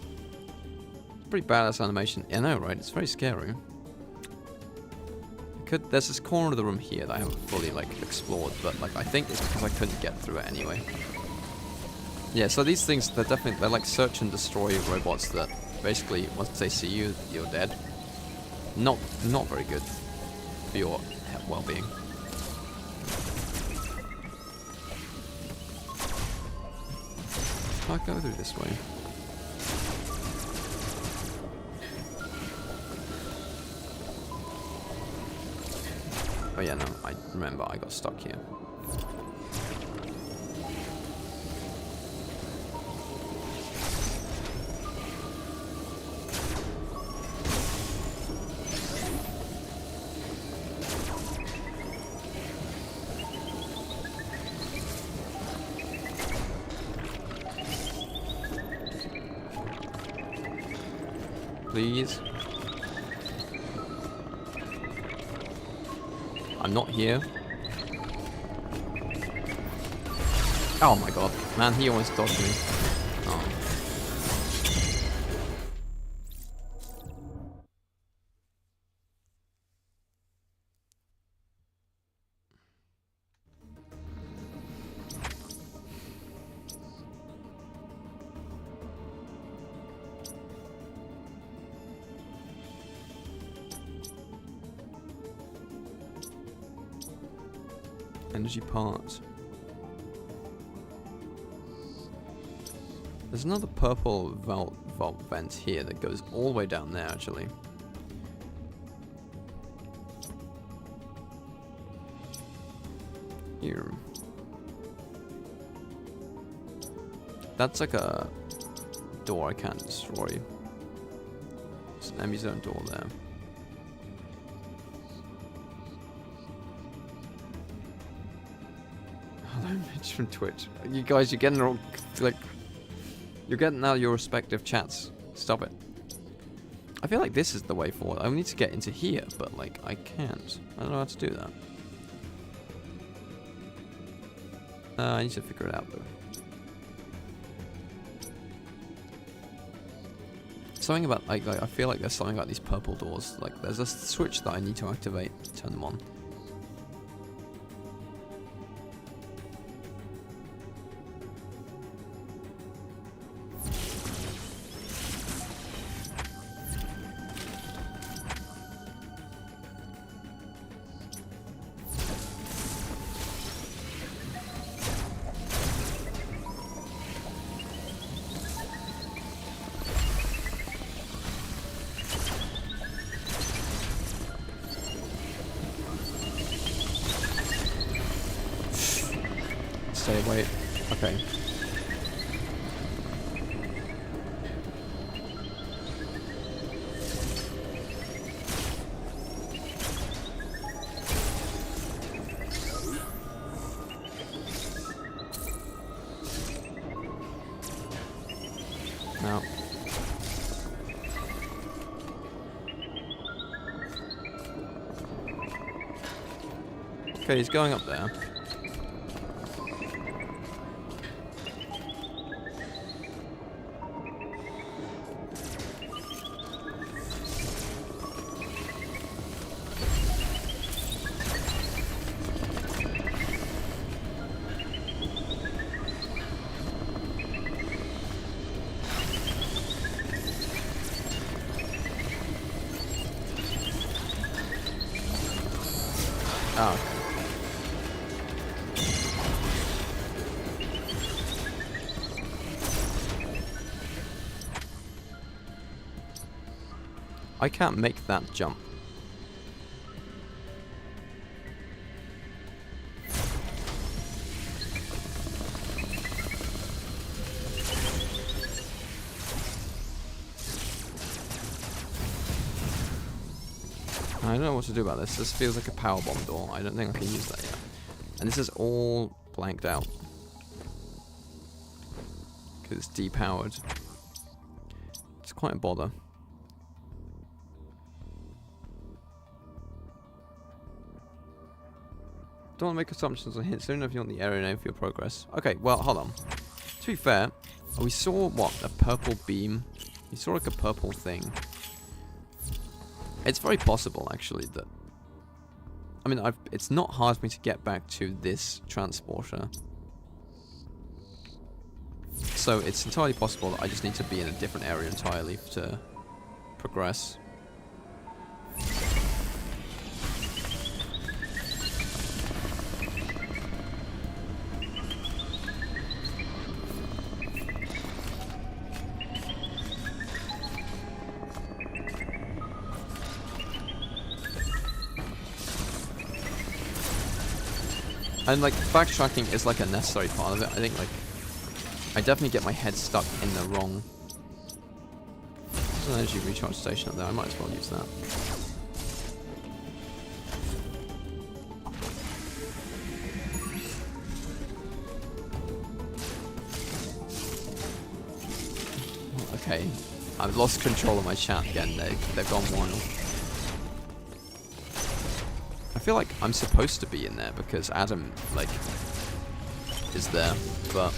Pretty badass animation. I know, right? It's very scary. There's this corner of the room here that I haven't fully like explored, but like I think it's because I couldn't get through it anyway. Yeah, so these things, they're like search and destroy robots that basically once they see you, you're dead. Not very good for your well-being. I go through this way. Oh yeah, no, I remember I got stuck here. Please. I'm not here. Oh my god. Man, he almost dodged me. Oh. Energy parts. There's another purple vault vent here that goes all the way down there, actually. Here. That's like a door I can't destroy. It's an enemy zone door there. Hello, Mitch from Twitch. You guys, you're getting all, like, you're getting out your respective chats. Stop it. I feel like this is the way forward. I need to get into here, but like I can't. I don't know how to do that. I need to figure it out though. Something about like I feel like there's something about these purple doors. Like there's a switch that I need to activate to turn them on. Stay away. Okay. Now. Okay, he's going up there. Oh, okay. I can't make that jump. I don't know what to do about this. This feels like a power bomb door. I don't think I can use that yet. And this is all blanked out. Because it's depowered. It's quite a bother. Don't want to make assumptions on hints. Don't know if you want the area name for your progress. Okay, well, hold on. To be fair, we saw, what, a purple beam? We saw like a purple thing. It's very possible, actually, that... I mean, it's not hard for me to get back to this transporter. So it's entirely possible that I just need to be in a different area entirely to progress. And like backtracking is like a necessary part of it. I think like I definitely get my head stuck in the wrong. There's an energy recharge station up there. I might as well use that. Okay, I've lost control of my chat again. They've gone wild. I feel like I'm supposed to be in there because Adam, like, is there, but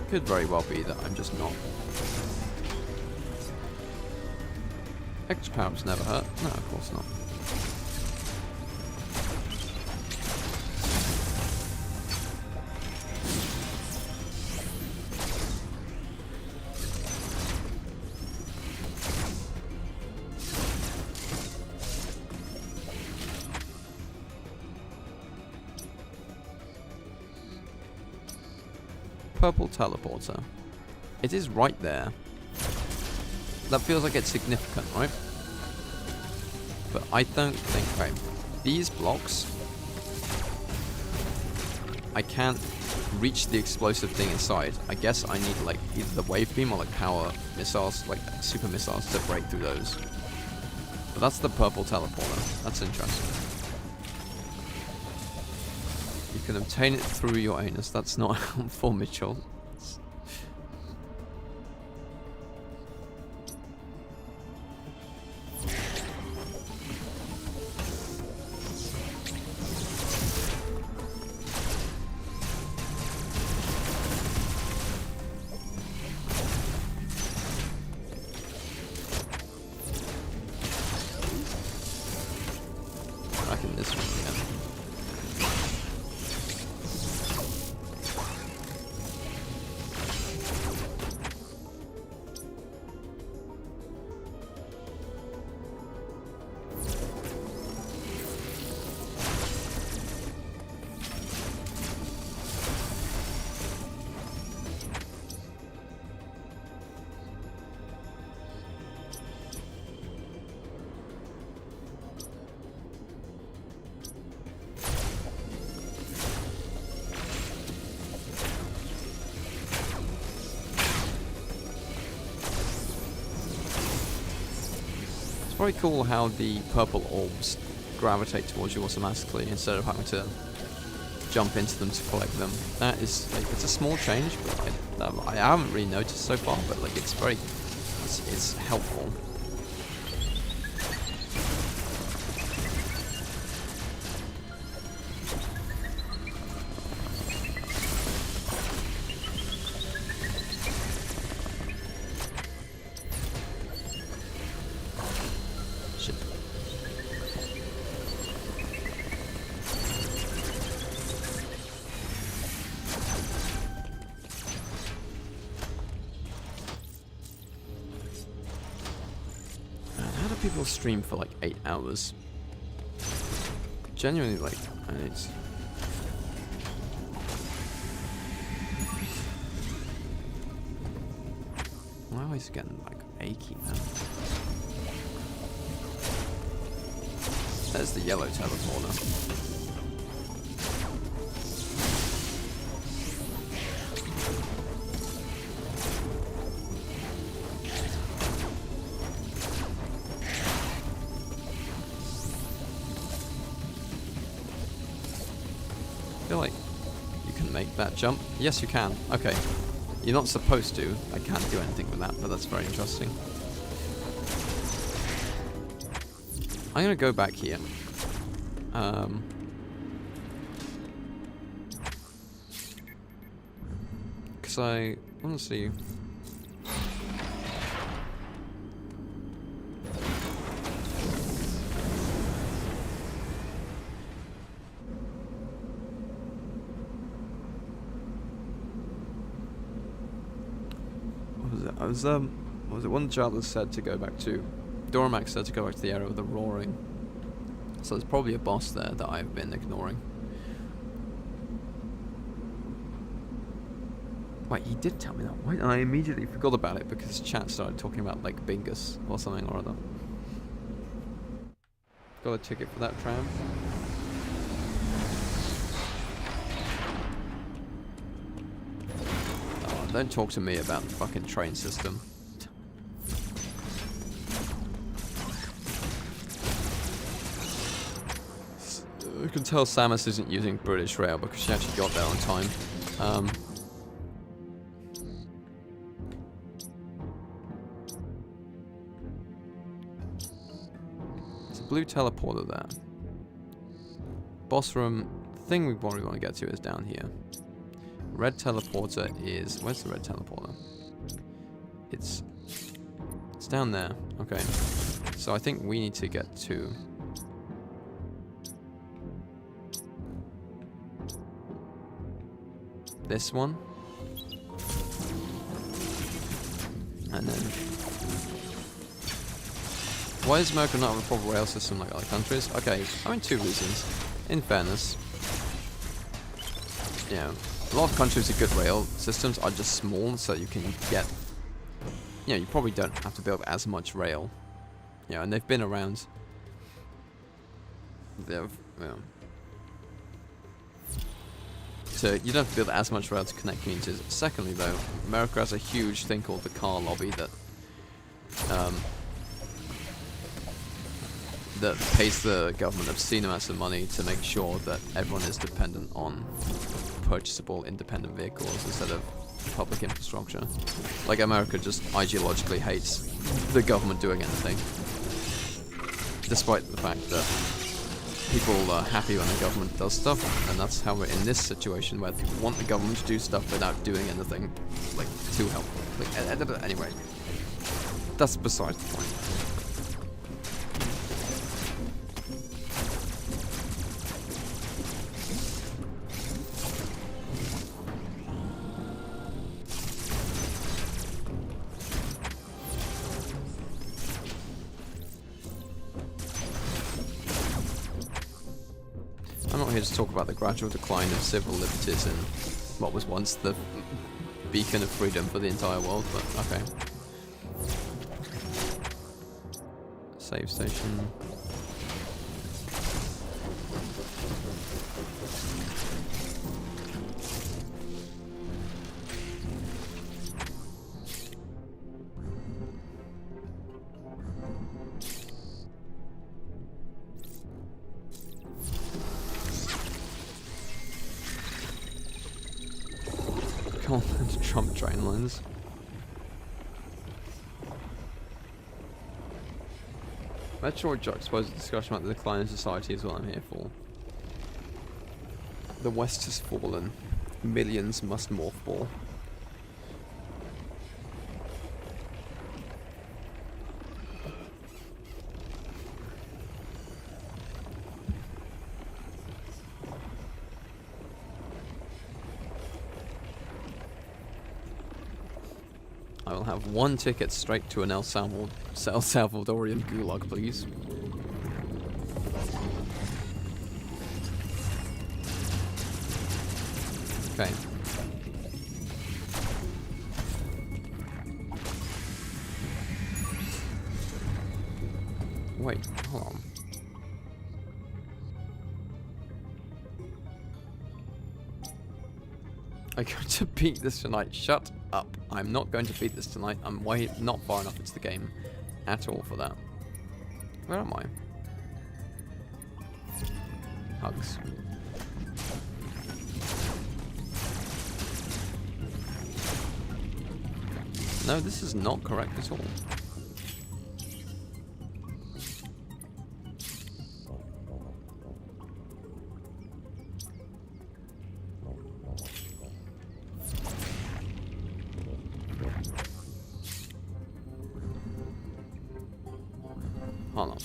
could very well be that I'm just not. Extra power's never hurt. No, of course not. Purple teleporter. It is right there. That feels like it's significant, right? But I don't think... Right. These blocks... I can't reach the explosive thing inside. I guess I need like either the wave beam or like power missiles, like super missiles to break through those. But that's the purple teleporter. That's interesting. You can obtain it through your anus. That's not helpful, Mitchell. Back in this one again. It's very cool how the purple orbs gravitate towards you automatically instead of having to jump into them to collect them. That is, like, it's a small change, but I haven't really noticed so far, but like it's very, it's helpful. People stream for like 8 hours. Genuinely, like, and it's... My eyes are getting like achy now. There's the yellow teleporter. I feel like you can make that jump. Yes, you can. Okay. You're not supposed to. I can't do anything with that, but that's very interesting. I'm gonna go back here. Because I want to see... was it one Jala said to go back to? Doramax said to go back to the area of the roaring. So there's probably a boss there that I've been ignoring. Wait, he did tell me that. Why? I immediately forgot about it because chat started talking about like Bingus or something or other. Got a ticket for that tram. Oh, don't talk to me about the fucking train system. You can tell Samus isn't using British Rail because she actually got there on time. There's a blue teleporter there. Boss room. The thing we probably want to get to is down here. Red teleporter is... Where's the red teleporter? It's down there. Okay. So I think we need to get to... this one. And then... Why does America not have a proper rail system like other countries? Okay, I mean, two reasons. In fairness, you know, a lot of countries with good rail systems are just small, so you can get... You know, you probably don't have to build as much rail. You know, and they've been around. They've, you know, so you don't have to build as much rail to connect communities. Secondly, though, America has a huge thing called the car lobby that that pays the government obscene amounts of money to make sure that everyone is dependent on purchasable independent vehicles instead of public infrastructure. Like, America just ideologically hates the government doing anything, despite the fact that people are happy when the government does stuff, and that's how we're in this situation where people want the government to do stuff without doing anything, like, to help. Like, anyway, that's besides the point. I'm not here to talk about the gradual decline of civil liberties in what was once the beacon of freedom for the entire world, but okay. Save station. Come on, Trump train lines. Metroid Dread exposes discussion about the decline in society is what I'm here for. The West has fallen. Millions must mothball. I will have one ticket straight to an El Salvadorian gulag, please. Okay. Wait, hold on. I'm going to beat this tonight. Shut up. I'm not going to beat this tonight. I'm not far enough into the game at all for that. Where am I? Hugs. No, this is not correct at all. Hold on.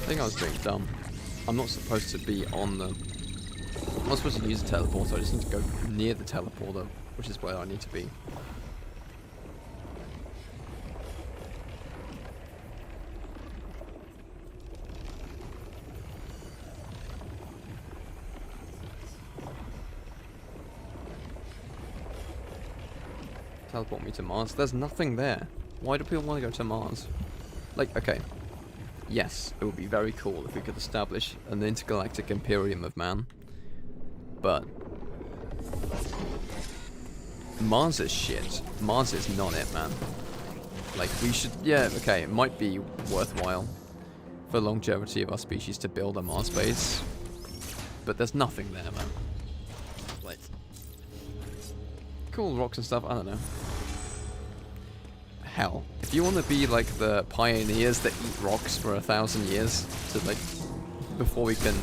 I think I was being dumb. I'm not supposed to be on the... I'm not supposed to use a teleporter, I just need to go near the teleporter which is where I need to be. Teleport me to Mars. There's nothing there. Why do people want to go to Mars? Like, okay. Yes, it would be very cool if we could establish an intergalactic imperium of man. But Mars is shit. Mars is not it, man. Like, we should... Yeah, okay, it might be worthwhile for the longevity of our species to build a Mars base. But there's nothing there, man. Like... Cool rocks and stuff, I don't know. Hell, if you want to be like the pioneers that eat rocks for 1,000 years to like before we can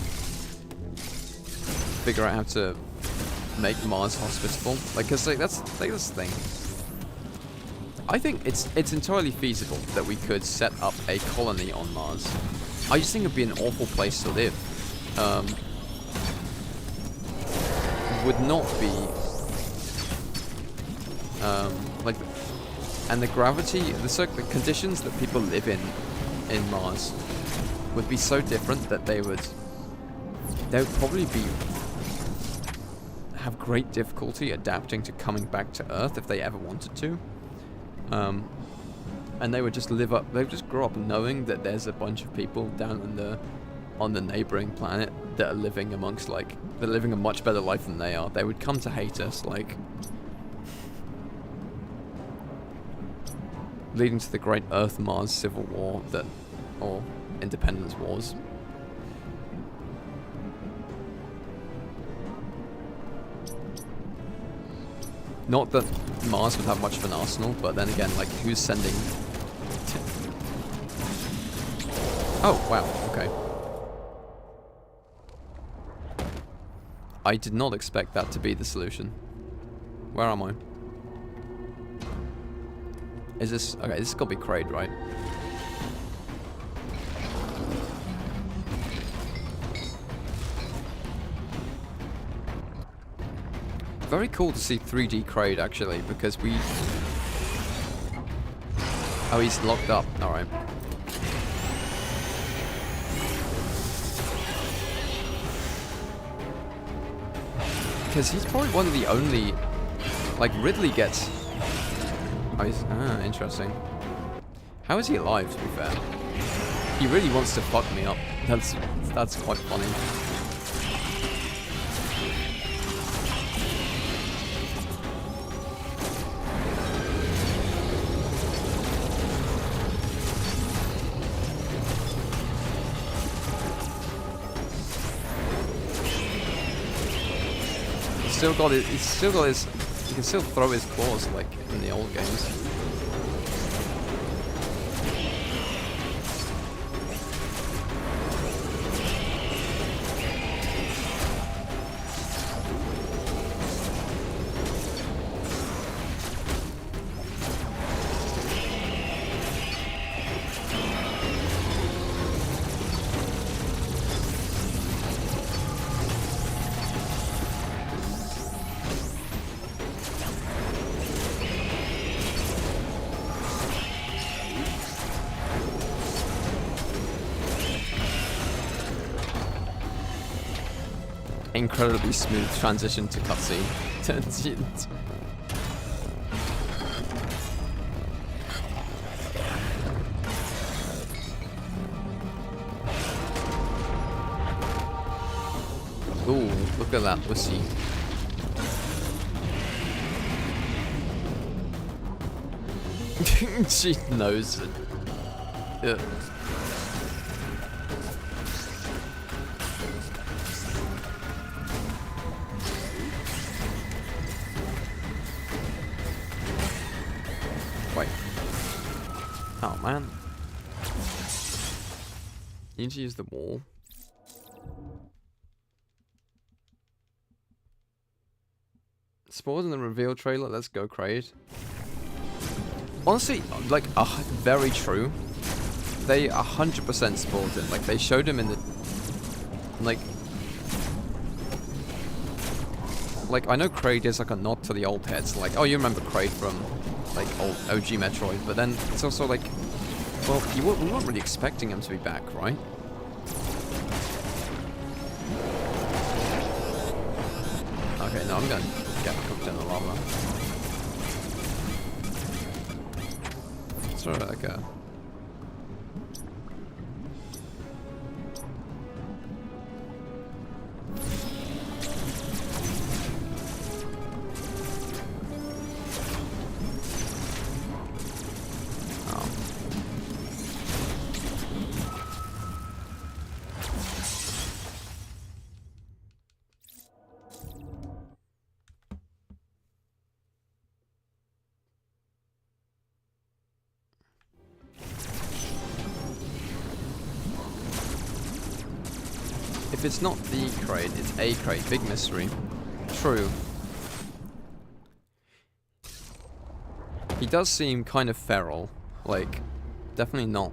figure out how to make Mars hospitable, like, cause like that's the thing. I think it's entirely feasible that we could set up a colony on Mars. I just think it'd be an awful place to live. Would not be like. And the gravity, the conditions that people live in Mars would be so different that they would probably have great difficulty adapting to coming back to Earth if they ever wanted to. And they would just they would just grow up knowing that there's a bunch of people down on the neighboring planet that are living amongst, like, they're living a much better life than they are. They would come to hate us, like, leading to the great Earth-Mars civil war or independence wars. Not that Mars would have much of an arsenal, but then again, like, who's sending... Oh, wow, okay. I did not expect that to be the solution. Where am I? Is this... Okay, this has got to be Kraid, right? Very cool to see 3D Kraid, actually, because we... Oh, he's locked up. Alright. Because he's probably one of the only... Like, Ridley gets... Oh, he's... Ah, interesting. How is he alive, to be fair? He really wants to fuck me up. That's quite funny. He's still got his, he can still throw his claws like in the old games. Incredibly smooth transition to cutscene. Ooh, look at that pussy. She knows it. Yeah. Wait. Oh man. You need to use the wall. Spawned in the reveal trailer. Let's go, Kraid. Honestly, like, very true. They 100% spawned him. Like, they showed him in the... Like... like, I know Kraid is like a nod to the old heads, like, oh, you remember Kraid from, like, old OG Metroid, but then it's also like, well, we weren't really expecting him to be back, right? Okay, no, I'm gonna get cooked in the lava. Sort of like a... If it's not the Kraid, it's a Kraid. Big mystery. True. He does seem kind of feral. Like, definitely not.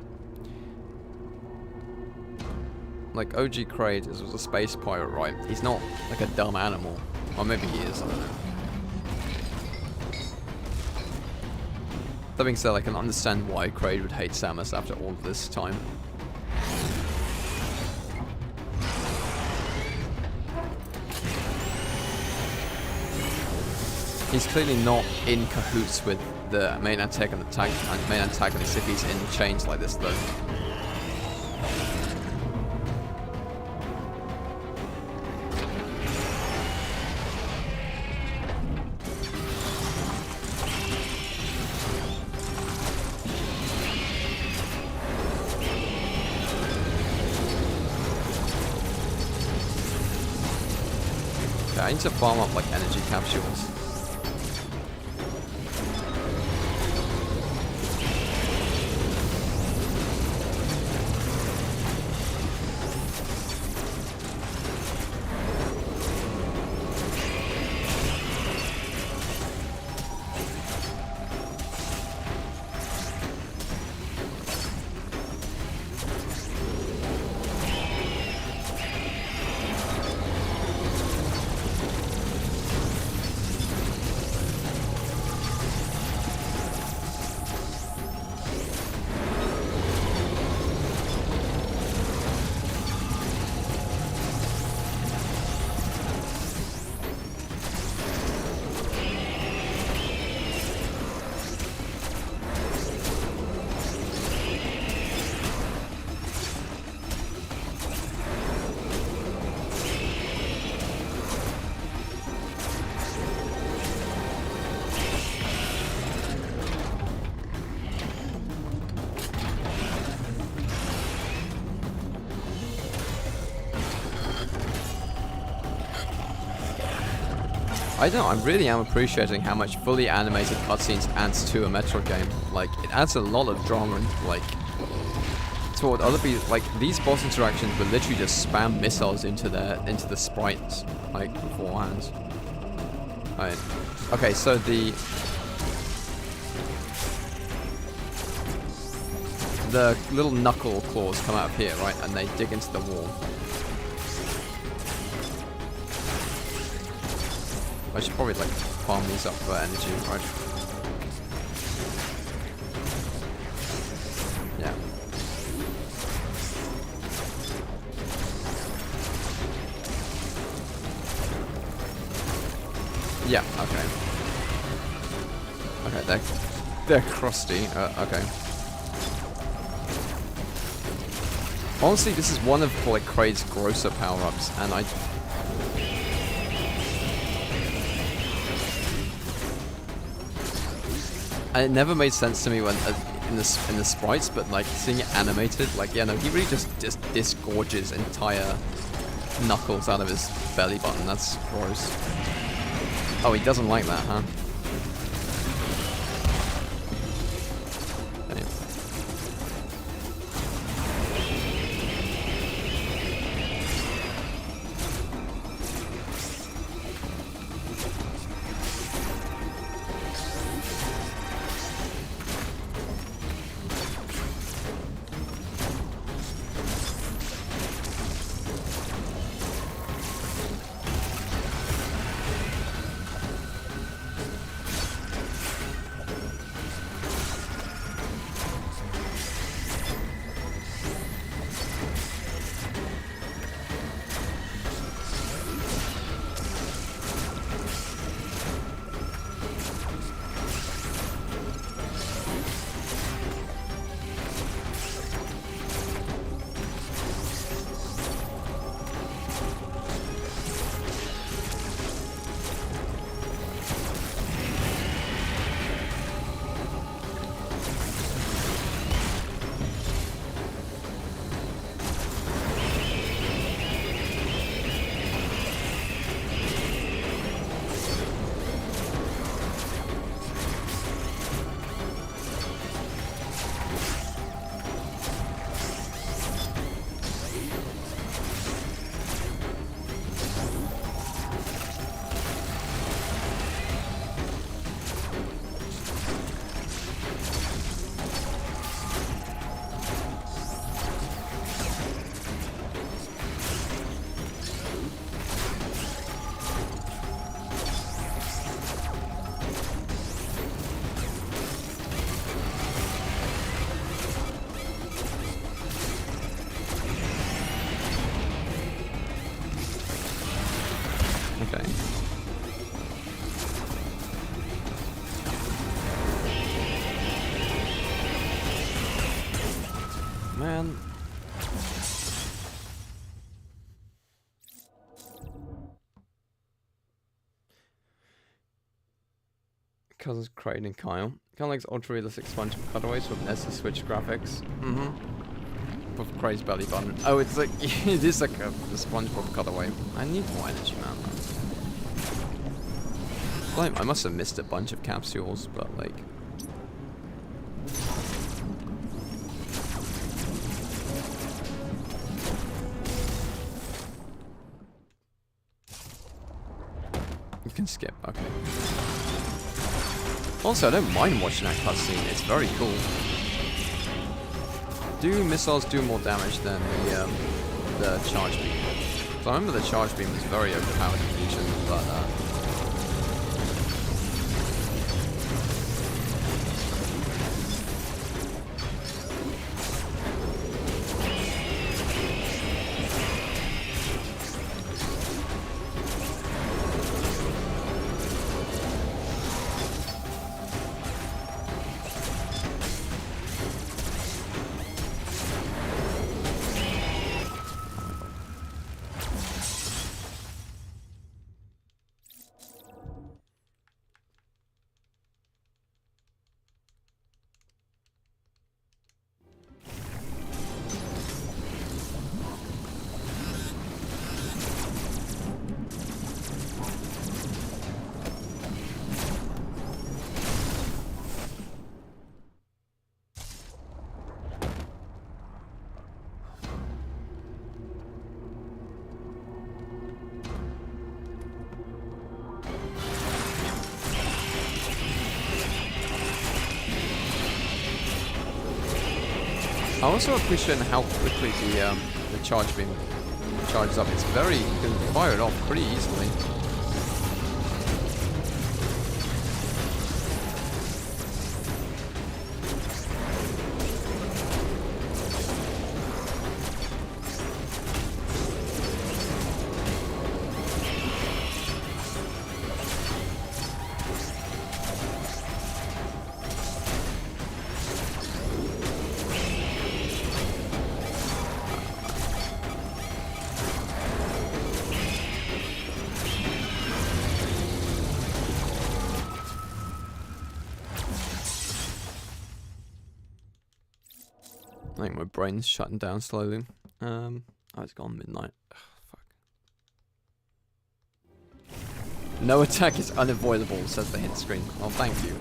Like, OG Kraid was a space pirate, right? He's not like a dumb animal. Or maybe he is, I don't know. That being said, I can understand why Kraid would hate Samus after all this time. He's clearly not in cahoots with the main antagonist if he's in chains like this, though. Okay, I need to farm up like energy capsules. I don't know, I really am appreciating how much fully animated cutscenes adds to a Metroid game. Like, it adds a lot of drama and, like, toward other people. Like, these boss interactions will literally just spam missiles into the sprites, like, beforehand. Right. Okay, so the little knuckle claws come out of here, right? And they dig into the wall. I should probably like farm these up for energy, right? Yeah. Yeah, okay. Okay, they're crusty. Okay. Honestly, this is one of like Kraid's grosser power-ups, and it never made sense to me when in the sprites, but like seeing it animated, like, yeah, no, he really just disgorges entire knuckles out of his belly button. That's gross. Oh, he doesn't like that, huh? Anyway. Okay. Man. Cousins Crane and Kyle. Kind of like ultra realistic SpongeBob cutaways with NES Switch graphics. With Crazy belly button. Oh, it's like it is like a SpongeBob cutaway. I need more energy, man. Like, I must have missed a bunch of capsules, but like. You can skip, okay. Also, I don't mind watching that cutscene, it's very cool. Do missiles do more damage than the charge beam? So I remember the charge beam was very overpowered in Fusion, but I also appreciate how quickly the charge beam charges up. It's very, you can fire it off pretty easily. I think my brain's shutting down slowly. Oh, it's gone midnight. Ugh, fuck. No attack is unavoidable, says the hint screen. Oh, thank you.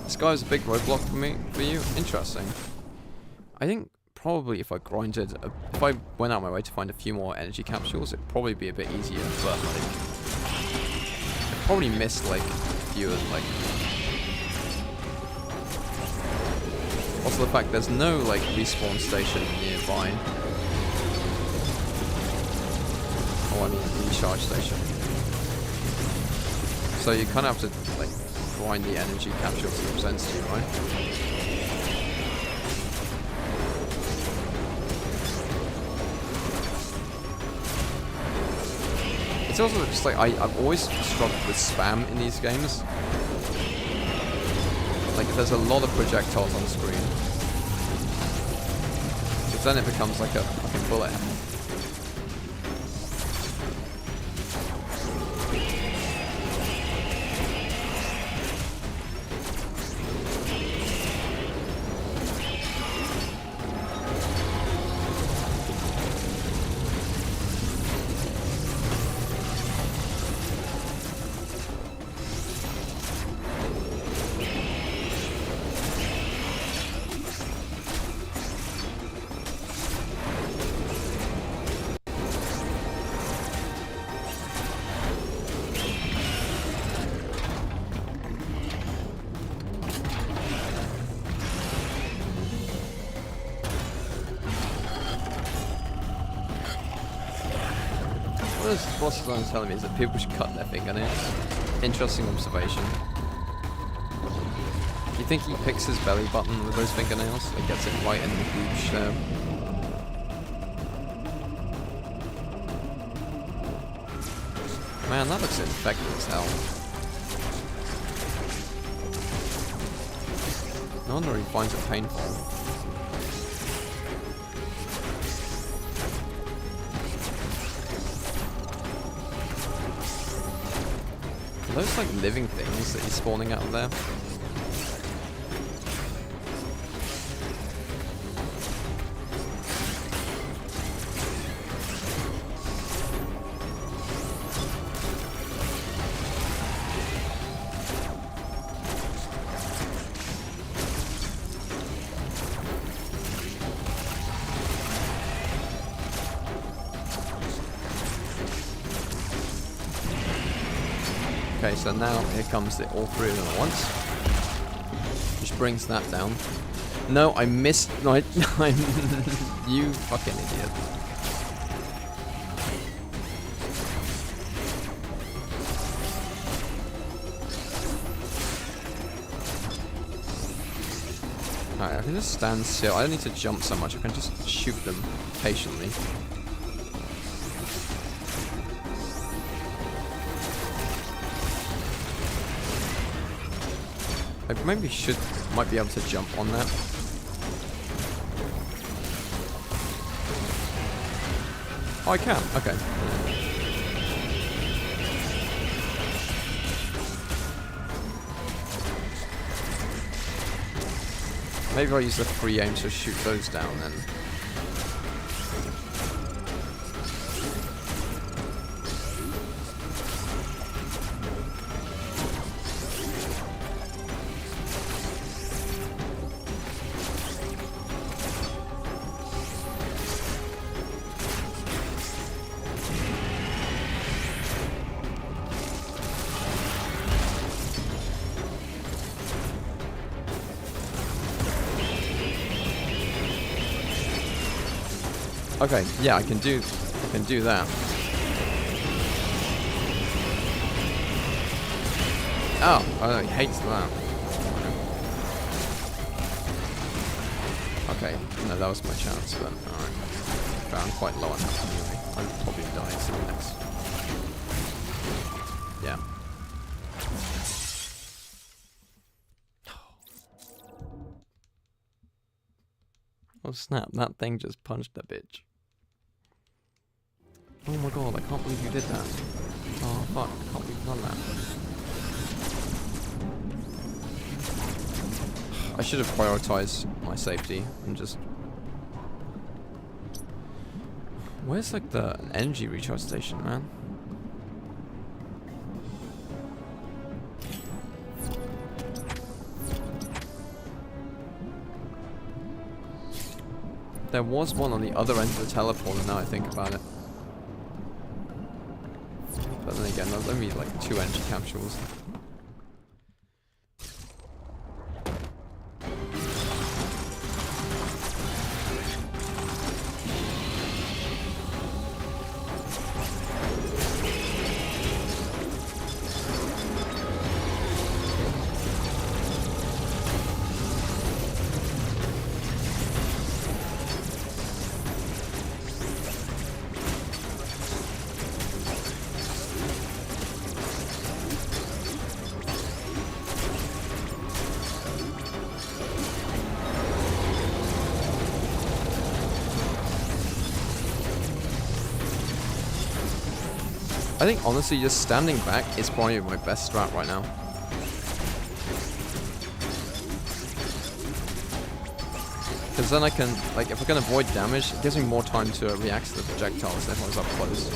This guy was a big roadblock for you. Interesting. I think probably if I grinded, if I went out my way to find a few more energy capsules, it'd probably be a bit easier. But like, I probably missed like a few of like. Also the fact there's no like respawn station nearby. Oh, I mean recharge station. So you kind of have to like grind the energy capsules that presents to you, right? It's also just like I've always struggled with spam in these games. Like, there's a lot of projectiles on screen. Because then it becomes like a fucking bullet hell. What this boss is telling me is that people should cut their fingernails. Interesting observation. Do you think he picks his belly button with those fingernails? He gets it right in the gooch there. Man, that looks infected as hell. No wonder he finds it painful. Are those like living things that he's spawning out of there? Okay, so now here comes all three of them at once. Which brings that down. No, I missed. No, I'm you fucking idiot. Alright, I can just stand still. I don't need to jump so much. I can just shoot them patiently. I maybe might be able to jump on that. Oh, I can. Okay. Maybe I'll use the free aim to shoot those down then. Okay, yeah, I can do that. Oh, he hates that. Okay, no, that was my chance, but alright. But I'm quite low on health anyway. I'll probably die soon next. Yeah. Oh snap, that thing just punched the bitch. Oh my god, I can't believe you did that. Oh fuck, I can't believe you've done that. I should have prioritized my safety and just... Where's like the energy recharge station, man? There was one on the other end of the teleporter now I think about it. But then again, there's only like 2 energy capsules. I think honestly just standing back is probably my best strat right now. Because then I can, like, if I can avoid damage, it gives me more time to react to the projectiles if I was up close.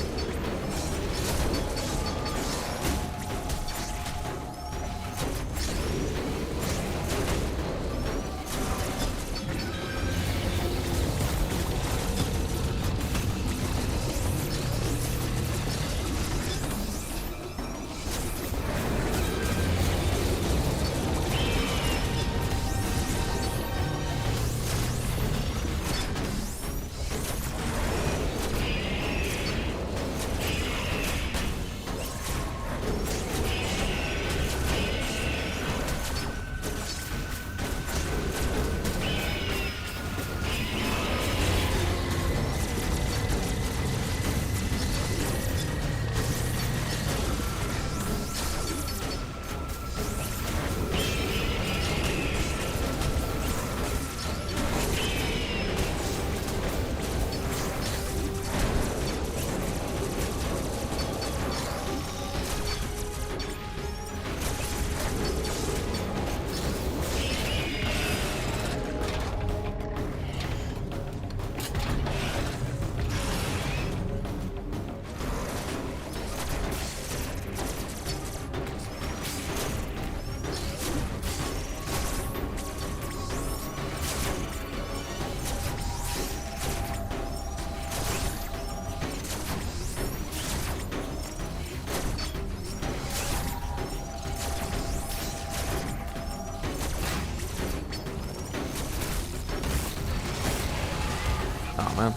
Oh man.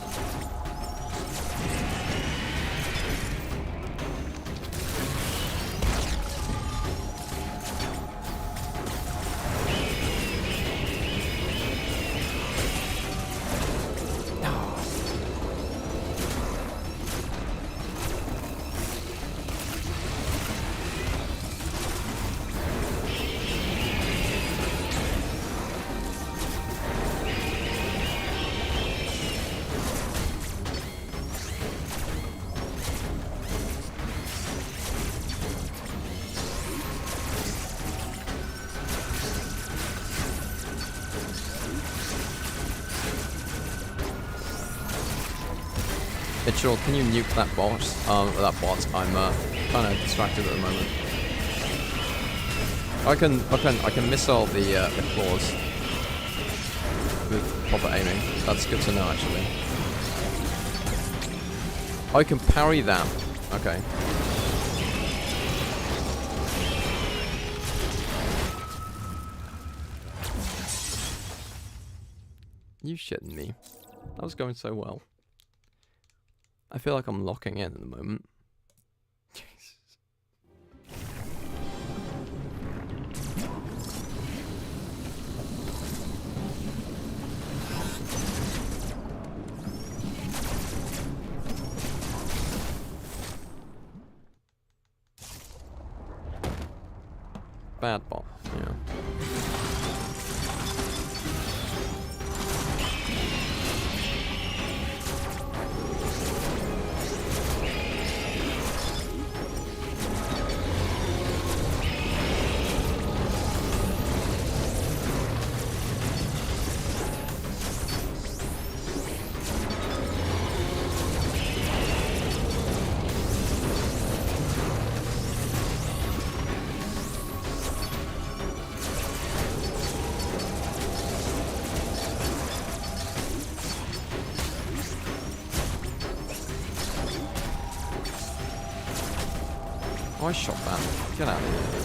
Mitchell, can you nuke that bot? That bot. I'm kind of distracted at the moment. I can missile the claws with proper aiming. That's good to know, actually. I can parry that. Okay. You shitting me? That was going so well. I feel like I'm locking in at the moment. Bad bot, yeah. Oh, I shot that. Get out of here.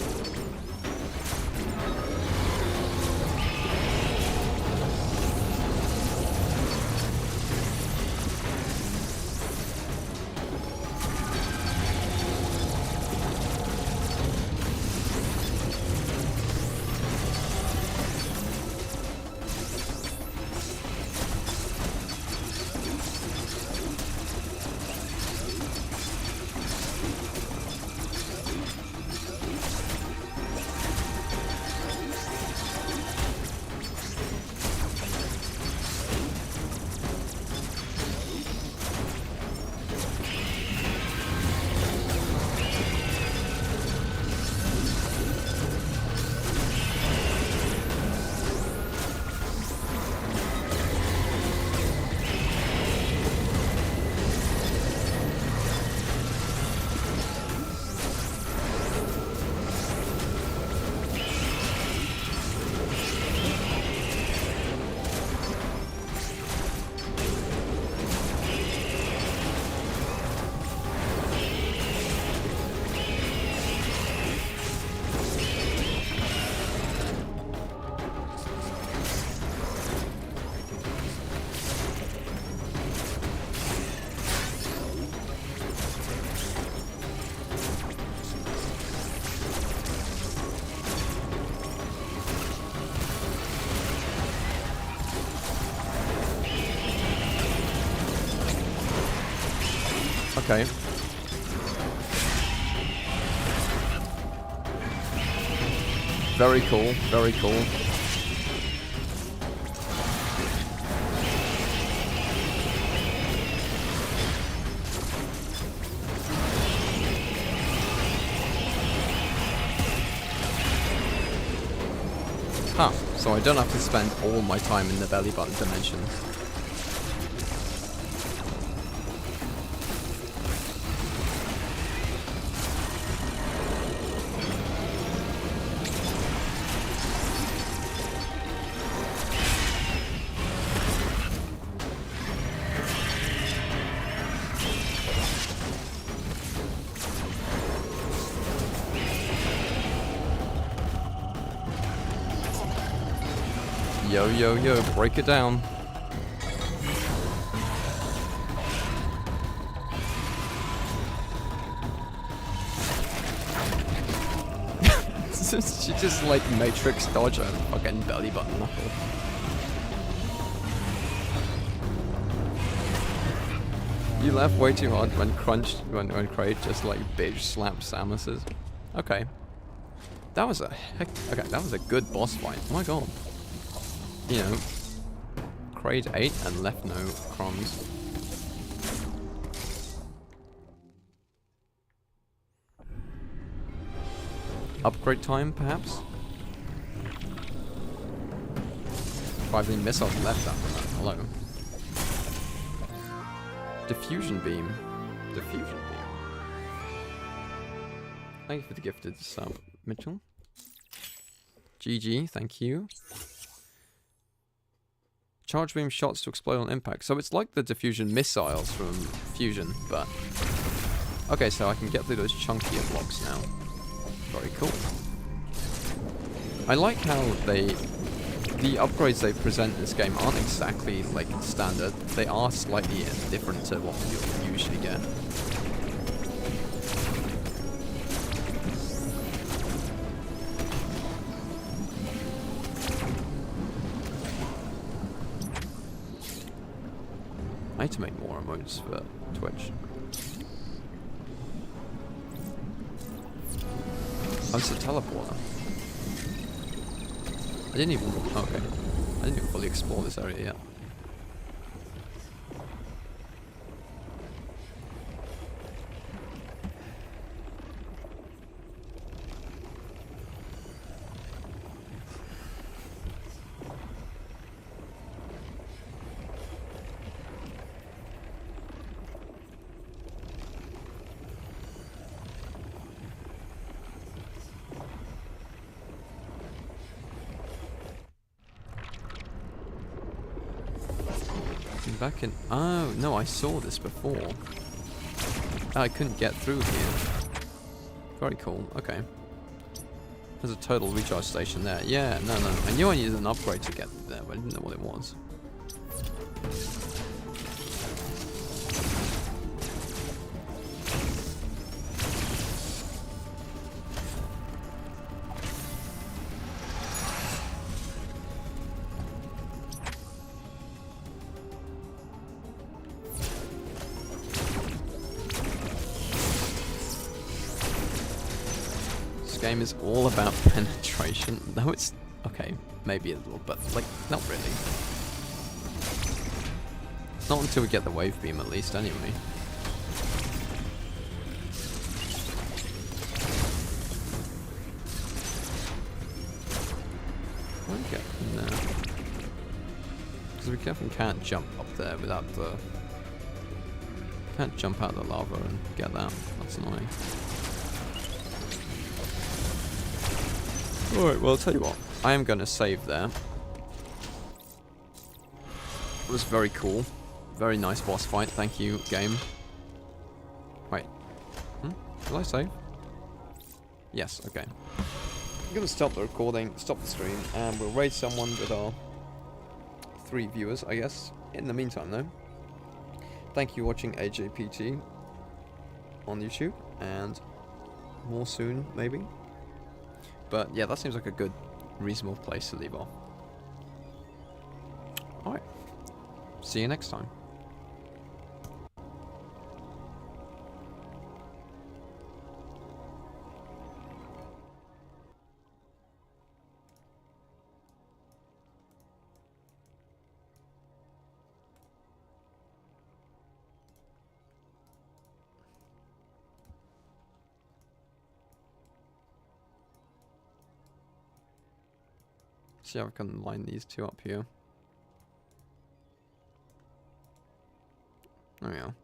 Okay. Very cool, very cool. Huh, so I don't have to spend all my time in the belly button dimension. Yo, yo, yo, break it down. She just like Matrix dodge a fucking belly button knuckle. You laugh way too hard when Kraid just like bitch slaps Samus's. Okay. That was that was a good boss fight. Oh my god. You know, Kraid ate and left no crumbs. Upgrade time, perhaps? 5 missiles left after that. Hello. Diffusion beam. Diffusion beam. Thank you for the gifted sub, Mitchell. GG, thank you. Charge beam shots to explode on impact. So it's like the diffusion missiles from Fusion, but... Okay, so I can get through those chunkier blocks now. Very cool. I like how the upgrades they present in this game aren't exactly like standard. They are slightly different to what you'll usually get. I need to make more emotes for Twitch. Oh, it's a teleporter. I didn't even... Okay. I didn't even fully explore this area yet. Back in... Oh, no, I saw this before. I couldn't get through here. Very cool, okay. There's a total recharge station there. Yeah, no. I knew I needed an upgrade to get there, but I didn't know what it was. Game is all about penetration. No, it's okay, maybe a little, but like not really. Not until we get the wave beam, at least, anyway. How do we get in there? Because we definitely can't jump up there without the. Can't jump out of the lava and get that. That's annoying. Alright, well, I'll tell you what. I am going to save there. It was very cool. Very nice boss fight. Thank you, game. Wait. Did I save? Yes, okay. I'm going to stop the recording, stop the stream, and we'll raid someone with our 3 viewers, I guess. In the meantime, though, thank you for watching AJPT on YouTube, and more soon, maybe. But yeah, that seems like a good, reasonable place to leave off. Alright. See you next time. See how I can line these two up here. There we go.